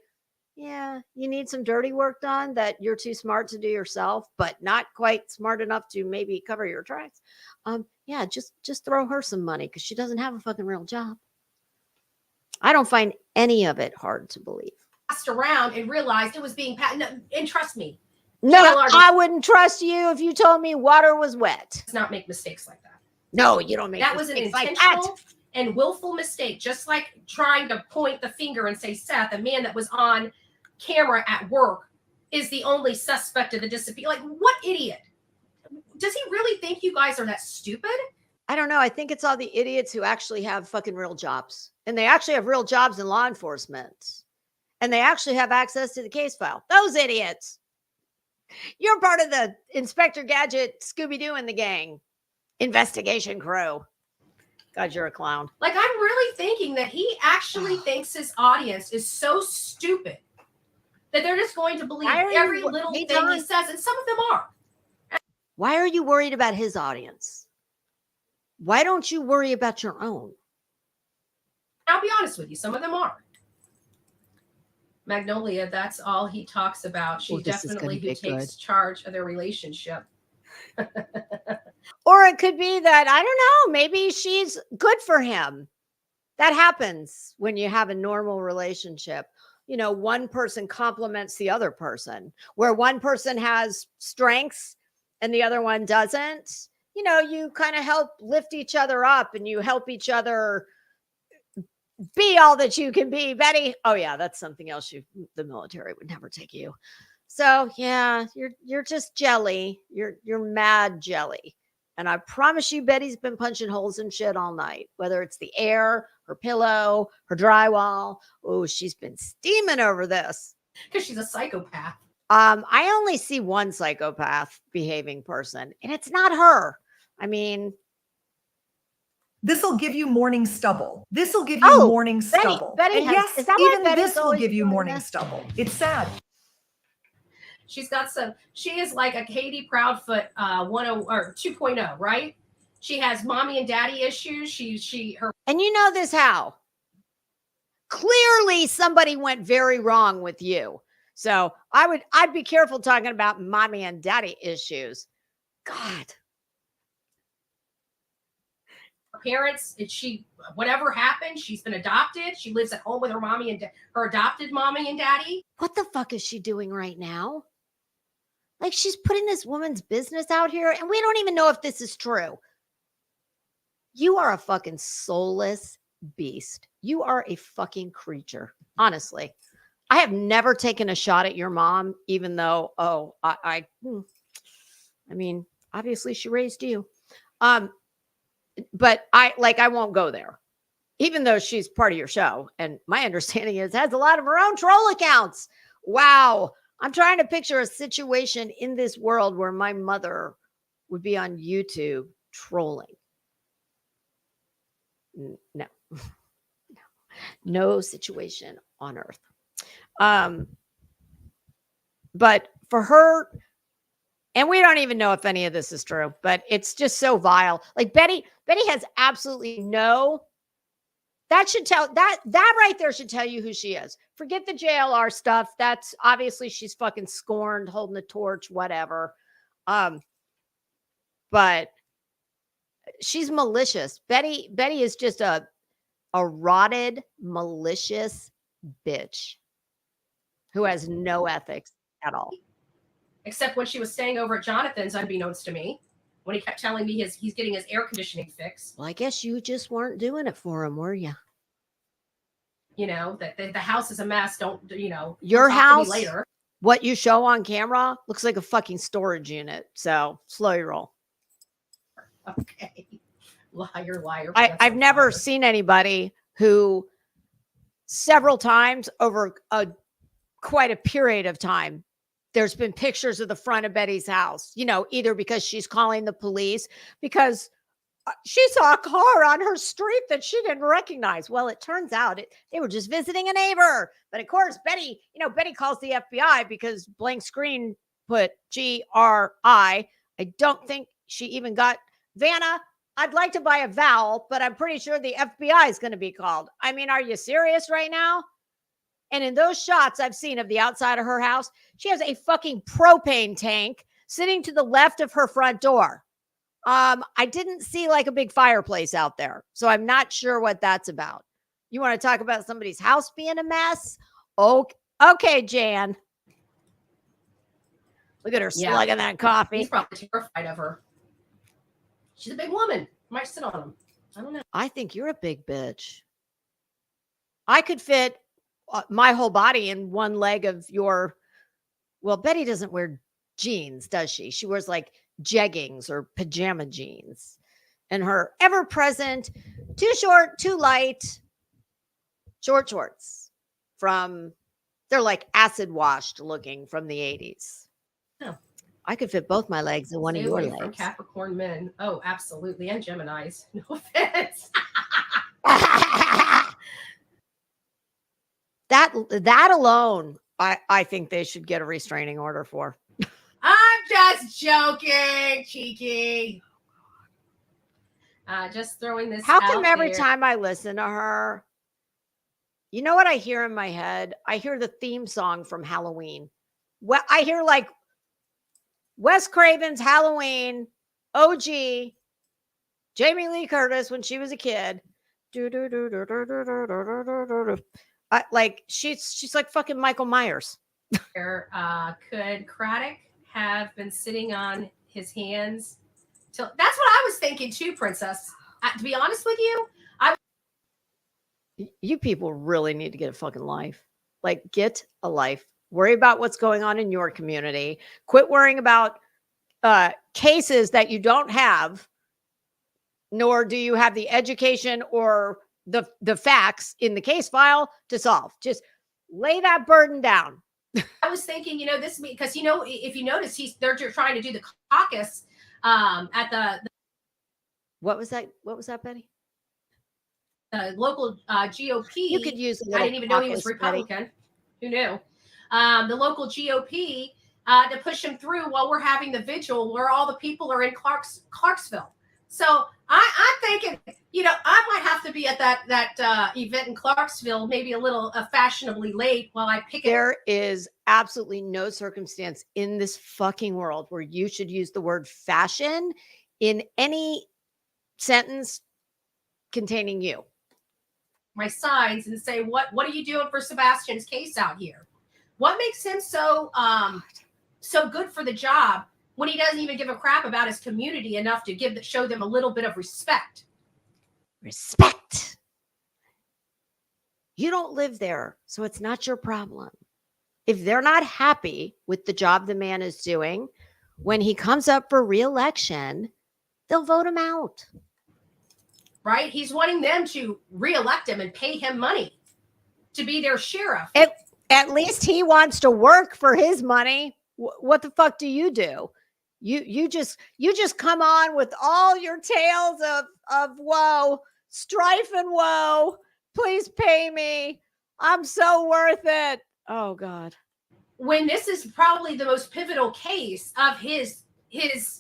B: yeah, you need some dirty work done that you're too smart to do yourself, but not quite smart enough to maybe cover your tracks. Yeah, just throw her some money because she doesn't have a fucking real job. I don't find any of it hard to believe.
C: Passed around and realized it was being passed. No, and trust me.
B: No, I wouldn't trust you if you told me water was wet.
C: Let's not make mistakes like that.
B: No, you don't make
C: that was an intentional
B: like
C: and willful mistake, just like trying to point the finger and say Seth, a man that was on camera at work, is the only suspect of the disappearance. Like, what idiot? Does he really think you guys are that stupid?
B: I don't know. I think it's all the idiots who actually have fucking real jobs. And they actually have real jobs in law enforcement. And they actually have access to the case file. Those idiots. You're part of the Inspector Gadget, Scooby-Doo and the gang investigation crew. God, you're a clown.
C: Like, I'm really thinking that he actually thinks his audience is so stupid that they're just going to believe every little thing he says. And some of them are.
B: Why are you worried about his audience? Why don't you worry about your own?
C: I'll be honest with you. Some of them are. Magnolia, that's all he talks about. She definitely who takes charge of their relationship.
B: Or it could be that, I don't know, maybe she's good for him. That happens when you have a normal relationship. You know, one person complements the other person, where one person has strengths and the other one doesn't. You know, you kind of help lift each other up and you help each other be all that you can be. Betty, oh yeah, that's something else the military would never take you. So yeah, you're just jelly. You're mad jelly. And I promise you, Betty's been punching holes in shit all night, whether it's the air, her pillow, her drywall. Oh, she's been steaming over this.
C: Because she's a psychopath.
B: I only see one psychopath behaving person, and it's not her. I mean,
H: this will give you morning stubble. This will give you morning stubble.
B: Betty
H: and yes, even this will give you morning stubble. It's sad.
C: She's got some. She is like a Katie Proudfoot 1.0 or 2.0, right? She has mommy and daddy issues. Her.
B: And you know this how? Clearly, somebody went very wrong with you. So I'd be careful talking about mommy and daddy issues. God.
C: Her parents, whatever happened, she's been adopted. She lives at home with her mommy and her adopted mommy and daddy.
B: What the fuck is she doing right now? Like, she's putting this woman's business out here, and we don't even know if this is true. You are a fucking soulless beast. You are a fucking creature. Honestly. I have never taken a shot at your mom, even though, I mean, obviously she raised you. But I won't go there, even though she's part of your show. And my understanding is has a lot of her own troll accounts. Wow. I'm trying to picture a situation in this world where my mother would be on YouTube trolling. No, no situation on earth. But for her, and we don't even know if any of this is true, but it's just so vile. Like Betty has absolutely no, that should tell, that right there should tell you who she is. Forget the JLR stuff. That's obviously she's fucking scorned, holding the torch, whatever. But she's malicious. Betty is just a rotted, malicious bitch who has no ethics at all.
C: Except when she was staying over at Jonathan's, unbeknownst to me, when he kept telling me he's getting his air conditioning fixed.
B: Well, I guess you just weren't doing it for him, were you?
C: You know, that the house is a mess. Don't, you know,
B: your house
C: later.
B: What you show on camera looks like a fucking storage unit. So slow your roll.
C: Okay. Liar.
B: I've never seen anybody who several times over quite a period of time, there's been pictures of the front of Betty's house, you know, either because she's calling the police because she saw a car on her street that she didn't recognize. Well, it turns out they were just visiting a neighbor. But of course, Betty calls the FBI because blank screen put GRI. I don't think she even got Vanna. I'd like to buy a vowel, but I'm pretty sure the FBI is going to be called. I mean, are you serious right now? And in those shots I've seen of the outside of her house, she has a fucking propane tank sitting to the left of her front door. I didn't see like a big fireplace out there, so I'm not sure what that's about. You want to talk about somebody's house being a mess? Okay, Jan. Look at her slugging that coffee.
C: He's probably terrified of her. She's a big woman. Might sit on him. I don't know.
B: I think you're a big bitch. I could fit my whole body in one leg of your. Well, Betty doesn't wear jeans, does she? She wears like jeggings or pajama jeans, and her ever-present, too short, too light, short shorts they're like acid washed looking from the 80s.
C: Oh.
B: I could fit both my legs in one of your legs.
C: From Capricorn men. Oh, absolutely. And Geminis. No offense.
B: That alone, I think they should get a restraining order for.
C: I'm just joking, cheeky. Just throwing this
B: How
C: out
B: come every
C: there.
B: time I listen to her, you know what I hear in my head? I hear the theme song from Halloween. Well, I hear like Wes Craven's Halloween, OG, Jamie Lee Curtis when she was a kid. Like she's like fucking Michael Myers.
C: Could Craddock have been sitting on his hands till? That's what I was thinking too, Princess. To be honest with you,
B: you people really need to get a fucking life. Like, get a life. Worry about what's going on in your community. Quit worrying about cases that you don't have, nor do you have the education or the facts in the case file to solve. Just lay that burden down.
C: I was thinking, this because if you notice, they're trying to do the caucus at the.
B: What was that? What was that, Betty?
C: The local GOP.
B: You could use.
C: I didn't even know he was Republican. Betty. Who knew? The local GOP to push him through while we're having the vigil where all the people are in Clarksville. So I'm thinking, I might have to be at that event in Clarksville, maybe a little fashionably late while I pick it.
B: There is absolutely no circumstance in this fucking world where you should use the word fashion in any sentence containing you.
C: My signs and say, what are you doing for Sebastian's case out here? What makes him so good for the job when he doesn't even give a crap about his community enough to show them a little bit of respect?
B: Respect. You don't live there, so it's not your problem. If they're not happy with the job the man is doing, when he comes up for re-election, they'll vote him out.
C: Right? He's wanting them to re-elect him and pay him money to be their sheriff.
B: At least he wants to work for his money. What the fuck do? You just come on with all your tales of woe, strife and woe. Please pay me. I'm so worth it. Oh God.
C: When this is probably the most pivotal case of his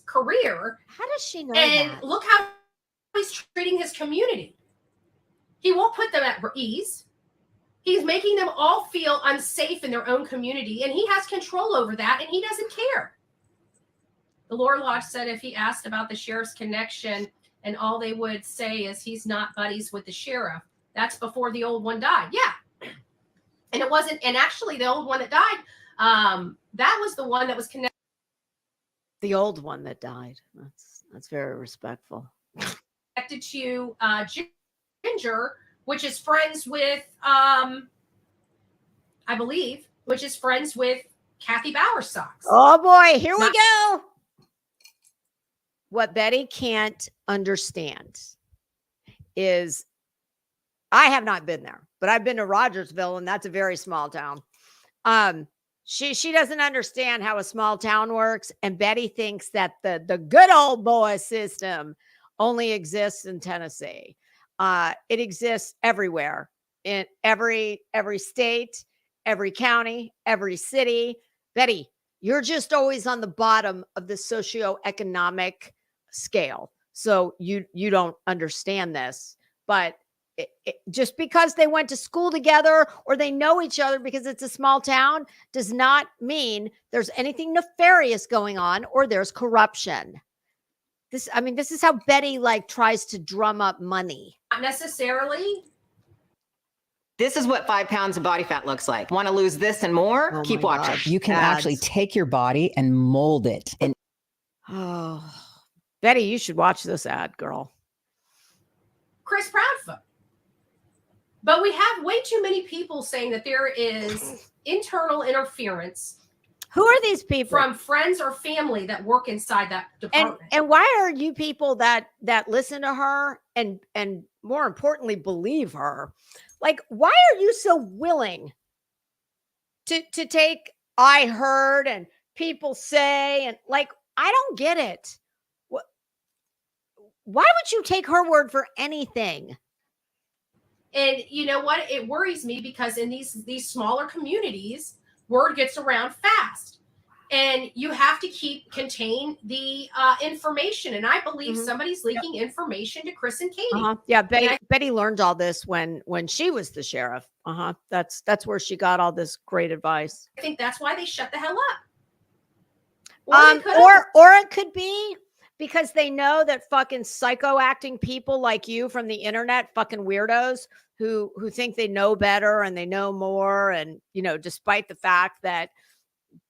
C: career.
B: How does she know
C: and
B: that?
C: Look how he's treating his community. He won't put them at ease. He's making them all feel unsafe in their own community, and he has control over that, and he doesn't care. The Lord Lodge said if he asked about the sheriff's connection, and all they would say is he's not buddies with the sheriff. That's before the old one died. Yeah. And it wasn't, and actually the old one that died, that was the one that was connected.
B: The old one that died. That's very respectful.
C: Connected to Ginger, which is friends with, I believe, which is friends with Kathy Bowersox.
B: Oh boy, here we go. What Betty can't understand is, I have not been there, but I've been to Rogersville, and that's a very small town. She doesn't understand how a small town works, and Betty thinks that the good old boy system only exists in Tennessee. It exists everywhere, in every state, every county, every city. Betty, you're just always on the bottom of the socioeconomic scale, so you don't understand this. But just because they went to school together or they know each other because it's a small town does not mean there's anything nefarious going on or there's corruption. This is how Betty tries to drum up money.
C: Not necessarily.
I: This is what 5 pounds of body fat looks like. Want to lose this and more?
B: Oh
I: Keep
B: my
I: watching.
B: God.
J: You can actually take your body and mold it. And
B: Oh, Betty, you should watch this ad, girl.
C: Chris Proudfoot. But we have way too many people saying that there is internal interference.
B: Who are these people?
C: From friends or family that work inside that department.
B: And why are you people that listen to her and more importantly believe her? Why are you so willing to take I heard and people say and I don't get it. Why would you take her word for anything?
C: And you know what? It worries me because in these smaller communities, word gets around fast. And you have to contain the information. And I believe somebody's leaking information to Chris and Katie.
B: Yeah, Betty learned all this when she was the sheriff. That's where she got all this great advice.
C: I think that's why they shut the hell up.
B: Or it could be because they know that fucking psycho-acting people like you from the internet, fucking weirdos who think they know better and they know more, and despite the fact that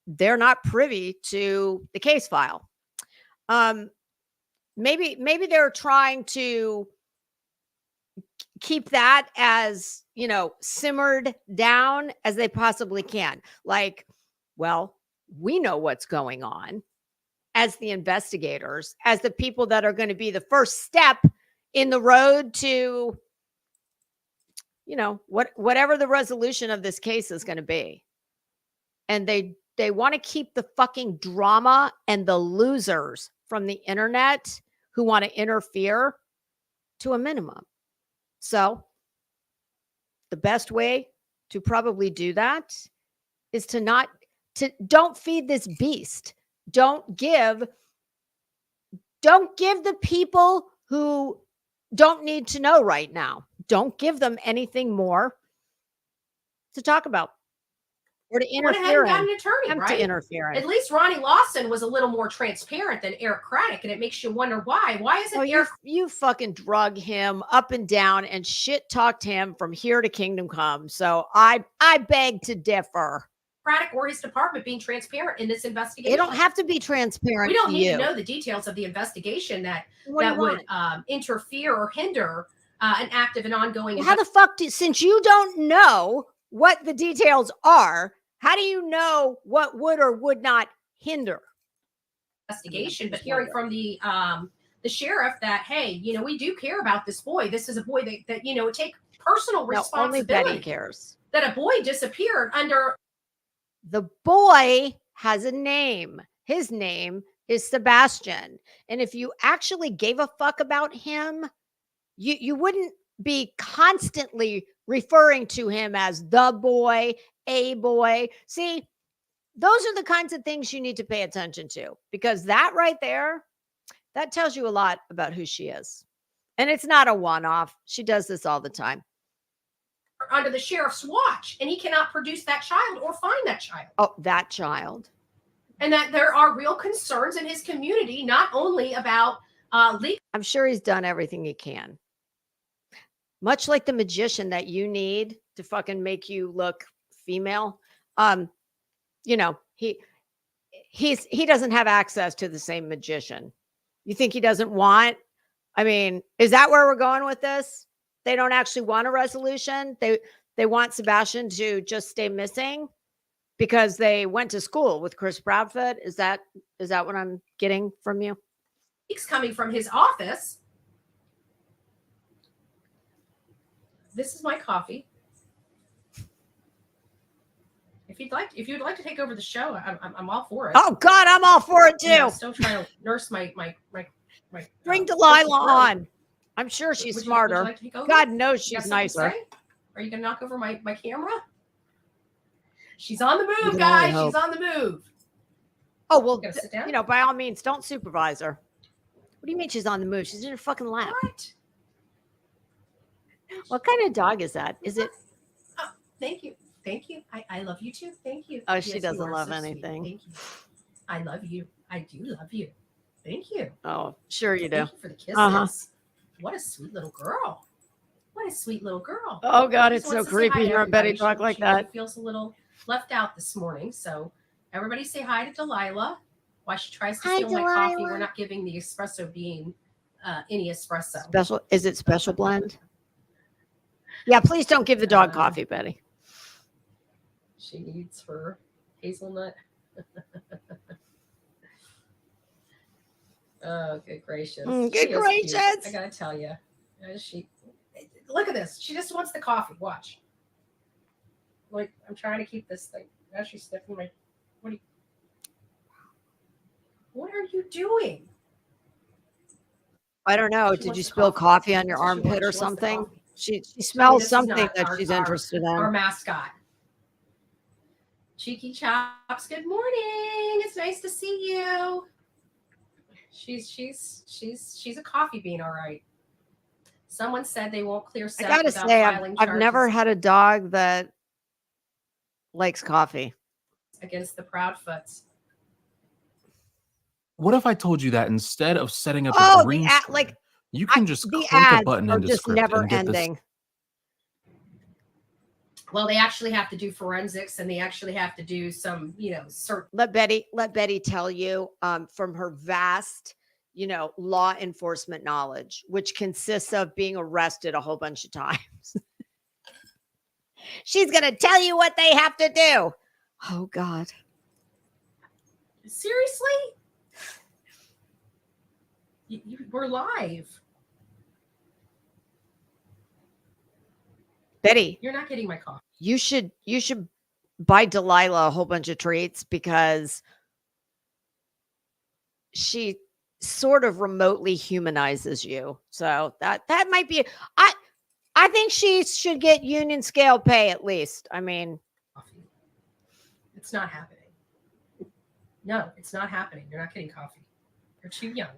B: they're not privy to the case file. Maybe they're trying to keep that as, simmered down as they possibly can. Well, we know what's going on as the investigators, as the people that are going to be the first step in the road to, whatever the resolution of this case is going to be. And they want to keep the fucking drama and the losers from the internet who want to interfere to a minimum. So the best way to probably do that is don't feed this beast. Don't give the people who don't need to know right now. Don't give them anything more to talk about. Or to interfere
C: got an attorney, right?
B: To interfere.
C: At least Ronnie Lawson was a little more transparent than Eric Craddock, and it makes you wonder why. Why isn't Eric?
B: You fucking drug him up and down and shit talked him from here to kingdom come. So I beg to differ.
C: Craddock or his department being transparent in this investigation.
B: They don't have to be transparent.
C: We don't need to know the details of the investigation that would interfere or hinder an active and ongoing.
B: Well, how the fuck since you don't know what the details are, how do you know what would or would not hinder
C: investigation? But hearing from the sheriff that, hey, we do care about this boy. This is a boy that take personal responsibility.
B: Only Betty cares
C: that a boy disappeared under.
B: The boy has a name. His name is Sebastian. And if you actually gave a fuck about him, you wouldn't be constantly referring to him as the boy, a boy. See, those are the kinds of things you need to pay attention to, because that right there, that tells you a lot about who she is. And it's not a one-off. She does this all the time.
C: Under the sheriff's watch, and he cannot produce that child or find that child.
B: Oh, that child.
C: And that there are real concerns in his community, not only about legal.
B: I'm sure he's done everything he can. Much like the magician that you need to fucking make you look female. You know, he doesn't have access to the same magician. You think he doesn't want? I mean, is that where we're going with this? They don't actually want a resolution. They want Sebastian to just stay missing because they went to school with Chris Proudfoot. Is that what I'm getting from you?
C: Leaks coming from his office. This is my coffee. If you'd like to take over the show, I'm all for it.
B: Oh God, I'm all for it too.
C: Yeah, still trying to nurse my
B: Bring Delilah on. I'm sure she's smarter.
C: Would you like to take over?
B: God knows she's nicer.
C: Are you gonna knock over my camera? She's on the move, guys. She's on the move.
B: Oh well,
C: sit down?
B: you know, by all means, don't supervise her. What do you mean she's on the move? She's in her fucking lap.
C: What?
B: What kind of dog is that? Is it?
C: Oh, thank you. Thank you. I love you too. Thank you.
B: Oh, she doesn't love
C: so
B: anything.
C: Thank you. I love you. I do love you. Thank you.
B: Oh, sure you do.
C: Thank you for the kisses. What a sweet little girl. What a sweet little girl.
B: Oh God, it's
C: Just
B: so
C: wants to say hi
B: creepy
C: to
B: hearing Betty
C: everybody.
B: talk like
C: She
B: that.
C: feels a little left out this morning. So everybody say hi to Delilah while she tries to steal my coffee. We're not giving the espresso bean any espresso.
B: Special? Is it special blend? Yeah, please don't give the dog coffee, Betty.
C: She needs her hazelnut. Oh, good gracious.
B: Good gracious.
C: Cute. I gotta tell you. Look at this. She just wants the coffee. Watch. Like, I'm trying to keep this thing. Now she's sniffing my. What are you doing?
B: I don't know. Did you spill coffee on your armpit or something? She smells something that she's interested in.
C: Our mascot. Cheeky Chops, good morning. It's nice to see you. She's a coffee bean, all right. Someone said they won't clear set.
B: I gotta say, I've never had a dog that likes coffee.
C: Against the Proudfoots.
K: What if I told you that instead of setting up a green screen, you can just click a button into
B: just
K: script
B: never
K: and get
B: ending.
C: Well, they actually have to do forensics, and they actually have to do some, certain.
B: Let Betty tell you from her vast, law enforcement knowledge, which consists of being arrested a whole bunch of times. She's going to tell you what they have to do. Oh, God.
C: Seriously? We're live.
B: Betty,
C: you're not getting my coffee.
B: You should buy Delilah a whole bunch of treats because she sort of remotely humanizes you. So that might be I think she should get union scale pay at least. I mean,
C: it's not happening. No, it's not happening. You're not getting coffee. You're too young.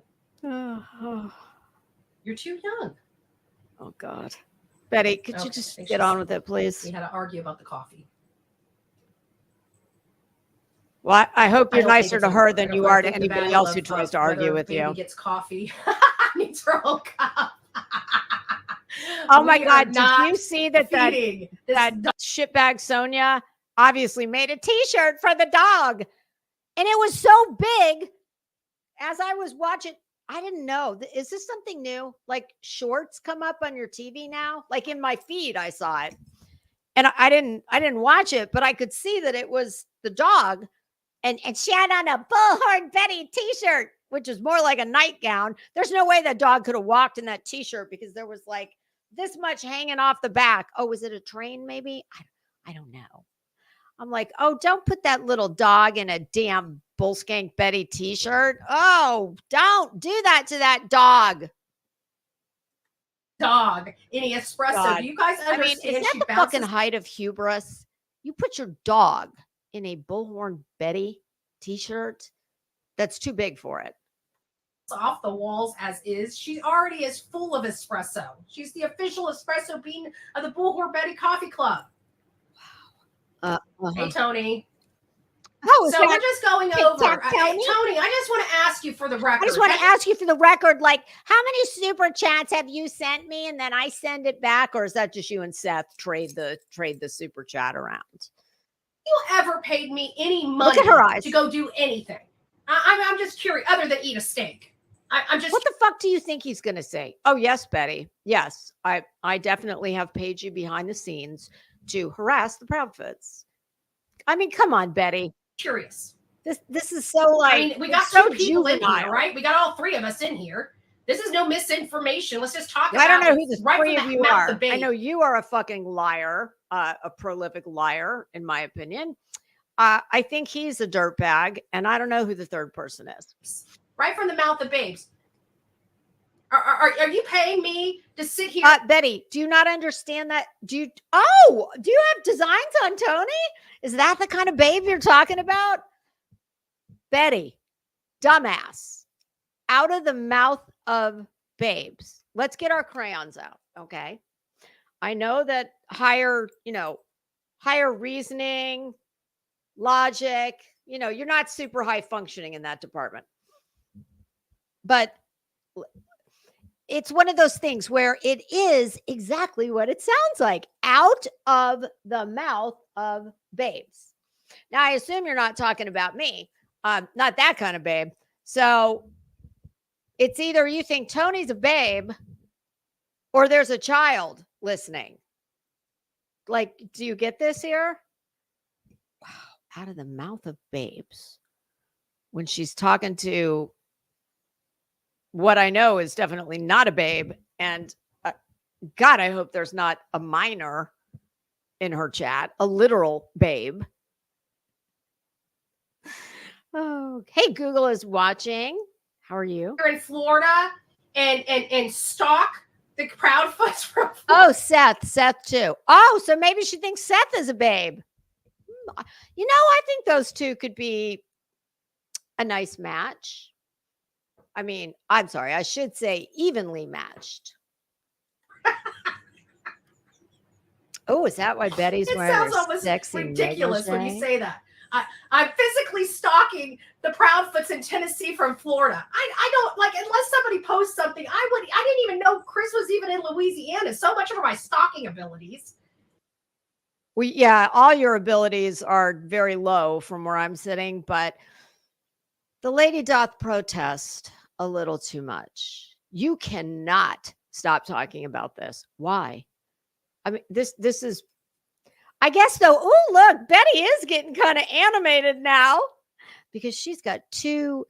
C: You're too young.
B: Oh God. Betty, could you just get on with it, please?
C: We had to argue about the coffee.
B: Well, I hope you're nicer to her than you are to anybody else who tries to argue with you.
C: Gets coffee. Needs her own cup.
B: Oh my God! Did you see that shitbag Sonia obviously made a T-shirt for the dog, and it was so big. As I was watching, I didn't know. Is this something new? Like shorts come up on your TV now? Like in my feed, I saw it, and I didn't watch it, but I could see that it was the dog, and she had on a Bullhorn Betty T-shirt, which is more like a nightgown. There's no way that dog could have walked in that T-shirt because there was like this much hanging off the back. Oh, was it a train? Maybe I don't know. I'm like, oh, don't put that little dog in a damn Bullskank Betty T-shirt. Oh, don't do that to that dog.
C: dog any espresso.
B: God.
C: Do you guys understand?
B: I mean, is that the fucking height of hubris? You put your dog in a Bullhorn Betty t-shirt that's too big for it.
C: Off the walls as is. She already is full of espresso. She's the official espresso bean of the Bullhorn Betty Coffee Club.
B: Wow.
C: Hey, Tony.
B: Oh,
C: so we're just going over.
B: Tony?
C: Tony, I just want to ask you for the record.
B: I just want to ask you for the record, like, how many super chats have you sent me, and then I send it back, or is that just you and Seth trade the super chat around?
C: You ever paid me any money
B: Look at her eyes.
C: to go do anything? I'm just curious, other than eat a steak. I'm just.
B: What the fuck do you think he's going to say? Oh yes, Betty. Yes, I definitely have paid you behind the scenes to harass the Proudfoots. I mean, come on, Betty.
C: Curious.
B: This is so like.
C: I mean, we got
B: so
C: two people in
B: juvenile.
C: here, right? We got all three of us in here. This is no misinformation. Let's just talk about it.
B: I don't know who the
C: right
B: three
C: from
B: of
C: the
B: you
C: mouth
B: are.
C: of babe.
B: I know you are a fucking liar, a prolific liar, in my opinion. I think he's a dirtbag, and I don't know who the third person is.
C: Right from the mouth of babes. Are you paying me to sit here?
B: Betty, do you not understand that? Do you have designs on Tony? Is that the kind of babe you're talking about? Betty, dumbass, out of the mouth of babes. Let's get our crayons out. Okay. I know that higher reasoning, logic, you're not super high functioning in that department. But it's one of those things where it is exactly what it sounds like, out of the mouth of babes. Now, I assume you're not talking about me. Not that kind of babe. So it's either you think Tony's a babe or there's a child listening. Like, do you get this here? Wow, out of the mouth of babes. When she's talking to what I know is definitely not a babe. And God, I hope there's not a minor in her chat, a literal babe. Oh, hey, Google is watching. How are you?
C: You're in Florida and stalk the Proudfoots from Florida.
B: Oh, Seth too. Oh, so maybe she thinks Seth is a babe. I think those two could be a nice match. I mean, I'm sorry, I should say evenly matched. Oh, is that why Betty's wearing her sexy
C: ridiculous when you
B: negligee?
C: say that. I'm physically stalking the Proudfoots in Tennessee from Florida. I don't like, unless somebody posts something. I didn't even know Chris was even in Louisiana. So much for my stalking abilities.
B: All your abilities are very low from where I'm sitting, but the lady doth protest a little too much. You cannot stop talking about this. Why? I mean, this is, I guess though. Oh, look, Betty is getting kind of animated now because she's got two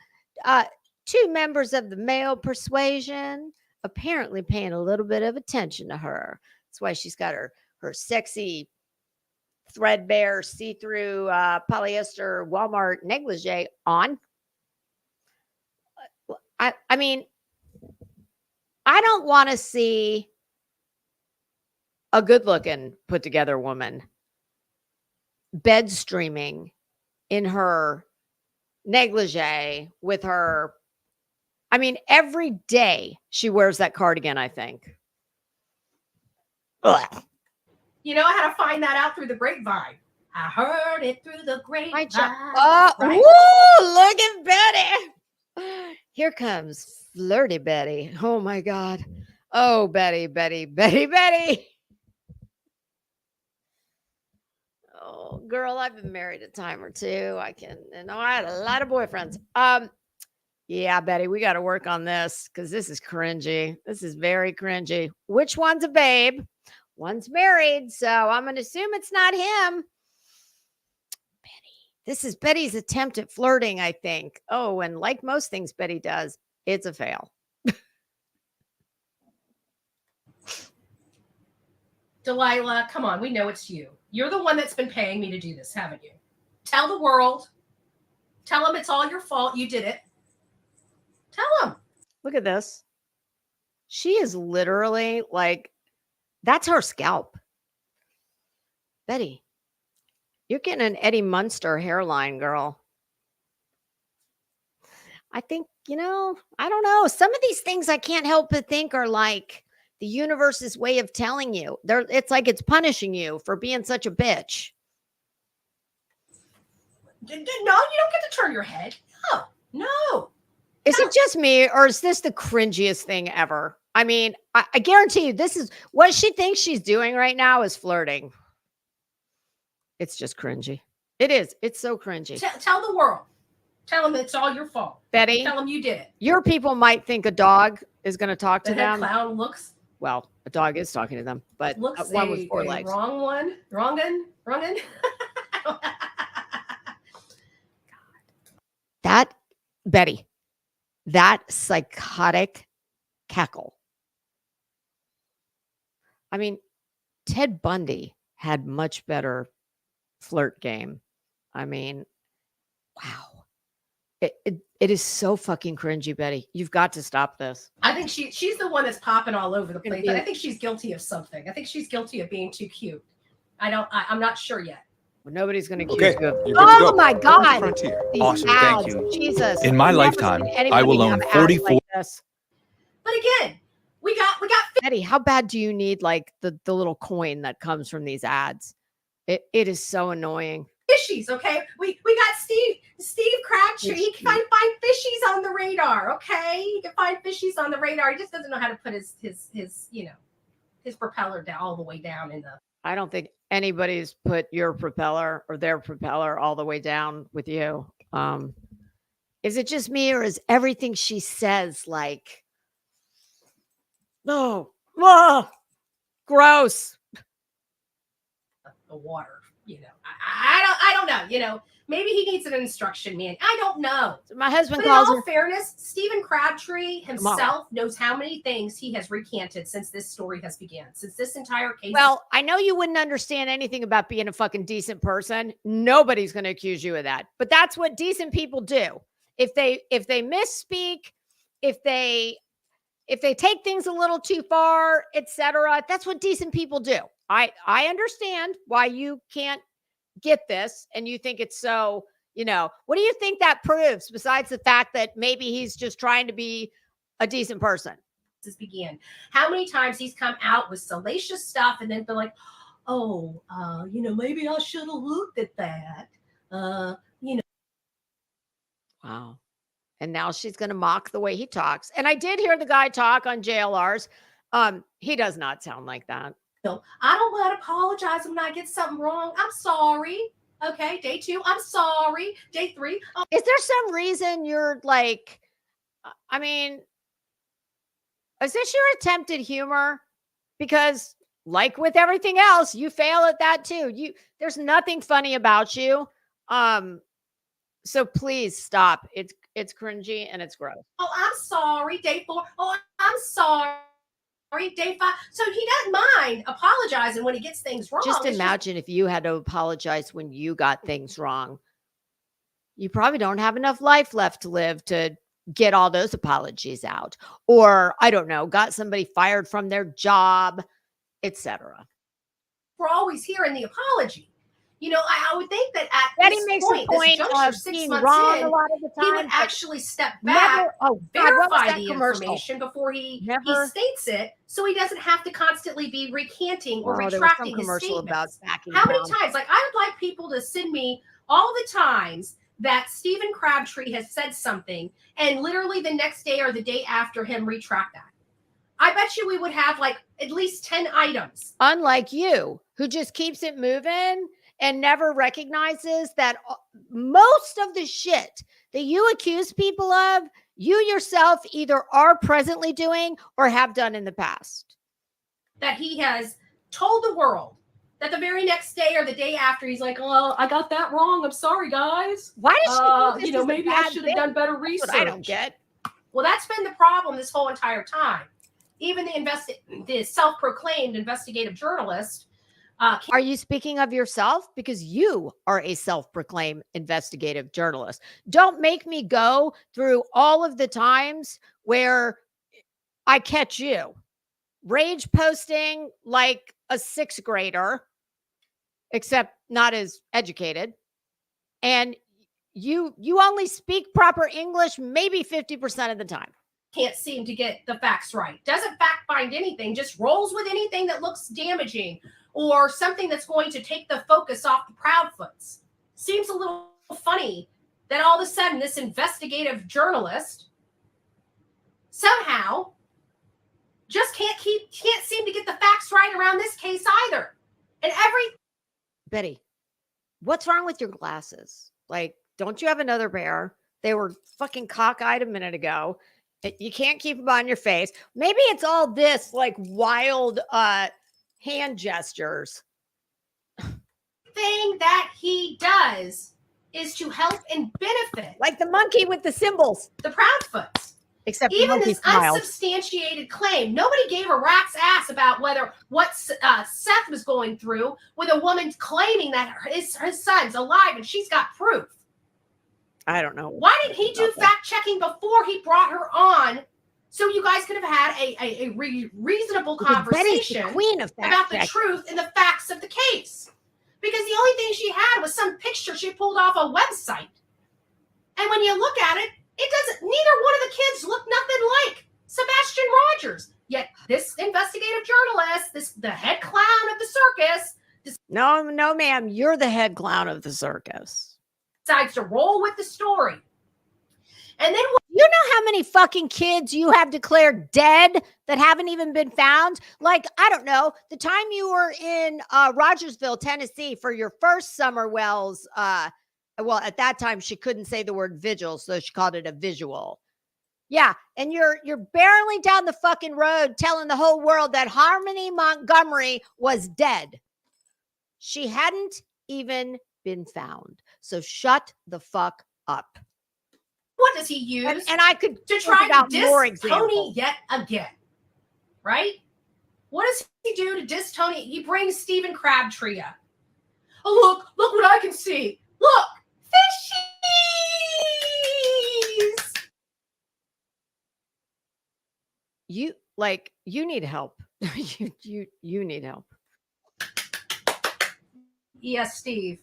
B: members of the male persuasion apparently paying a little bit of attention to her. That's why she's got her sexy threadbare see-through polyester Walmart negligee on. I mean, I don't want to see a good-looking, put-together woman bed streaming in her negligee with her. I mean, every day she wears that cardigan, I think. Ugh.
C: I had to find that out through the grapevine. I heard it through the grapevine.
B: Right. Ooh, look at Betty. Here comes flirty Betty. Oh my God. Oh, Betty. Oh, girl, I've been married a time or two. I had a lot of boyfriends. Yeah, Betty, we got to work on this because this is cringy. This is very cringy. Which one's a babe? One's married, so I'm going to assume it's not him. This is Betty's attempt at flirting, I think. Oh, and like most things Betty does, it's a fail.
C: Delilah, come on. We know it's you. You're the one that's been paying me to do this, haven't you? Tell the world. Tell them it's all your fault. You did it. Tell them.
B: Look at this. She is literally like, that's her scalp. Betty, you're getting an Eddie Munster hairline, girl. I think, I don't know. Some of these things I can't help but think are like the universe's way of telling you. It's like it's punishing you for being such a bitch.
C: No, you don't get to turn your head. No.
B: Is it just me, or is this the cringiest thing ever? I mean, I guarantee you this is what she thinks she's doing right now is flirting. It's just cringy. It is. It's so cringy.
C: Tell the world. Tell them it's all your fault.
B: Betty.
C: Tell them you did it.
B: Your people might think a dog is going to talk to them.
C: The clown looks.
B: Well, a dog is talking to them, but one with four legs.
C: Wrong one. Wrongin.
B: That, Betty, that psychotic cackle. I mean, Ted Bundy had much better flirt game. I mean, wow. It is so fucking cringy, Betty. You've got to stop this.
C: I think she's the one that's popping all over the place, but I think she's guilty of something. I think she's guilty of being too cute. I'm not sure yet.
B: Well, nobody's going to accuse you of.
L: Oh
B: my God.
L: Awesome. Thank you.
B: Jesus.
L: In my lifetime, I will own 44.
B: Like this.
C: But again, we got
B: Betty, how bad do you need like the little coin that comes from these ads? It is so annoying.
C: Fishies, okay? We got Steve Crabtree. He can find fishies on the radar, okay? He can find fishies on the radar. He just doesn't know how to put his propeller down all the way down in the.
B: I don't think anybody's put your propeller or their propeller all the way down with you. Is it just me, or is everything she says like, no, gross?
C: The water, I don't know, maybe he needs an instruction man. I don't know.
B: My husband
C: but
B: calls
C: in all fairness, Stephen Crabtree himself knows how many things he has recanted since this story has begun, since this entire case.
B: Well, I know you wouldn't understand anything about being a fucking decent person. Nobody's going to accuse you of that, but that's what decent people do. If they misspeak, if they take things a little too far, etc., that's what decent people do. I understand why you can't get this and you think it's so, what do you think that proves besides the fact that maybe he's just trying to be a decent person?
C: This began. How many times he's come out with salacious stuff and then they're like, oh, maybe I should have looked at that.
B: Wow. And now she's going to mock the way he talks. And I did hear the guy talk on JLR's. He does not sound like that.
C: No, I don't want to apologize when I get something wrong. I'm sorry. Okay, day 2, I'm sorry. Day 3.
B: Is there some reason you're like, I mean, is this your attempted humor? Because like with everything else, you fail at that too. There's nothing funny about you. So please stop. It's cringy and it's gross.
C: Oh, I'm sorry. Day 4. Oh, I'm sorry. Day 5. So he doesn't mind apologizing when he gets things wrong.
B: Just imagine if you had to apologize when you got things wrong. You probably don't have enough life left to live to get all those apologies out. Or, I don't know, got somebody fired from their job, etc.
C: We're always hearing the apology. I would think that at
B: Betty
C: this
B: makes
C: point,
B: a point
C: this juncture,
B: of
C: 6
B: being
C: months
B: wrong
C: in,
B: a lot of the time.
C: He would actually step back, verify the information before he states it, so he doesn't have to constantly be recanting or retracting his statements. How many times? Like, I would like people to send me all the times that Stephen Crabtree has said something, and literally the next day or the day after him retract that. I bet you we would have like at least 10 items.
B: Unlike you, who just keeps it moving and never recognizes that most of the shit that you accuse people of, you yourself either are presently doing or have done in the past.
C: That he has told the world that the very next day or the day after, he's like, oh, I got that wrong. I'm sorry, guys.
B: Why does she think
C: maybe I should have done better research.
B: I don't get.
C: Well, that's been the problem this whole entire time. Even the self-proclaimed investigative journalist.
B: Are you speaking of yourself? Because you are a self-proclaimed investigative journalist. Don't make me go through all of the times where I catch you rage posting like a 6th grader, except not as educated. And you only speak proper English maybe 50% of the time.
C: Can't seem to get the facts right. Doesn't fact find anything, just rolls with anything that looks damaging or something that's going to take the focus off the Proudfoots. Seems a little funny that all of a sudden this investigative journalist somehow just can't seem to get the facts right around this case either. And
B: Betty, what's wrong with your glasses? Like, don't you have another pair? They were fucking cockeyed a minute ago. You can't keep them on your face. Maybe it's all this like wild hand gestures.
C: Thing that he does is to help and benefit,
B: like the monkey with the symbols,
C: the Proudfoots.
B: Except
C: even this unsubstantiated claim, nobody gave a rat's ass about what Seth was going through with a woman claiming that his son's alive and she's got proof.
B: I don't know.
C: Why didn't he do fact checking before he brought her on, so you guys could have had a reasonable conversation about the truth and the facts of the case? Because the only thing she had was some picture she pulled off a website, and when you look at it, it doesn't. Neither one of the kids look nothing like Sebastian Rogers. Yet this investigative journalist, the head clown of the circus,
B: no, ma'am, you're the head clown of the circus,
C: decides to roll with the story. And then
B: you know how many fucking kids you have declared dead that haven't even been found? Like, I don't know, the time you were in Rogersville, Tennessee for your first Summer Wells. Well, at that time she couldn't say the word vigil, so she called it a visual. Yeah, and you're barreling down the fucking road telling the whole world that Harmony Montgomery was dead. She hadn't even been found. So shut the fuck up.
C: What does he use?
B: And I could
C: to try to diss
B: more
C: Tony yet again, right? What does he do to diss Tony? He brings Stephen Crabtree up. Oh, look what I can see. Look, fishies.
B: You need help. you need help.
C: Yes, Steve.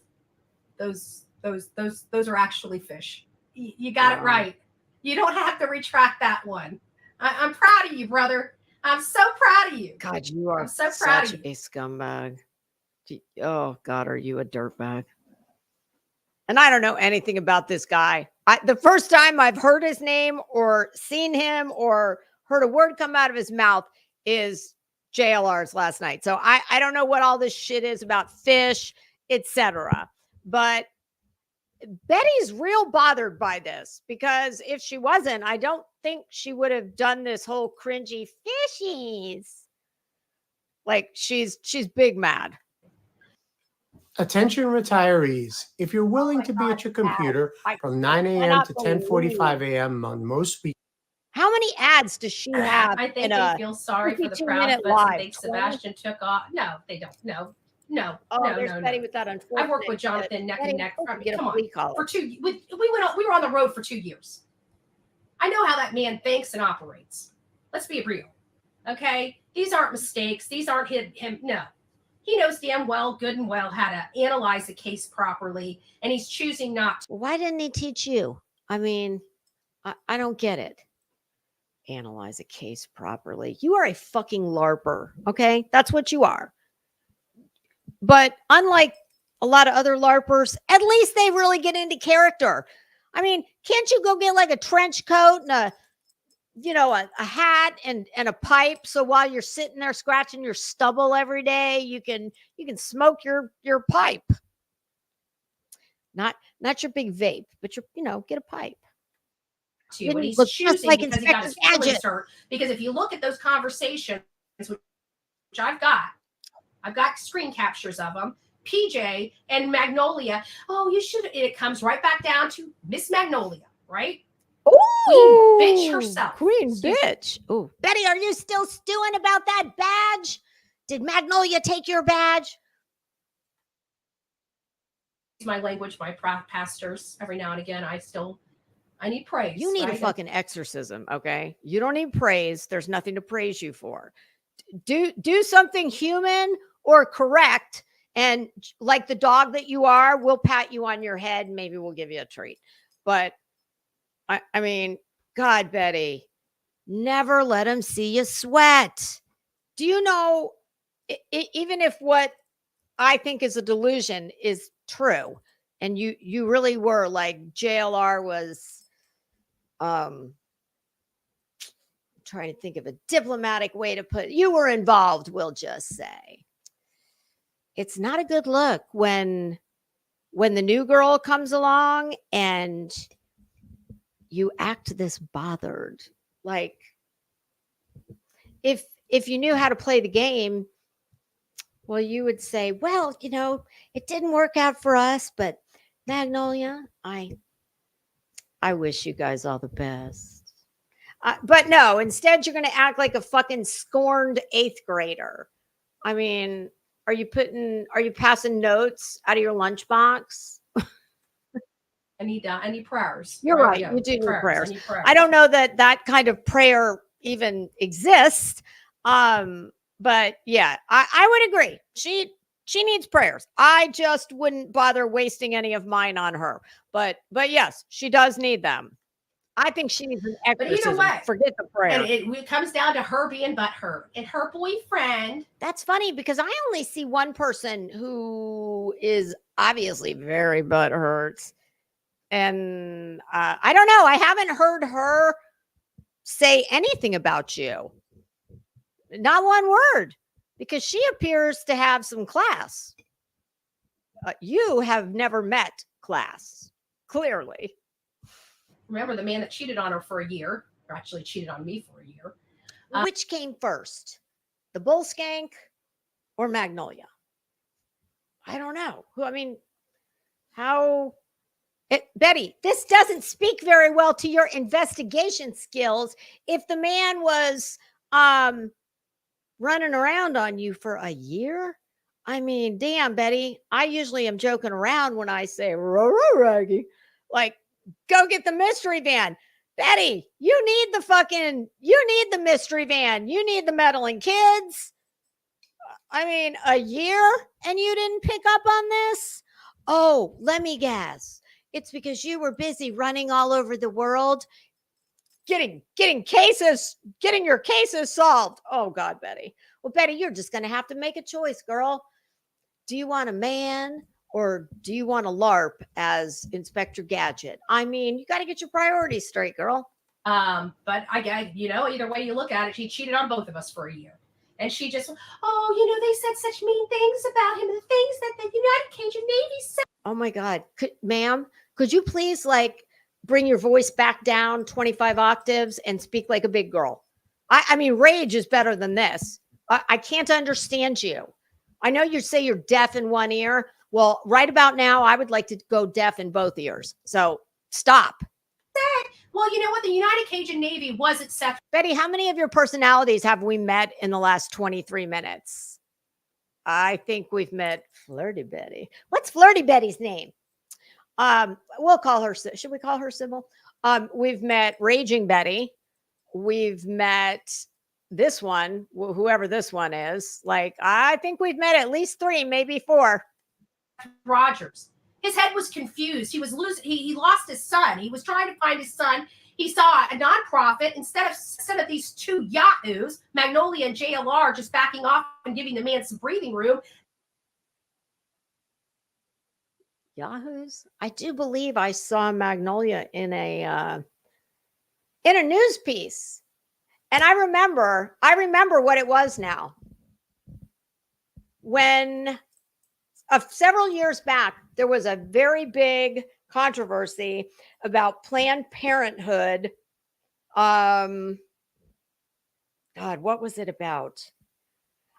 C: Those are actually fish. You got it right. You don't have to retract that one. I'm proud of you, brother. I'm so proud of you.
B: God, you are
C: so proud
B: such
C: of you.
B: a scumbag. Oh, God, are you a dirtbag? And I don't know anything about this guy. The first time I've heard his name or seen him or heard a word come out of his mouth is JLR's last night. So I don't know what all this shit is about fish, etc. But Betty's real bothered by this, because if she wasn't, I don't think she would have done this whole cringy fishies. Like she's big mad.
M: Attention retirees, if you're willing to be at your computer from 9 a.m. to 10:45 a.m. on most weeks.
B: How many ads does she have?
C: I think they feel sorry for the Proudfoots and think Sebastian took off. No, they don't. No.
B: There's Betty with that unfortunate.
C: I worked with Jonathan neck and neck. Come on,
B: for
C: 2. We were on the road for 2 years. I know how that man thinks and operates. Let's be real, okay? These aren't mistakes. These aren't him. No, he knows damn well, good and well, how to analyze a case properly, and he's choosing not to.
B: Why didn't he teach you? I mean, I don't get it. Analyze a case properly. You are a fucking LARPer, okay? That's what you are. But unlike a lot of other LARPers, at least they really get into character. I mean, can't you go get like a trench coat and a hat and a pipe, so while you're sitting there scratching your stubble every day, you can smoke your pipe. Not your big vape, but get a pipe.
C: What he's choosing like because he got his feelings hurt. Because if you look at those conversations, which I've got screen captures of them, PJ and Magnolia. Oh, you should. It comes right back down to Miss Magnolia, right?
B: Ooh,
C: Queen bitch herself.
B: Queen bitch. Ooh. Betty, are you still stewing about that badge? Did Magnolia take your badge?
C: My language, my pastors. Every now and again, I need praise.
B: You need
C: right?
B: a fucking exorcism, okay? You don't need praise. There's nothing to praise you for. Do something human or correct, and like the dog that you are, we'll pat you on your head and maybe we'll give you a treat. But I mean, God, Betty, never let him see you sweat. Do you know, even if what I think is a delusion is true, and you really were like JLR was, trying to think of a diplomatic way to put it. You were involved, we'll just say. It's not a good look when the new girl comes along and you act this bothered. Like, if you knew how to play the game, well, you would say, well, it didn't work out for us, but Magnolia, I wish you guys all the best. But no, instead you're going to act like a fucking scorned 8th grader. I mean, are you passing notes out of your lunchbox?
C: I need prayers.
B: You're right.
C: Yeah,
B: You do need prayers.
C: I need prayers.
B: I don't know that kind of prayer even exists. But yeah, I would agree. She needs prayers. I just wouldn't bother wasting any of mine on her. But yes, she does need them. I think she needs an exorcism.
C: But either way,
B: forget the prayer.
C: And it comes down to her being butthurt and her boyfriend.
B: That's funny because I only see one person who is obviously very butthurt. And I don't know. I haven't heard her say anything about you. Not one word. Because she appears to have some class. You have never met class. Clearly.
C: Remember the man that cheated on her for a year, or actually cheated on me for a year.
B: Which came first, the bull skank or Magnolia? I don't know. Betty, this doesn't speak very well to your investigation skills. If the man was running around on you for a year, I mean, damn, Betty, I usually am joking around when I say, Raggy, like, go get the mystery van. Betty, you need the mystery van. You need the meddling kids. I mean, a year and you didn't pick up on this? Oh, let me guess. It's because you were busy running all over the world, getting your cases solved. Oh God, Betty. Well, Betty, you're just going to have to make a choice, girl. Do you want a man? Or do you want a LARP as Inspector Gadget? I mean, you got to get your priorities straight, girl.
C: But either way you look at it, she cheated on both of us for a year. And she just, they said such mean things about him, the things that the United Cajun Navy said.
B: Oh my God. Ma'am, could you please bring your voice back down 25 octaves and speak like a big girl? I mean, rage is better than this. I can't understand you. I know you say you're deaf in one ear. Well, right about now, I would like to go deaf in both ears. So stop.
C: Well, you know what? The United Cajun Navy was accepted.
B: Betty, how many of your personalities have we met in the last 23 minutes? I think we've met Flirty Betty. What's Flirty Betty's name? We'll call her. Should we call her Sybil? We've met Raging Betty. We've met this one, whoever this one is. I think we've met at least 3, maybe 4.
C: Rogers. His head was confused. He was losing. He lost his son. He was trying to find his son. He saw a nonprofit instead of these 2 yahoos, Magnolia and JLR, just backing off and giving the man some breathing room.
B: Yahoos? I do believe I saw Magnolia in a news piece, and I remember what it was now. When several years back, there was a very big controversy about Planned Parenthood. God, what was it about?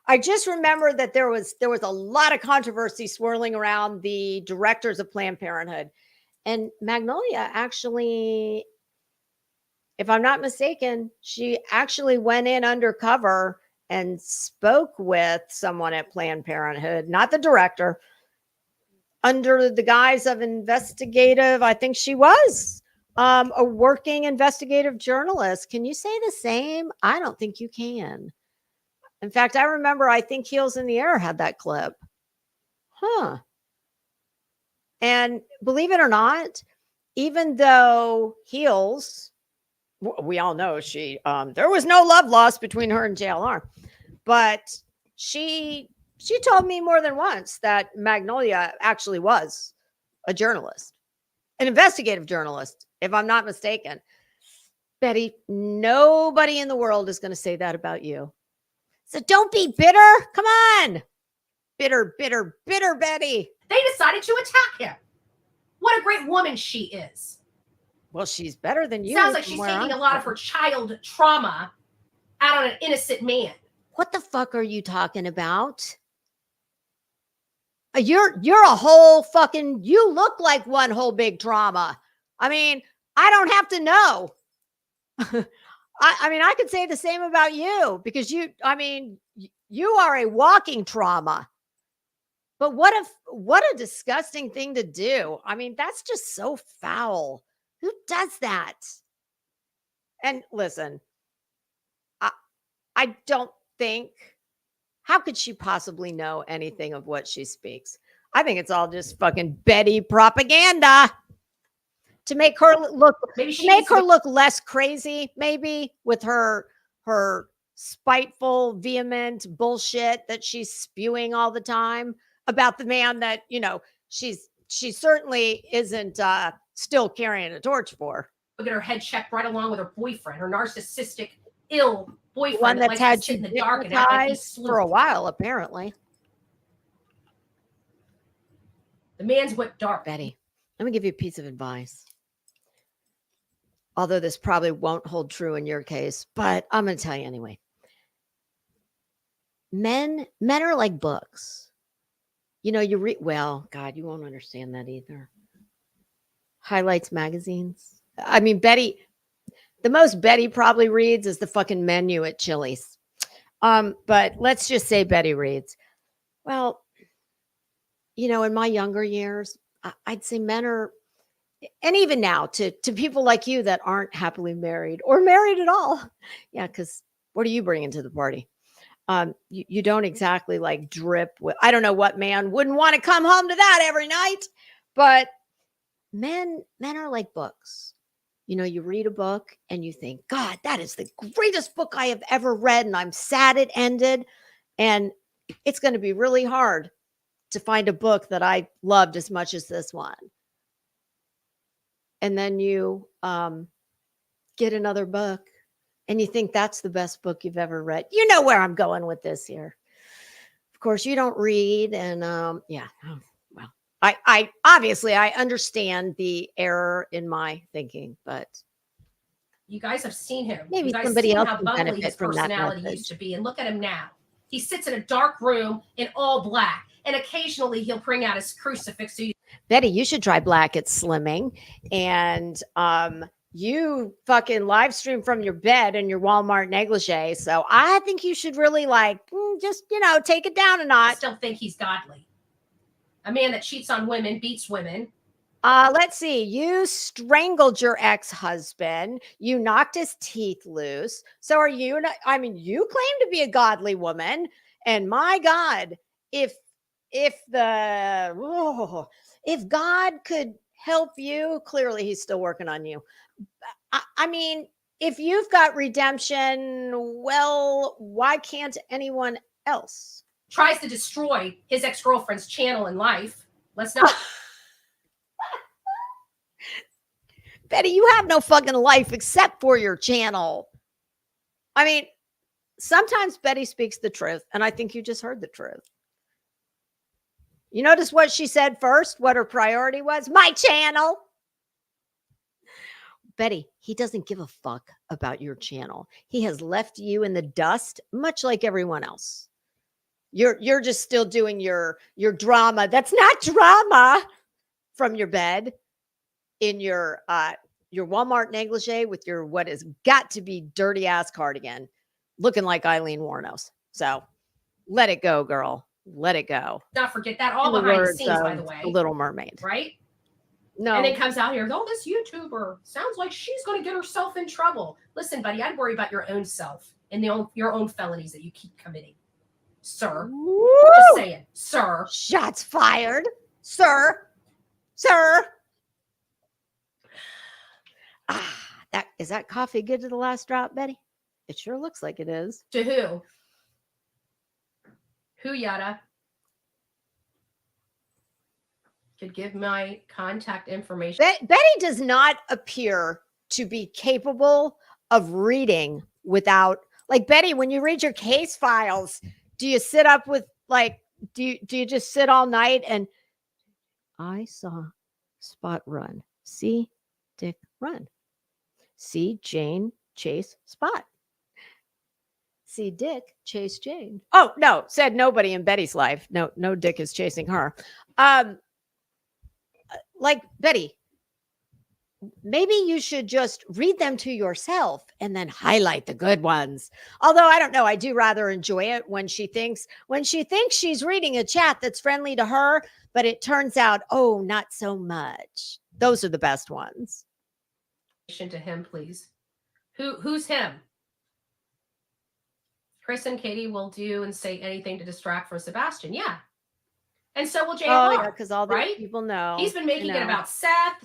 B: I just remember that there was a lot of controversy swirling around the directors of Planned Parenthood. And Magnolia actually, if I'm not mistaken, she actually went in undercover and spoke with someone at Planned Parenthood, not the director, under the guise of investigative. I think she was A working investigative journalist. Can you say the same? I don't think you can. In fact, I remember, I think Heels in the Air had that clip. Huh. And believe it or not, even though Heels, we all know there was no love lost between her and JLR, but she told me more than once that Magnolia actually was a journalist, an investigative journalist, if I'm not mistaken. Betty, nobody in the world is going to say that about you. So don't be bitter. Come on. Bitter, bitter, bitter Betty.
C: They decided to attack him. What a great woman she is.
B: Well, she's better than you.
C: Sounds like she's taking a lot of her child trauma out on an innocent man.
B: What the fuck are you talking about? You're a whole fucking, you look like one whole big trauma. I mean, I don't have to know. I mean, I could say the same about you because you are a walking trauma. But what a disgusting thing to do. I mean, that's just so foul. Who does that? And listen, I don't think, how could she possibly know anything of what she speaks? I think it's all just fucking Betty propaganda to make her look, look less crazy, maybe, with her spiteful, vehement bullshit that she's spewing all the time about the man that, you know, she certainly isn't still carrying a torch for.
C: Look at her head checked right along with her boyfriend, her narcissistic, ill boyfriend.
B: One that's had you in the dark and like for a while, apparently.
C: The man's went dark.
B: Betty, let me give you a piece of advice. Although this probably won't hold true in your case, but I'm going to tell you anyway. Men are like books. You know, you read, well, God, you won't understand that either. Highlights magazines. I mean, Betty, the most Betty probably reads is the fucking menu at Chili's. But let's just say Betty reads. Well, you know, in my younger years, I'd say men are, and even now to people like you that aren't happily married or married at all. Yeah, because what are you bringing to the party? You don't exactly like drip with, I don't know what man wouldn't want to come home to that every night, but men are like books. You know, you read a book and you think, God, that is the greatest book I have ever read. And I'm sad it ended. And it's going to be really hard to find a book that I loved as much as this one. And then you get another book and you think that's the best book you've ever read. You know where I'm going with this here. Of course, you don't read. And yeah, well, I obviously I understand the error in my thinking, but
C: you guys have seen him.
B: Maybe
C: you guys
B: somebody
C: seen
B: else
C: how
B: can
C: bubbly
B: benefit
C: his
B: from that
C: personality
B: message.
C: used to be, and look at him now. He sits in a dark room in all black, and occasionally he'll bring out his crucifix. So
B: Betty, you should try black at slimming, and you fucking live stream from your bed in your Walmart negligee. So I think you should really like just, you know, take it down a notch.
C: I still think he's godly. A man that cheats on women, beats women.
B: Let's see. You strangled your ex-husband. You knocked his teeth loose. So are you not, I mean, you claim to be a godly woman. And my God, if God could help you, clearly he's still working on you. I mean, if you've got redemption, well, why can't anyone else?
C: Tries to destroy his ex-girlfriend's channel in life. Let's not.
B: Betty, you have no fucking life except for your channel. I mean, sometimes Betty speaks the truth, and I think you just heard the truth. You notice what she said first, what her priority was? My channel. Betty, he doesn't give a fuck about your channel. He has left you in the dust, much like everyone else. You're just still doing your drama. That's not drama from your bed in your Walmart negligee with your what has got to be dirty ass cardigan, looking like Eileen Warnos. So let it go, girl. Let it go.
C: Not forget that all behind the scenes, by the way.
B: The Little Mermaid.
C: Right?
B: No.
C: And then comes out here, oh, this YouTuber sounds like she's going to get herself in trouble. Listen, buddy, I'd worry about your own self and your own felonies that you keep committing, sir.
B: Woo!
C: Just saying, sir.
B: Shots fired, sir. Sir. Is that coffee good to the last drop, Betty? It sure looks like it is.
C: To who? Who, Yada? Could give my contact information.
B: Betty does not appear to be capable of reading without, like, Betty, when you read your case files, do you sit up with, like, do you just sit all night and I saw Spot run, see Dick run, see Jane chase Spot, see Dick chase Jane. Oh no, said nobody in Betty's life. No Dick is chasing her. Like, Betty, maybe you should just read them to yourself and then highlight the good ones. Although I don't know, I do rather enjoy it when she thinks she's reading a chat that's friendly to her, but it turns out, oh, not so much. Those are the best ones.
C: To him, please. Who's him? Chris and Katie will do and say anything to distract from Sebastian. Yeah. And so will JLR.
B: Oh, yeah, because all the
C: right?
B: people know.
C: He's been making it about Seth.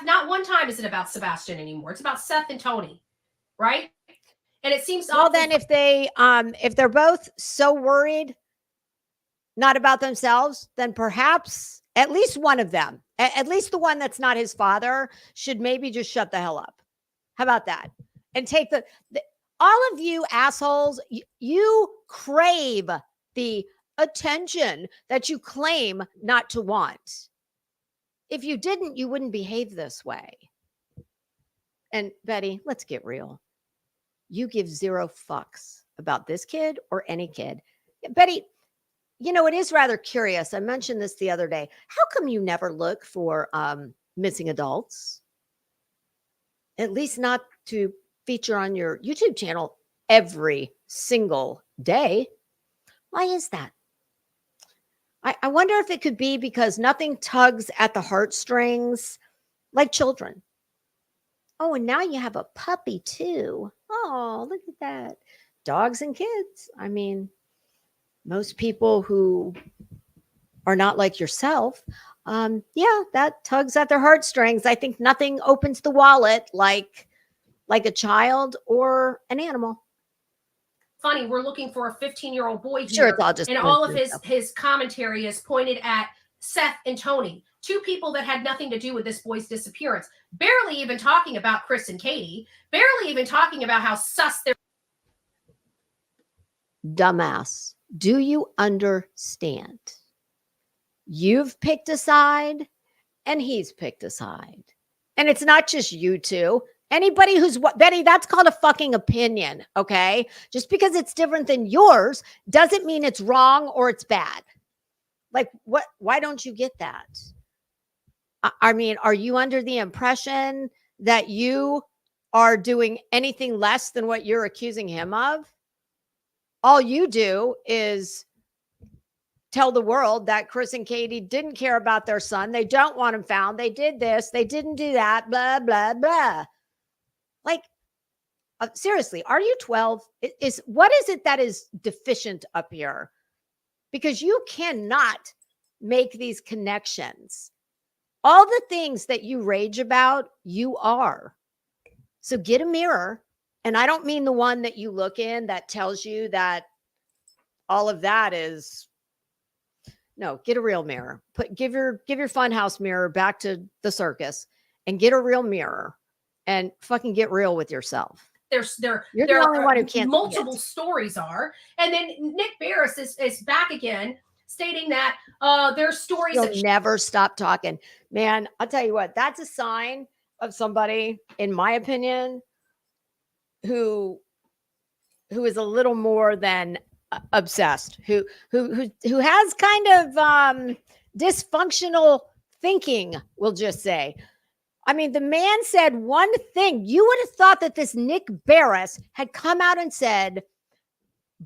C: Not one time is it about Sebastian anymore. It's about Seth and Tony, right? And it seems
B: well. Then if they're both so worried, not about themselves, then perhaps at least one of them, at least the one that's not his father, should maybe just shut the hell up. How about that? And take the all of you assholes. You crave the attention that you claim not to want. If you didn't, you wouldn't behave this way. And Betty, let's get real. You give zero fucks about this kid or any kid. Betty, you know, it is rather curious. I mentioned this the other day. How come you never look for missing adults? At least not to feature on your YouTube channel every single day. Why is that? I wonder if it could be because nothing tugs at the heartstrings like children. Oh, and now you have a puppy too. Oh, look at that. Dogs and kids. I mean, most people who are not like yourself, yeah, that tugs at their heartstrings. I think nothing opens the wallet like a child or an animal.
C: Funny, we're looking for a 15-year-old boy here.
B: Sure, it's all just
C: and all of his commentary is pointed at Seth and Tony, two people that had nothing to do with this boy's disappearance. Barely even talking about Chris and Katie. Barely even talking about how sus they're.
B: Dumbass, do you understand? You've picked a side and he's picked a side. And it's not just you two. Anybody who's what, Betty, that's called a fucking opinion, okay? Just because it's different than yours doesn't mean it's wrong or it's bad. Like, what? Why don't you get that? I mean, are you under the impression that you are doing anything less than what you're accusing him of? All you do is tell the world that Chris and Katie didn't care about their son. They don't want him found. They did this. They didn't do that. Blah, blah, blah. Like, seriously, are you 12? What is it that is deficient up here? Because you cannot make these connections. All the things that you rage about, you are. So get a mirror. And I don't mean the one that you look in that tells you that all of that is. No, get a real mirror. Give your funhouse mirror back to the circus and get a real mirror. And fucking get real with yourself.
C: You're the only one who can't. Multiple stories are, and then Nick Barris is back again, stating that there's stories.
B: You'll never stop talking, man. I'll tell you what. That's a sign of somebody, in my opinion, who is a little more than obsessed. Who has kind of dysfunctional thinking. We'll just say. I mean, the man said one thing. You would have thought that this Nick Barris had come out and said,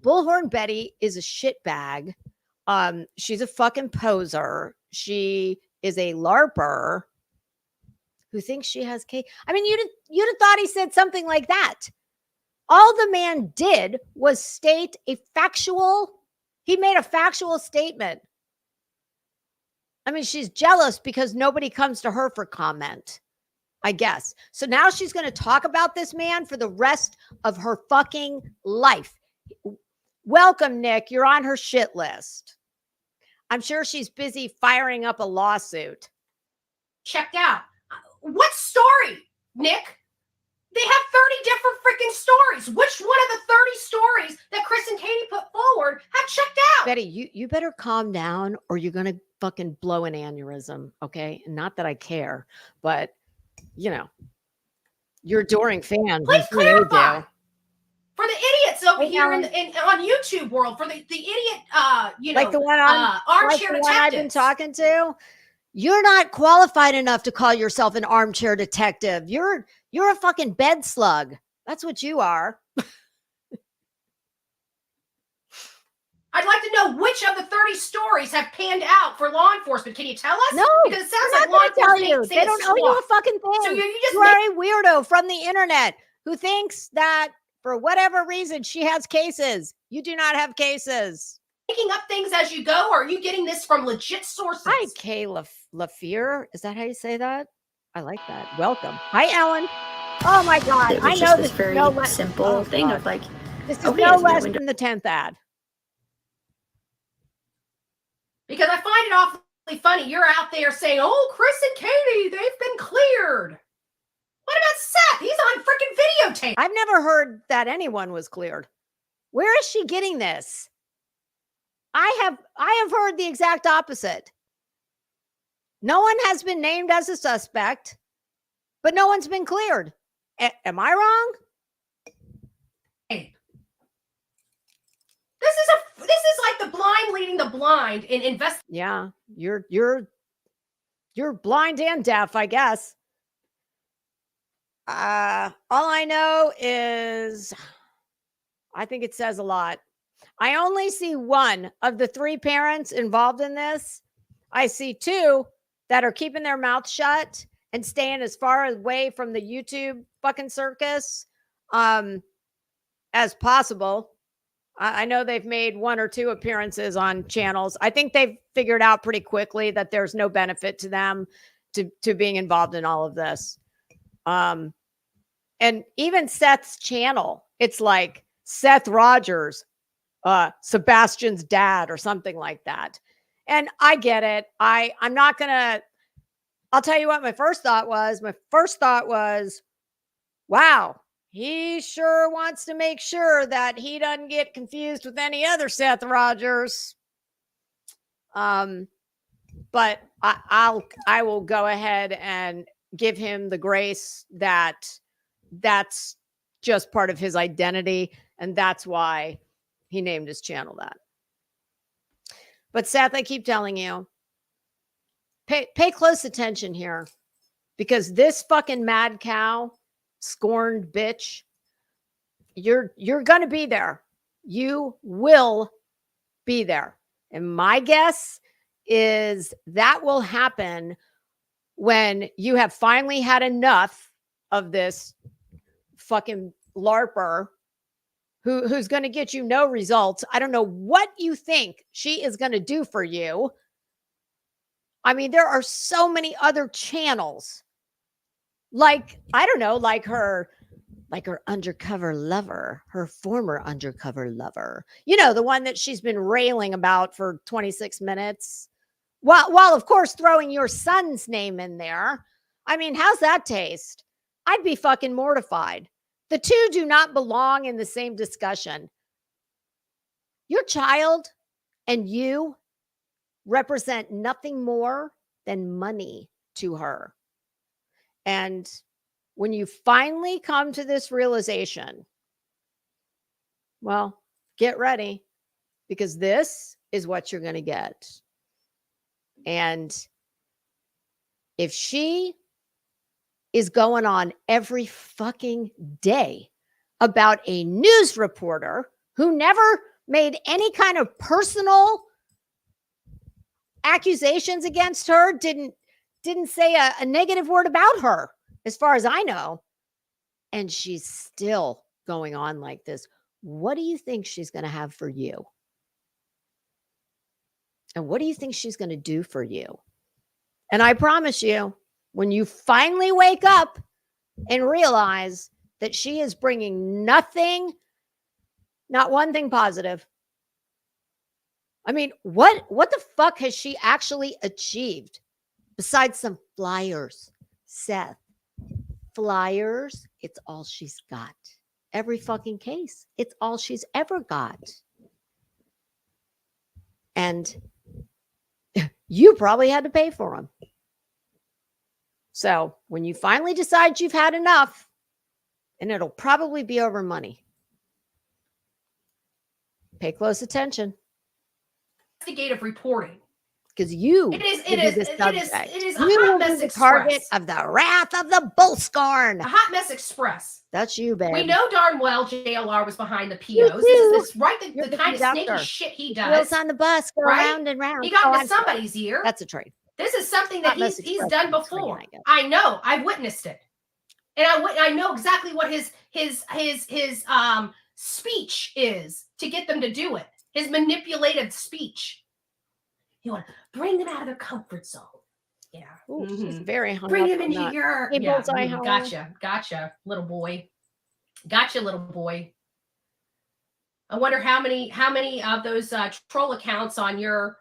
B: Bullhorn Betty is a shitbag. She's a fucking poser. She is a LARPer. who thinks she has case. I mean, you'd have thought he said something like that. All the man did was state he made a factual statement. I mean, she's jealous because nobody comes to her for comment, I guess. So now she's going to talk about this man for the rest of her fucking life. Welcome, Nick. You're on her shit list. I'm sure she's busy firing up a lawsuit.
C: Checked out. What story, Nick? They have 30 different freaking stories. Which one of the 30 stories that Chris and Katie put forward have checked out?
B: Betty, you better calm down or you're going to fucking blow an aneurysm, okay? Not that I care, but, you know, your adoring fans.
C: Please clarify. For the idiots over here on YouTube world, for the idiot,
B: like the one on
C: armchair
B: like the one I've been talking to, you're not qualified enough to call yourself an armchair detective. You're a fucking bed slug. That's what you are.
C: I'd like to know which of the 30 stories have panned out for law enforcement. Can you tell us?
B: No,
C: because it sounds like law enforcement.
B: They don't owe you a fucking thing.
C: So you
B: are a weirdo from the internet who thinks that for whatever reason she has cases. You do not have cases.
C: Making up things as you go, or are you getting this from legit sources?
B: Hi, Kay Lafear. Is that how you say that? I like that. Welcome. Hi, Ellen. Oh my God. I know this
N: very simple thing of like,
B: this is no less than the 10th ad.
C: Because I find it awfully funny. You're out there saying, oh, Chris and Katie, they've been cleared. What about Seth? He's on freaking videotape.
B: I've never heard that anyone was cleared. Where is she getting this? I have heard the exact opposite. No one has been named as a suspect, but no one's been cleared. Am I wrong?
C: Hey. This is like the blind leading the blind in invest.
B: Yeah, you're blind and deaf, I guess. All I know is I think it says a lot. I only see one of the 3 parents involved in this. I see 2 that are keeping their mouth shut and staying as far away from the YouTube fucking circus as possible. I know they've made 1 or 2 appearances on channels. I think they've figured out pretty quickly that there's no benefit to them to being involved in all of this. And even Seth's channel, it's like Seth Rogers, Sebastian's dad or something like that. And I get it. I'm not going to, I'll tell you what my first thought was. My first thought was, wow, he sure wants to make sure that he doesn't get confused with any other Seth Rogers. But I will go ahead and give him the grace that that's just part of his identity. And that's why he named his channel that. But Seth, I keep telling you, pay close attention here, because this fucking mad cow, scorned bitch, you're going to be there. You will be there. And my guess is that will happen when you have finally had enough of this fucking LARPer who's going to get you no results. I don't know what you think she is going to do for you. I mean, there are so many other channels. Like, I don't know, like her undercover lover, her former undercover lover. You know, the one that she's been railing about for 26 minutes. While of course throwing your son's name in there. I mean, how's that taste? I'd be fucking mortified. The two do not belong in the same discussion. Your child and you represent nothing more than money to her. And when you finally come to this realization, well, get ready, because this is what you're going to get. And if she is going on every fucking day about a news reporter who never made any kind of personal accusations against her, didn't didn't say a negative word about her, as far as I know. And she's still going on like this. What do you think she's going to have for you? And what do you think she's going to do for you? And I promise you, when you finally wake up and realize that she is bringing nothing, not one thing positive. I mean, what the fuck has she actually achieved besides some flyers, Seth? Flyers, it's all she's got. Every fucking case, it's all she's ever got. And you probably had to pay for them. So when you finally decide you've had enough, and it'll probably be over money, pay close attention.
C: Investigative reporting.
B: Because you
C: it is a
B: you
C: hot mess
B: the
C: express.
B: Target of the wrath of the bullscorn.
C: A hot mess express.
B: That's you, babe.
C: We know darn well JLR was behind the POs. This is right the kind of snaky shit he does.
B: Wheels on the bus go round and round.
C: He got into somebody's ear.
B: That's a trade.
C: This is something that he's done before. I know. I've witnessed it, and I know exactly what his speech is to get them to do it. His manipulative speech. You want to bring them out of their comfort zone. Yeah.
B: Ooh, she's very hung
C: Bring
B: up
C: them
B: on
C: into
B: that.
C: your
B: Hey, Bullseye, how are you?
C: Gotcha, little boy. Gotcha, little boy. I wonder how many of those troll accounts on your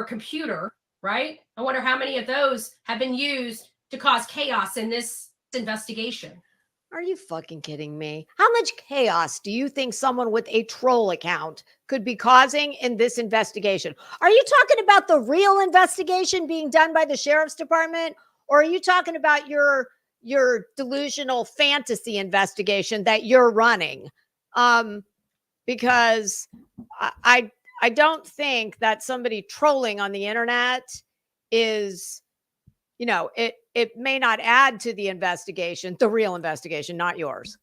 C: computer, right? I wonder how many of those have been used to cause chaos in this investigation.
B: Are you fucking kidding me? How much chaos do you think someone with a troll account could be causing in this investigation? Are you talking about the real investigation being done by the sheriff's department? Or are you talking about your delusional fantasy investigation that you're running? Because I don't think that somebody trolling on the internet is, it may not add to the investigation, the real investigation, not yours.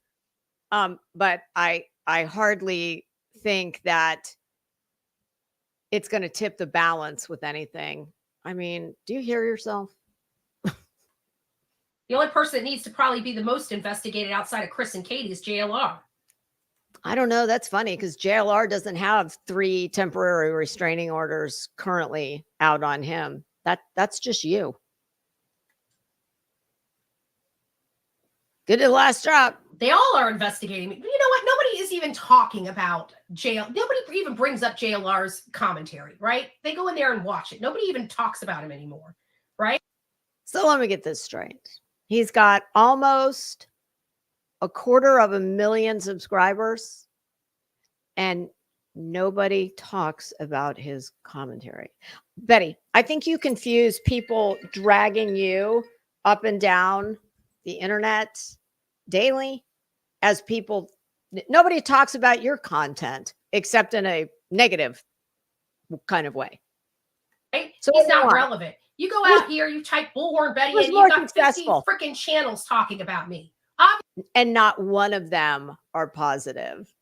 B: But I hardly think that it's going to tip the balance with anything. I mean, do you hear yourself?
C: The only person that needs to probably be the most investigated outside of Chris and Katie is JLR.
B: I don't know. That's funny because JLR doesn't have 3 temporary restraining orders currently out on him. That's just you. Good to the last drop.
C: They all are investigating me. You know what? Nobody is even talking about nobody even brings up JLR's commentary, right? They go in there and watch it. Nobody even talks about him anymore, right?
B: So let me get this straight. He's got almost 250,000 subscribers, and nobody talks about his commentary. Betty, I think you confuse people dragging you up and down the internet daily as people. Nobody talks about your content except in a negative kind of way.
C: Right? So he's not relevant. You go out here, you type Bullhorn Betty, and you've got 50 freaking channels talking about me.
B: And not one of them are positive.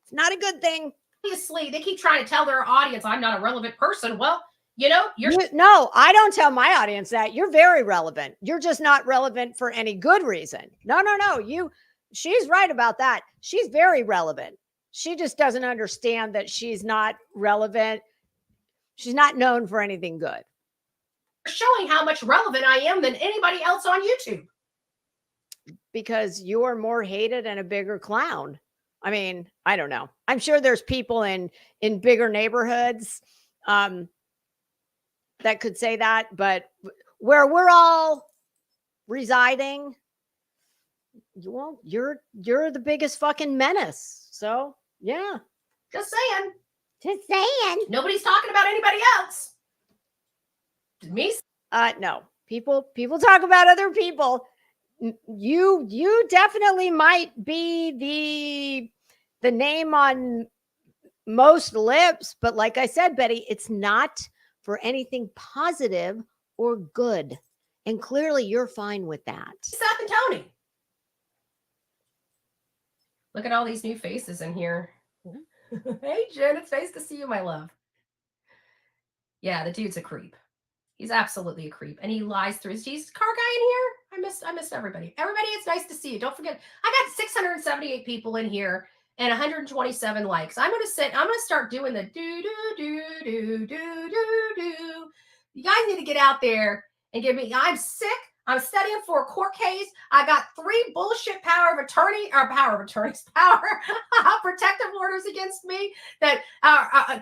B: It's not a good thing.
C: Obviously, they keep trying to tell their audience I'm not a relevant person. Well, you're
B: no, I don't tell my audience that. You're very relevant. You're just not relevant for any good reason. No. She's right about that. She's very relevant. She just doesn't understand that she's not relevant. She's not known for anything good.
C: Showing how much relevant I am than anybody else on YouTube.
B: Because you're more hated and a bigger clown. I mean, I don't know. I'm sure there's people in bigger neighborhoods that could say that, but where we're all residing, you're the biggest fucking menace. So yeah,
C: just saying.
B: Nobody's
C: talking about anybody else. Me?
B: No. People talk about other people. You definitely might be the name on most lips, but like I said, Betty, it's not for anything positive or good. And clearly you're fine with that.
C: Seth and Tony. Look at all these new faces in here. Hey, Jen, it's nice to see you, my love. Yeah, the dude's a creep. He's absolutely a creep, and he lies through his teeth. Car guy in here. I missed everybody. Everybody, it's nice to see you. Don't forget, I got 678 people in here and 127 likes. I'm gonna start doing the do do do do do do do. You guys need to get out there and give me. I'm sick. I'm studying for a court case. I got 3 bullshit power protective orders against me that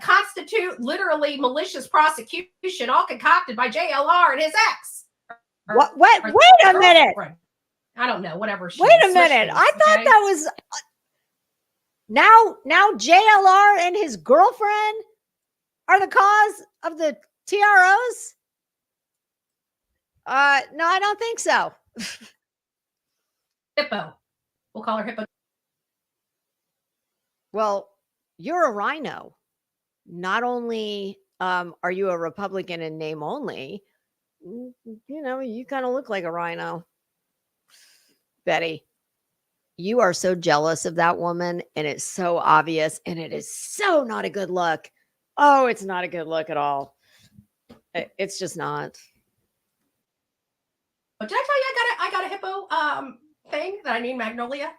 C: constitute literally malicious prosecution, all concocted by JLR and his ex.
B: What? Wait a minute.
C: I don't know. Whatever.
B: Wait a minute. I thought that was now JLR and his girlfriend are the cause of the TROs. No, I don't think so.
C: Hippo. We'll call her Hippo.
B: Well, you're a rhino. Not only are you a Republican in name only, you kind of look like a rhino. Betty, you are so jealous of that woman, and it's so obvious, and it is so not a good look. Oh, it's not a good look at all. It's just not.
C: But did I tell you I got a hippo thing that I need Magnolia?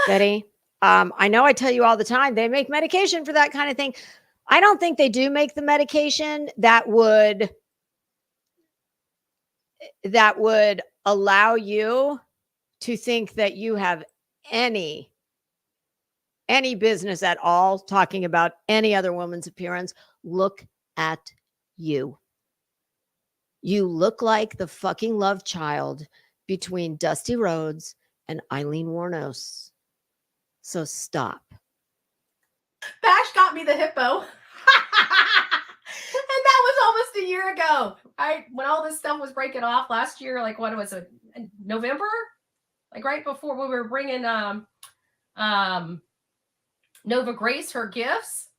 B: Betty, I know I tell you all the time they make medication for that kind of thing. I don't think they do make the medication that would allow you to think that you have any business at all talking about any other woman's appearance. Look at you. You look like the fucking love child between Dusty Rhodes and Eileen Wuornos. So stop.
C: Bash got me the hippo. And that was almost a year ago. When all this stuff was breaking off last year, like what was it, November? Like right before we were bringing Nova Grace her gifts.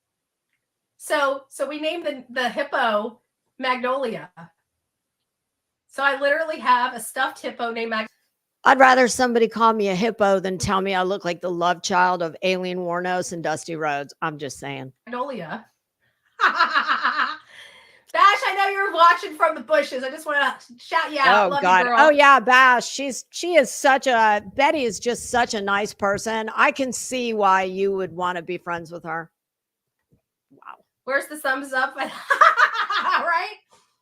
C: So we named the hippo Magnolia. So I literally have a stuffed hippo named Magnolia.
B: I'd rather somebody call me a hippo than tell me I look like the love child of Eileen Wuornos and Dusty Rhodes. I'm just saying.
C: Magnolia. Bash, I know you're watching from the bushes. I just want to shout you out.
B: Oh,
C: Love
B: God.
C: you, girl.
B: Oh, yeah, Bash. Betty is just such a nice person. I can see why you would want to be friends with her. Wow.
C: Where's the thumbs up? Right?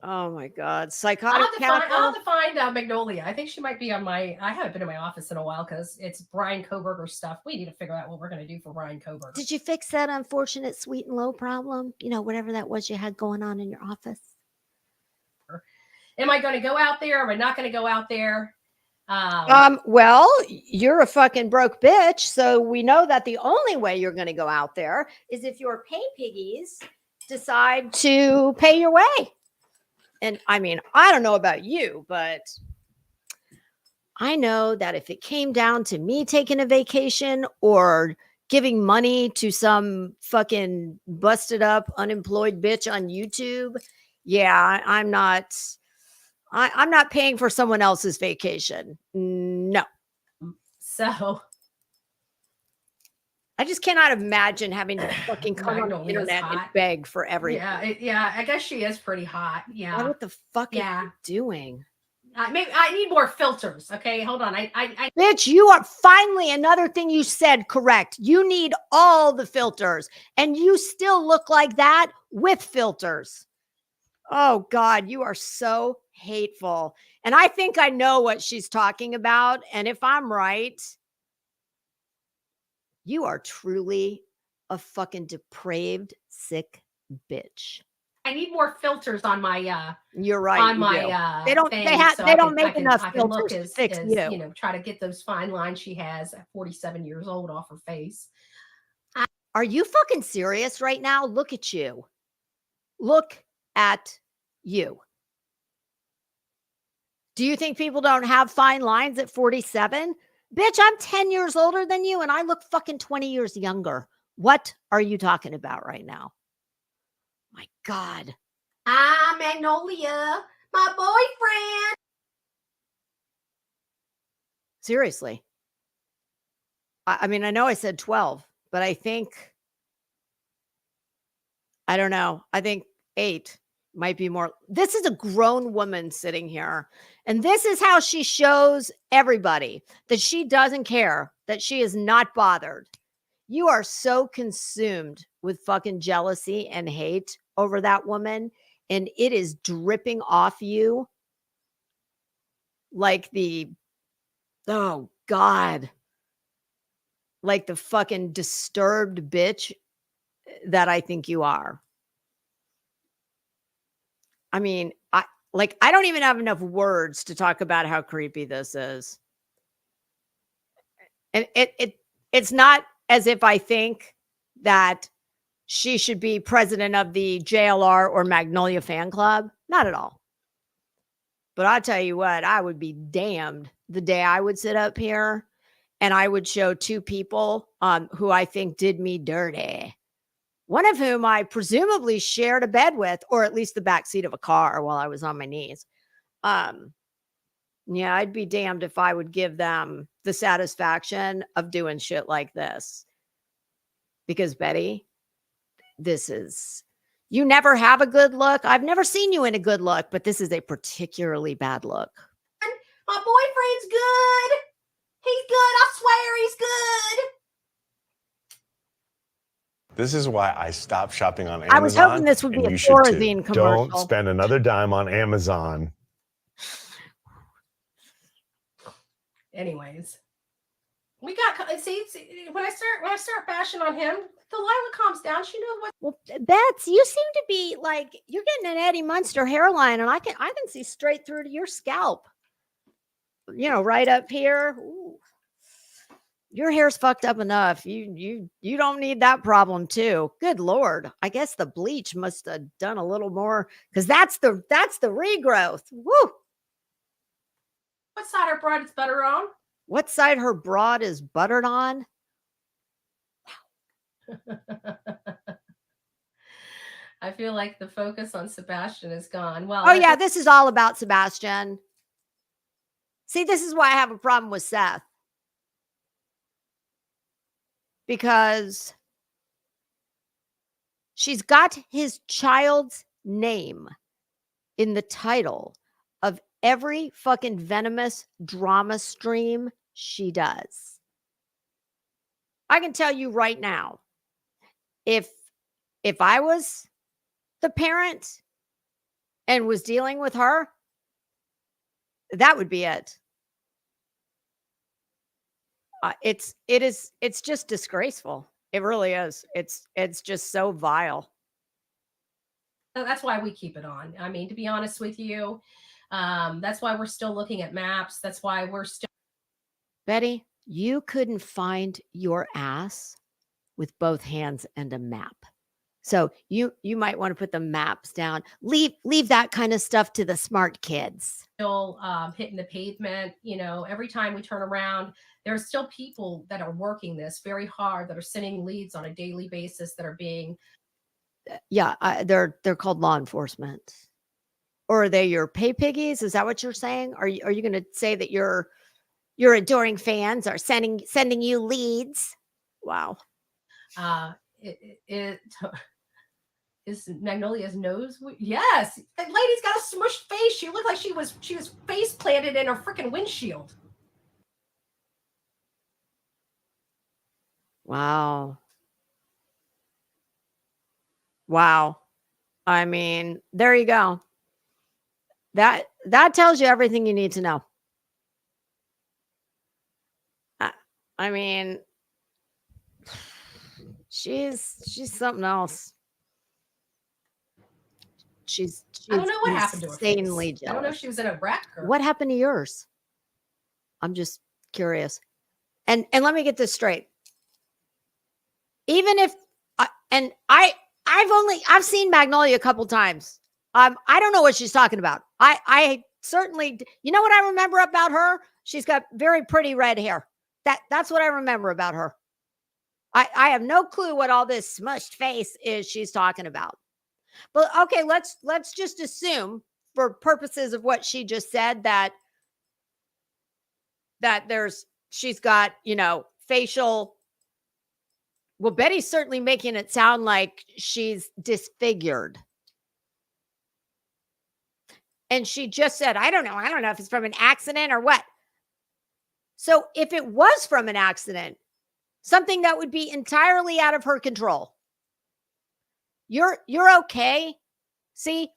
B: Oh, my God. Psychotic.
C: I'll have to find Magnolia. I think she might be on I haven't been in my office in a while because it's Brian Koberger stuff. We need to figure out what we're going to do for Brian Koberger.
B: Did you fix that unfortunate sweet and low problem? Whatever that was you had going on in your office.
C: Am I going to go out there? Am I not going to go out there?
B: Well, you're a fucking broke bitch. So we know that the only way you're going to go out there is if your pay piggies decide to pay your way. And I mean, I don't know about you, but I know that if it came down to me taking a vacation or giving money to some fucking busted up unemployed bitch on YouTube, yeah, I'm not paying for someone else's vacation. No.
C: So
B: I just cannot imagine having to fucking come on the internet and beg for everything.
C: Yeah, I guess she is pretty hot. Yeah.
B: What the fuck are you doing?
C: Maybe I need more filters. Okay, hold on.
B: Bitch, you are finally another thing you said correct. You need all the filters, and you still look like that with filters. Oh God, you are so hateful. And I think I know what she's talking about. And if I'm right, you are truly a fucking depraved, sick bitch.
C: I need more filters on my
B: you're right.
C: On my
B: they don't
C: thing,
B: they don't make enough filters to fix you.
C: Try to get those fine lines she has at 47 years old off her face.
B: Are you fucking serious right now? Look at you. Look at you. Do you think people don't have fine lines at 47? Bitch, I'm 10 years older than you and I look fucking 20 years younger. What are you talking about right now? My God.
C: Magnolia, my boyfriend.
B: Seriously. I mean, I know I said 12, but I think I don't know. I think 8 might be more. This is a grown woman sitting here. And this is how she shows everybody that she doesn't care, that she is not bothered. You are so consumed with fucking jealousy and hate over that woman, and it is dripping off you like oh God, like the fucking disturbed bitch that I think you are. I mean, I don't even have enough words to talk about how creepy this is. And it's not as if I think that she should be president of the JLR or Magnolia fan club. Not at all. But I'll tell you what, I would be damned the day I would sit up here and I would show 2 people who I think did me dirty. One of whom I presumably shared a bed with, or at least the back seat of a car while I was on my knees. Yeah, I'd be damned if I would give them the satisfaction of doing shit like this. Because Betty, you never have a good look. I've never seen you in a good look, but this is a particularly bad look.
C: My boyfriend's good. He's good. I swear he's good.
O: This is why I stopped shopping on Amazon.
B: I was hoping this would be a Thorazine commercial.
O: Don't spend another dime on Amazon.
C: Anyways, we got see when I start bashing on him, Delilah calms down. She knows what.
B: Well, Bets, you seem to be like you're getting an Eddie Munster hairline, and I can see straight through to your scalp. You know, right up here. Ooh. Your hair's fucked up enough. You don't need that problem too. Good Lord. I guess the bleach must have done a little more because that's the regrowth. Woo.
C: What side her broad is butter on?
B: What side her broad is buttered on?
C: I feel like the focus on Sebastian is gone. Well,
B: oh yeah, this is all about Sebastian. See, this is why I have a problem with Seth. Because she's got his child's name in the title of every fucking venomous drama stream she does. I can tell you right now, if I was the parent and was dealing with her, that would be it. It's just disgraceful. It really is. It's just so vile.
C: That's why we keep it on. I mean, to be honest with you, that's why we're still looking at maps. That's why we're still.
B: Betty, you couldn't find your ass with both hands and a map. So you might want to put the maps down. Leave that kind of stuff to the smart kids.
C: Still hitting the pavement. You know, every time we turn around, there are still people that are working this very hard, that are sending leads on a daily basis, that are being.
B: Yeah, they're called law enforcement. Or are they your pay piggies? Is that what you're saying? Are you going to say that your adoring fans are sending you leads? Wow.
C: Is Magnolia's nose? Yes, that lady's got a smushed face. She looked like she was face planted in her freaking windshield.
B: Wow. I mean, there you go. That tells you everything you need to know. I mean, she's something else. She's
C: I don't know what happened to her.
B: Insanely jealous.
C: I don't know if she was in a wreck or
B: what happened to yours. I'm just curious. And let me get this straight. Even if I've seen Magnolia a couple times. I don't know what she's talking about. I certainly, you know what I remember about her? She's got very pretty red hair. That's what I remember about her. I have no clue what all this smushed face is she's talking about. But okay, let's just assume for purposes of what she just said that she's got, facial Well, Betty's certainly making it sound like she's disfigured. And she just said, I don't know if it's from an accident or what. So if it was from an accident, something that would be entirely out of her control, you're okay. See,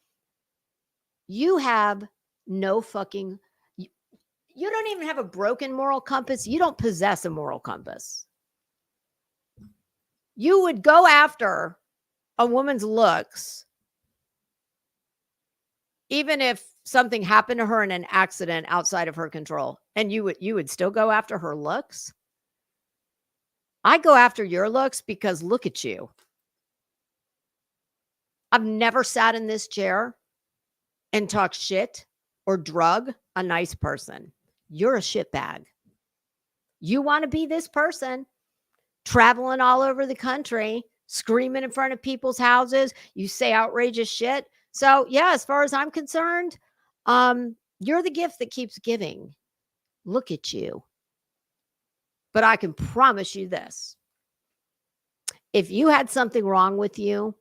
B: you have no fucking, you don't even have a broken moral compass. You don't possess a moral compass. You would go after a woman's looks, even if something happened to her in an accident outside of her control, and you would still go after her looks. I go after your looks because look at you. I've never sat in this chair and talked shit or drug a nice person. You're a shitbag. You want to be this person traveling all over the country, screaming in front of people's houses. You say outrageous shit. So yeah, as far as I'm concerned, you're the gift that keeps giving. Look at you. But I can promise you this. If you had something wrong with you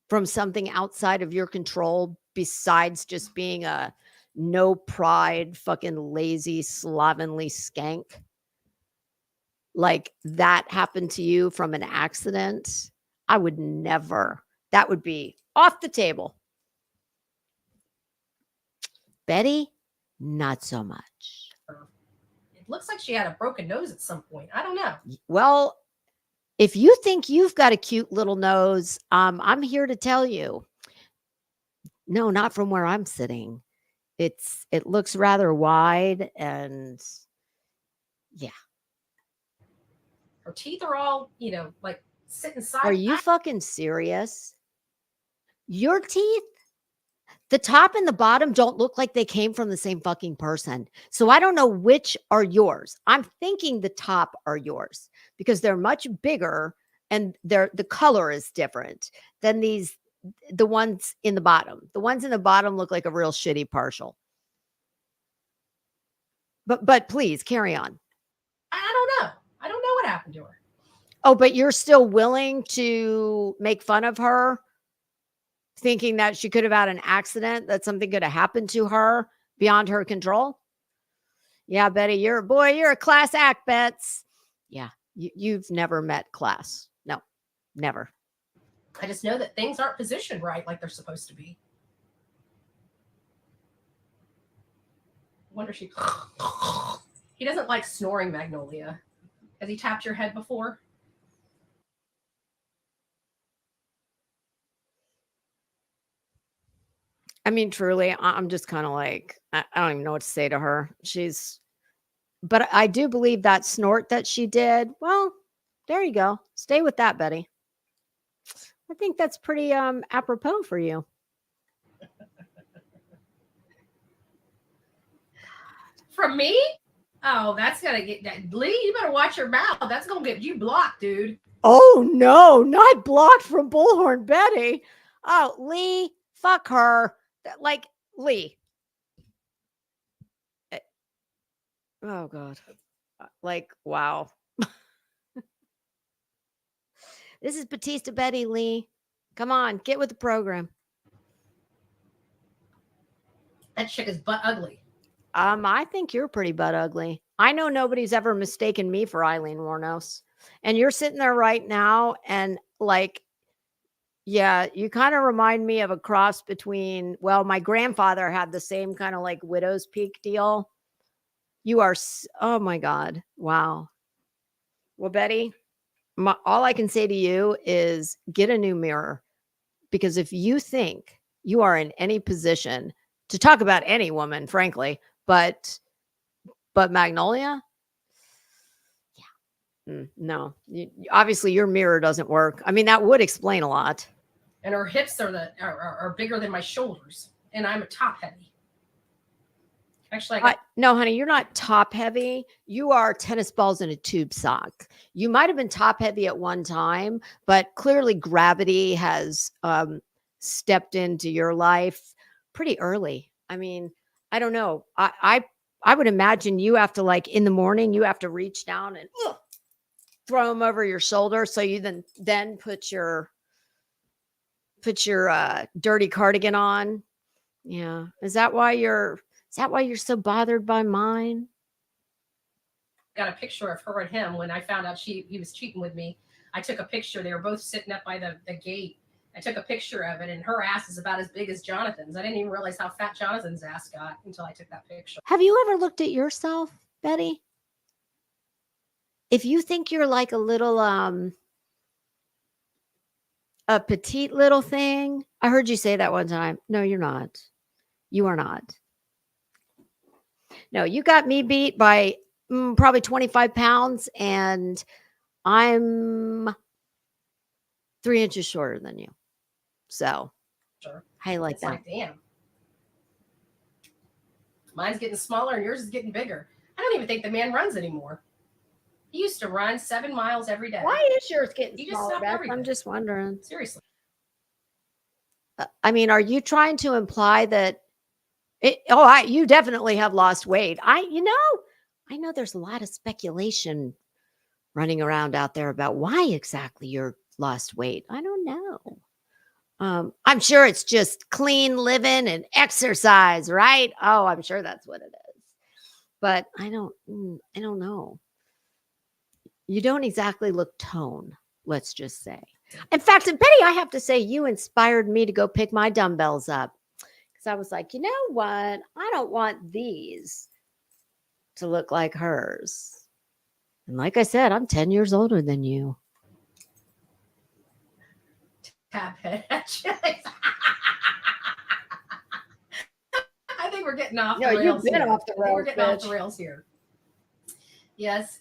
B: from something outside of your control, besides just being a no pride, fucking lazy, slovenly skank, like that happened to you from an accident, I would never. That would be off the table. Betty, not so much.
C: It looks like she had a broken nose at some point. I don't know.
B: Well, if you think you've got a cute little nose, I'm here to tell you, no, not from where I'm sitting. It looks rather wide, and yeah.
C: Her teeth are all, like sitting side.
B: Are you fucking serious? Your teeth, the top and the bottom don't look like they came from the same fucking person. So I don't know which are yours. I'm thinking the top are yours because they're much bigger and the color is different than the ones in the bottom. The ones in the bottom look like a real shitty partial. But please carry on.
C: I don't know. I don't know what happened to her.
B: Oh, but you're still willing to make fun of her, thinking that she could have had an accident, that something could have happened to her beyond her control? Yeah, Betty, you're a class act, Bets. Yeah, you've never met class. No, never.
C: I just know that things aren't positioned right like they're supposed to be. I wonder if he doesn't like snoring, Magnolia. Has he tapped your head before?
B: I mean, truly, I'm just kind of like, I don't even know what to say to her. But I do believe that snort that she did. Well, there you go. Stay with that, Betty. I think that's pretty apropos for you.
C: From me? Oh, that's gonna get that. Lee, you better watch your mouth. That's gonna get you blocked, dude.
B: Oh no, not blocked from Bullhorn Betty. Oh, Lee, fuck her. Like Lee. Oh God. Like, wow. This is Batista Betty, Lee. Come on, get with the program.
C: That chick is butt ugly.
B: I think you're pretty butt ugly. I know nobody's ever mistaken me for Eileen Wuornos. And you're sitting there right now and like, yeah, you kind of remind me of a cross between, well, my grandfather had the same kind of like widow's peak deal. You are, oh my God. Wow. Well, Betty, all I can say to you is get a new mirror, because if you think you are in any position to talk about any woman, frankly, but Magnolia, yeah, no, obviously your mirror doesn't work. I mean, that would explain a lot.
C: And her hips are bigger than my shoulders, and I'm a top heavy. Actually,
B: no, honey, you're not top heavy. You are tennis balls in a tube sock. You might have been top heavy at one time, but clearly gravity has stepped into your life pretty early. I mean, I don't know. I would imagine you have to, like, in the morning, you have to reach down and throw them over your shoulder. So you then put your dirty cardigan on. Yeah. Is that why you're so bothered by mine?
C: Got a picture of her and him when I found out he was cheating with me. I took a picture. They were both sitting up by the gate. I took a picture of it, and her ass is about as big as Jonathan's. I didn't even realize how fat Jonathan's ass got until I took that picture.
B: Have you ever looked at yourself, Betty? If you think you're like a little a petite little thing, I heard you say that one time. No, you're not. You are not. No, you got me beat by probably 25 pounds, and I'm 3 inches shorter than you. So,
C: Sure.
B: I like
C: It's
B: that.
C: like, damn. Mine's getting smaller and yours is getting bigger. I don't even think the man runs anymore. He used to run 7 miles every day.
B: Why is yours getting
C: He just
B: smaller,
C: stopped
B: Beth?
C: everything.
B: I'm just wondering.
C: Seriously.
B: I mean, are you trying to imply that you definitely have lost weight. I know there's a lot of speculation running around out there about why exactly you're lost weight. I don't know. I'm sure it's just clean living and exercise, right? Oh, I'm sure that's what it is. But I don't know. You don't exactly look toned, let's just say. In fact, and Betty, I have to say, you inspired me to go pick my dumbbells up. Because I was like, you know what? I don't want these to look like hers. And like I said, I'm 10 years older than you.
C: Tap it. I think we're getting off the rails.
B: You've been
C: here.
B: off the
C: I think we're
B: rails,
C: getting off the
B: bitch.
C: rails here. Yes.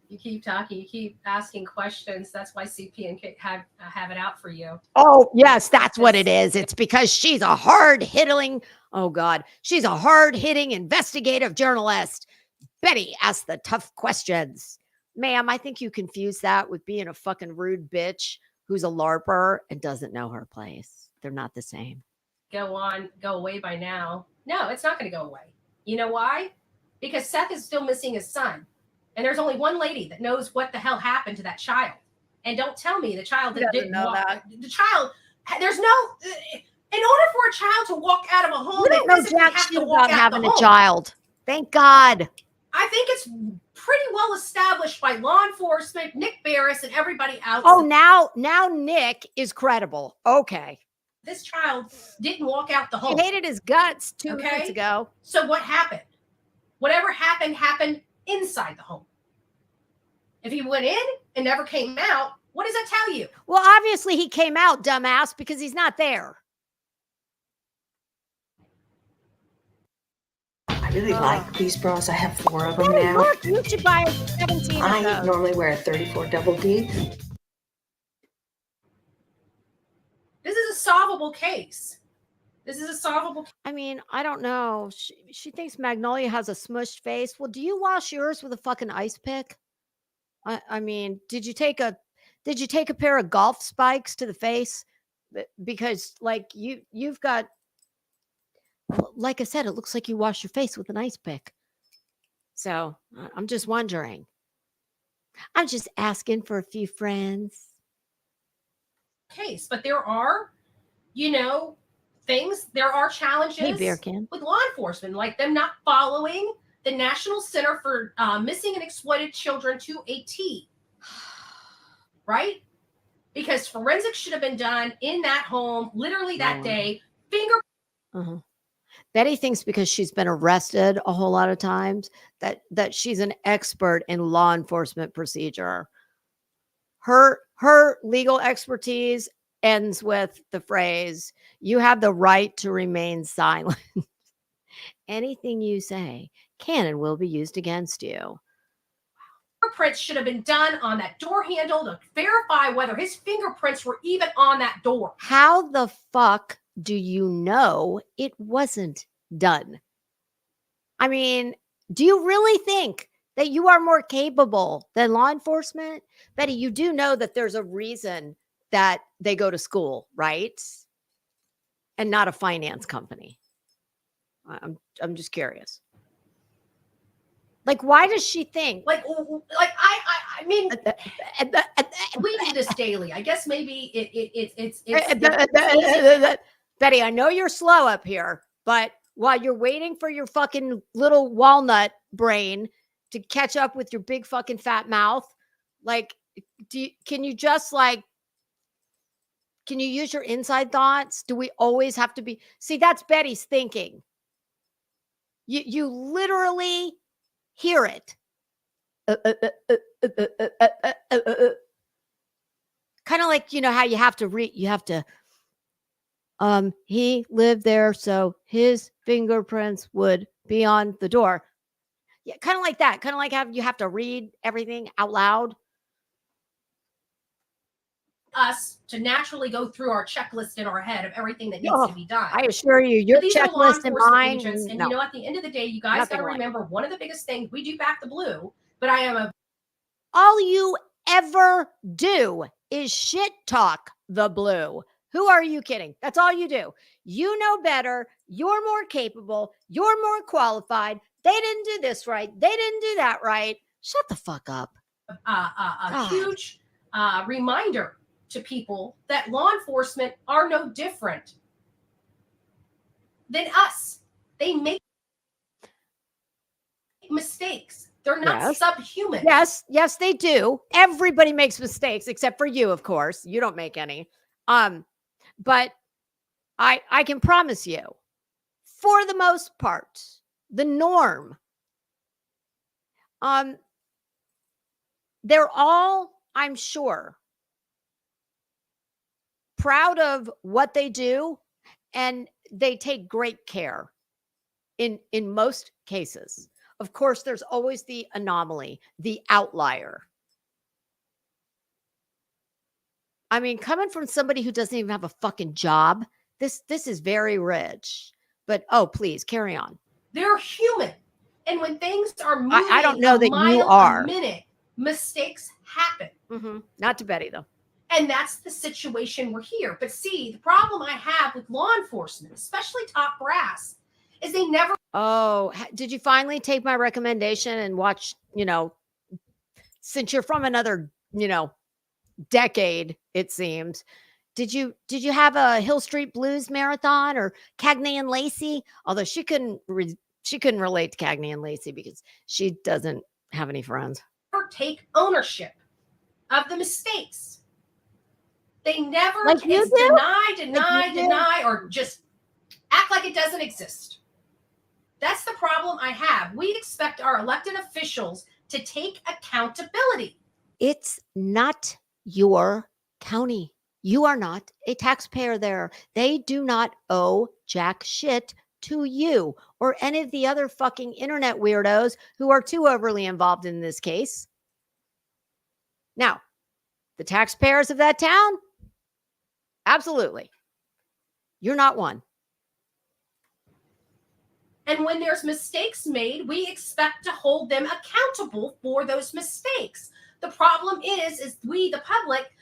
C: You keep talking. You keep asking questions. That's why CP and Kate have it out for you.
B: Oh, yes, that's what it is. It's because she's a hard-hitting, she's a hard-hitting investigative journalist. Betty asks the tough questions. Ma'am, I think you confuse that with being a fucking rude bitch who's a LARPer and doesn't know her place. They're not the same.
C: Go away by now. No, it's not going to go away. You know why? Because Seth is still missing his son. And there's only one lady that knows what the hell happened to that child. And don't tell me the child that didn't
B: know
C: walk.
B: that.
C: The child, there's no, in order for a child to walk out of a home,
B: You don't know jack shit about having a child. Thank God.
C: I think it's pretty well established by law enforcement, Nick Barris, and everybody else.
B: Oh, now Nick is credible. Okay.
C: This child didn't walk out the home.
B: He hated his guts 2 minutes ago.
C: So what happened? Whatever happened inside the home. If he went in and never came out, what does that tell you?
B: Well, obviously he came out, dumbass, because he's not there.
N: I really like these bras. I have 4 of them
B: Hey,
N: now.
B: look, you should buy 17
N: I
B: of those.
N: normally wear a 34 double D.
C: This is a solvable case.
B: I mean, I don't know. She thinks Magnolia has a smushed face. Well, do you wash yours with a fucking ice pick? I mean, did you take a pair of golf spikes to the face? Because like you've got, like I said, it looks like you wash your face with an ice pick. So I'm just wondering. I'm just asking for a few friends.
C: Case, but there are, things, there are challenges with law enforcement, like them not following the National Center for Missing and Exploited Children to a T. Right? Because forensics should have been done in that home, literally that day.
B: Betty thinks because she's been arrested a whole lot of times that she's an expert in law enforcement procedure. Her legal expertise ends with the phrase, "You have the right to remain silent." Anything you say can and will be used against you.
C: Fingerprints should have been done on that door handle to verify whether his fingerprints were even on that door.
B: How the fuck do you know it wasn't done? I mean, do you really think that you are more capable than law enforcement? Betty, you do know that there's a reason that they go to school, right? And not a finance company. I'm just curious. Like, why does she think?
C: I I mean, we do this daily. I guess maybe it's
B: Betty, I know you're slow up here, but while you're waiting for your fucking little walnut brain to catch up with your big fucking fat mouth, like, can you just like, can you use your inside thoughts? Do we always have to be? See, that's Betty's thinking. You literally hear it. Kind of like, you know, how you have to read, you have to, he lived there, so his fingerprints would be on the door. Yeah, kind of like that. Kind of like how you have to read everything out loud.
C: Us to naturally go through our checklist in our head of everything that needs to be done.
B: I assure you, your
C: these are law
B: checklist and
C: enforcement
B: mine.
C: agents, and
B: No.
C: you know, at the end of the day, you guys got to remember one of the biggest things we do back the blue. But I am a.
B: All you ever do is shit talk the blue. Who are you kidding? That's all you do. You know better. You're more capable. You're more qualified. They didn't do this right. They didn't do that right. Shut the fuck up.
C: A huge reminder to people that law enforcement are no different than us. They make mistakes. They're not subhuman.
B: Yes, they do. Everybody makes mistakes except for you, of course. You don't make any. But I can promise you, for the most part, the norm, they're all, I'm sure, proud of what they do, and they take great care in most cases. Of course, there's always the anomaly, the outlier. I mean, coming from somebody who doesn't even have a fucking job, this is very rich. But oh, please carry on.
C: They're human, and when things are moving,
B: I don't know that you are.
C: A minute, mistakes happen.
B: Not to Betty though.
C: And that's the situation we're here. But see, the problem I have with law enforcement, especially top brass, is they never.
B: Oh, did you finally take my recommendation and watch, you know, since you're from another, you know, decade, it seems. Did you have a Hill Street Blues marathon or Cagney and Lacey? Although she couldn't relate to Cagney and Lacey because she doesn't have any friends.
C: Take ownership of the mistakes. They never deny, or just act like it doesn't exist. That's the problem I have. We expect our elected officials to take accountability.
B: It's not your county. You are not a taxpayer there. They do not owe jack shit to you or any of the other fucking internet weirdos who are too overly involved in this case. Now, the taxpayers of that town, absolutely. You're not one.
C: And when there's mistakes made, we expect to hold them accountable for those mistakes. The problem is we, the public,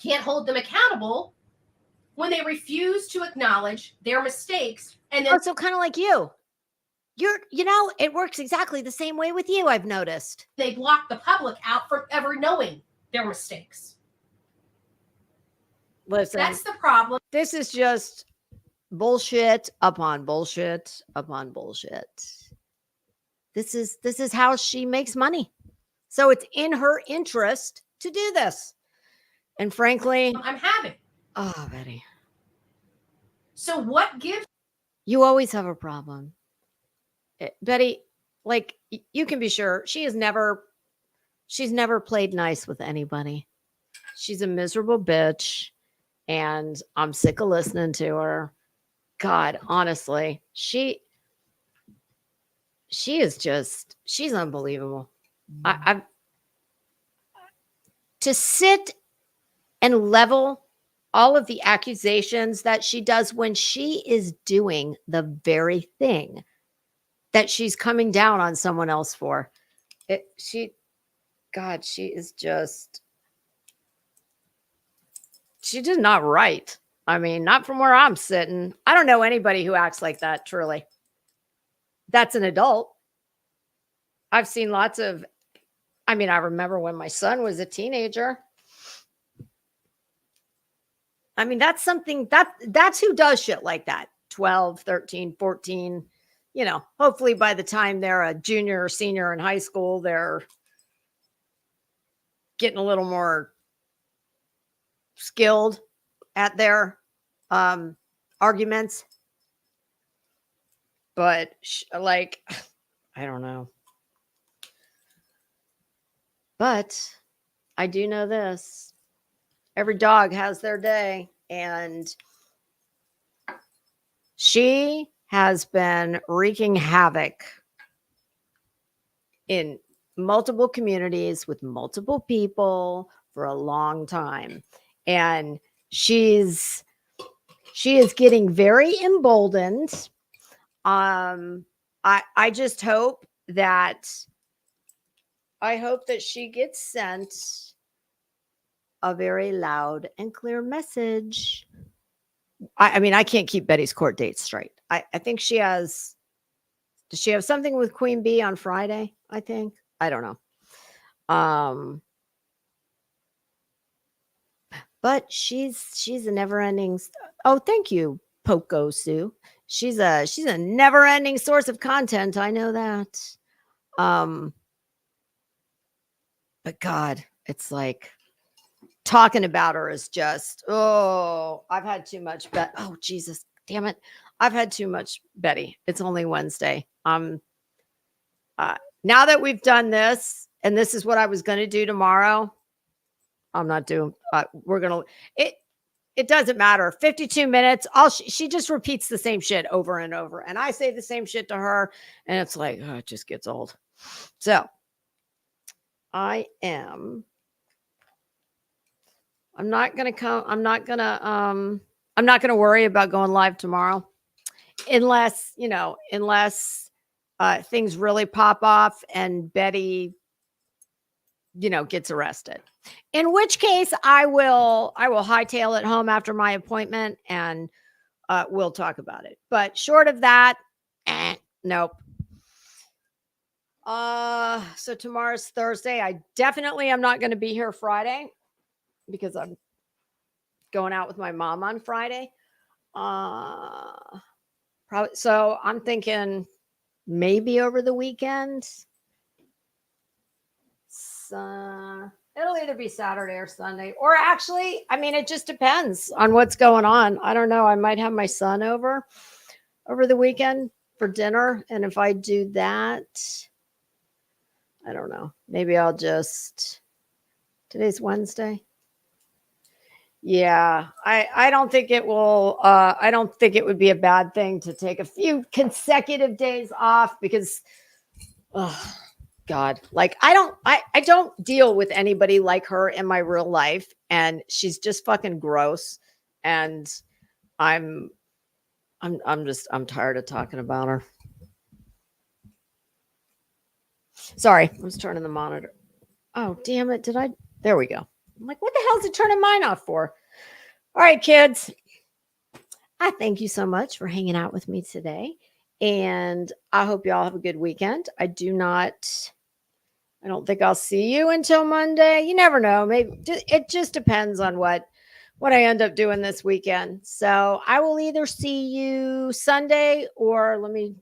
C: can't hold them accountable when they refuse to acknowledge their mistakes. And then
B: so kind of like you. You know, it works exactly the same way with you, I've noticed.
C: They block the public out from ever knowing their mistakes.
B: Listen,
C: that's the problem.
B: This is just bullshit upon bullshit upon bullshit. This is how she makes money. So it's in her interest to do this. And frankly,
C: I'm having.
B: Oh, Betty.
C: So what gives?
B: You always have a problem. Betty, like, you can be sure she's never played nice with anybody. She's a miserable bitch, and I'm sick of listening to her. God, honestly, she's unbelievable. I've to sit and level all of the accusations that she does when she is doing the very thing that she's coming down on someone else for. She is just, she did not right. I mean, not from where I'm sitting. I don't know anybody who acts like that, truly. That's an adult. I've seen lots of I mean, I remember when my son was a teenager. I mean, that's something that's who does shit like that. 12, 13, 14, you know, hopefully by the time they're a junior or senior in high school, they're getting a little more skilled at their arguments. But like, I don't know. But I do know this. Every dog has their day, and she has been wreaking havoc in multiple communities with multiple people for a long time. And she is getting very emboldened. I just hope that she gets sent a very loud and clear message. I mean, I can't keep Betty's court dates straight. I think she has. Does she have something with Queen Bee on Friday? I think. I don't know. But she's a never-ending. Oh, thank you, Poco Sue. She's a never-ending source of content. I know that. But God, it's like talking about her is just, oh, I've had too much. Oh, Jesus, damn it. I've had too much Betty. It's only Wednesday. Now that we've done this, and this is what I was going to do tomorrow, I'm not doing, we're going to, it doesn't matter. 52 minutes. She just repeats the same shit over and over. And I say the same shit to her, and it's like, oh, it just gets old. So I'm not going to worry about going live tomorrow unless things really pop off and Betty, gets arrested. In which case I will hightail it home after my appointment and we'll talk about it. But short of that, nope. So tomorrow's Thursday. I definitely am not going to be here Friday because I'm going out with my mom on Friday. Probably, so I'm thinking maybe over the weekend. So it'll either be Saturday or Sunday, or actually, I mean, it just depends on what's going on. I don't know. I might have my son over the weekend for dinner. And if I do that, I don't know. Maybe I'll just, today's Wednesday. Yeah, I don't think it will. I don't think it would be a bad thing to take a few consecutive days off because, oh God, like I don't deal with anybody like her in my real life, and she's just fucking gross. And I'm tired of talking about her. Sorry, I was turning the monitor. Oh, damn it. There we go. I'm like, what the hell is it turning mine off for? All right, kids. I thank you so much for hanging out with me today. And I hope you all have a good weekend. I don't think I'll see you until Monday. You never know. Maybe it just depends on what I end up doing this weekend. So I will either see you Sunday or let me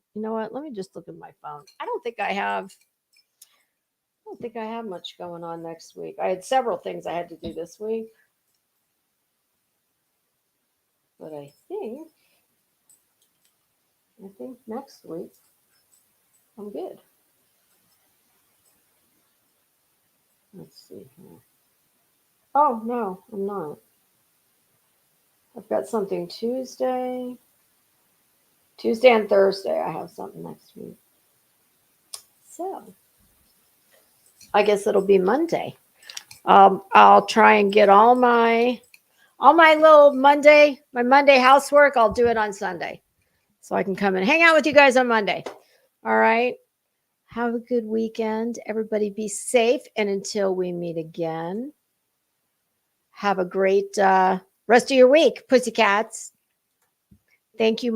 B: just look at my phone. I don't think I have much going on next week. I had several things I had to do this week. But I think next week I'm good. Let's see here. Oh, no, I'm not. I've got something Tuesday and Thursday. I have something next week. So I guess it'll be Monday. I'll try and get all my little Monday housework. I'll do it on Sunday so I can come and hang out with you guys on Monday. All right. Have a good weekend. Everybody be safe. And until we meet again, have a great rest of your week, pussycats. Thank you.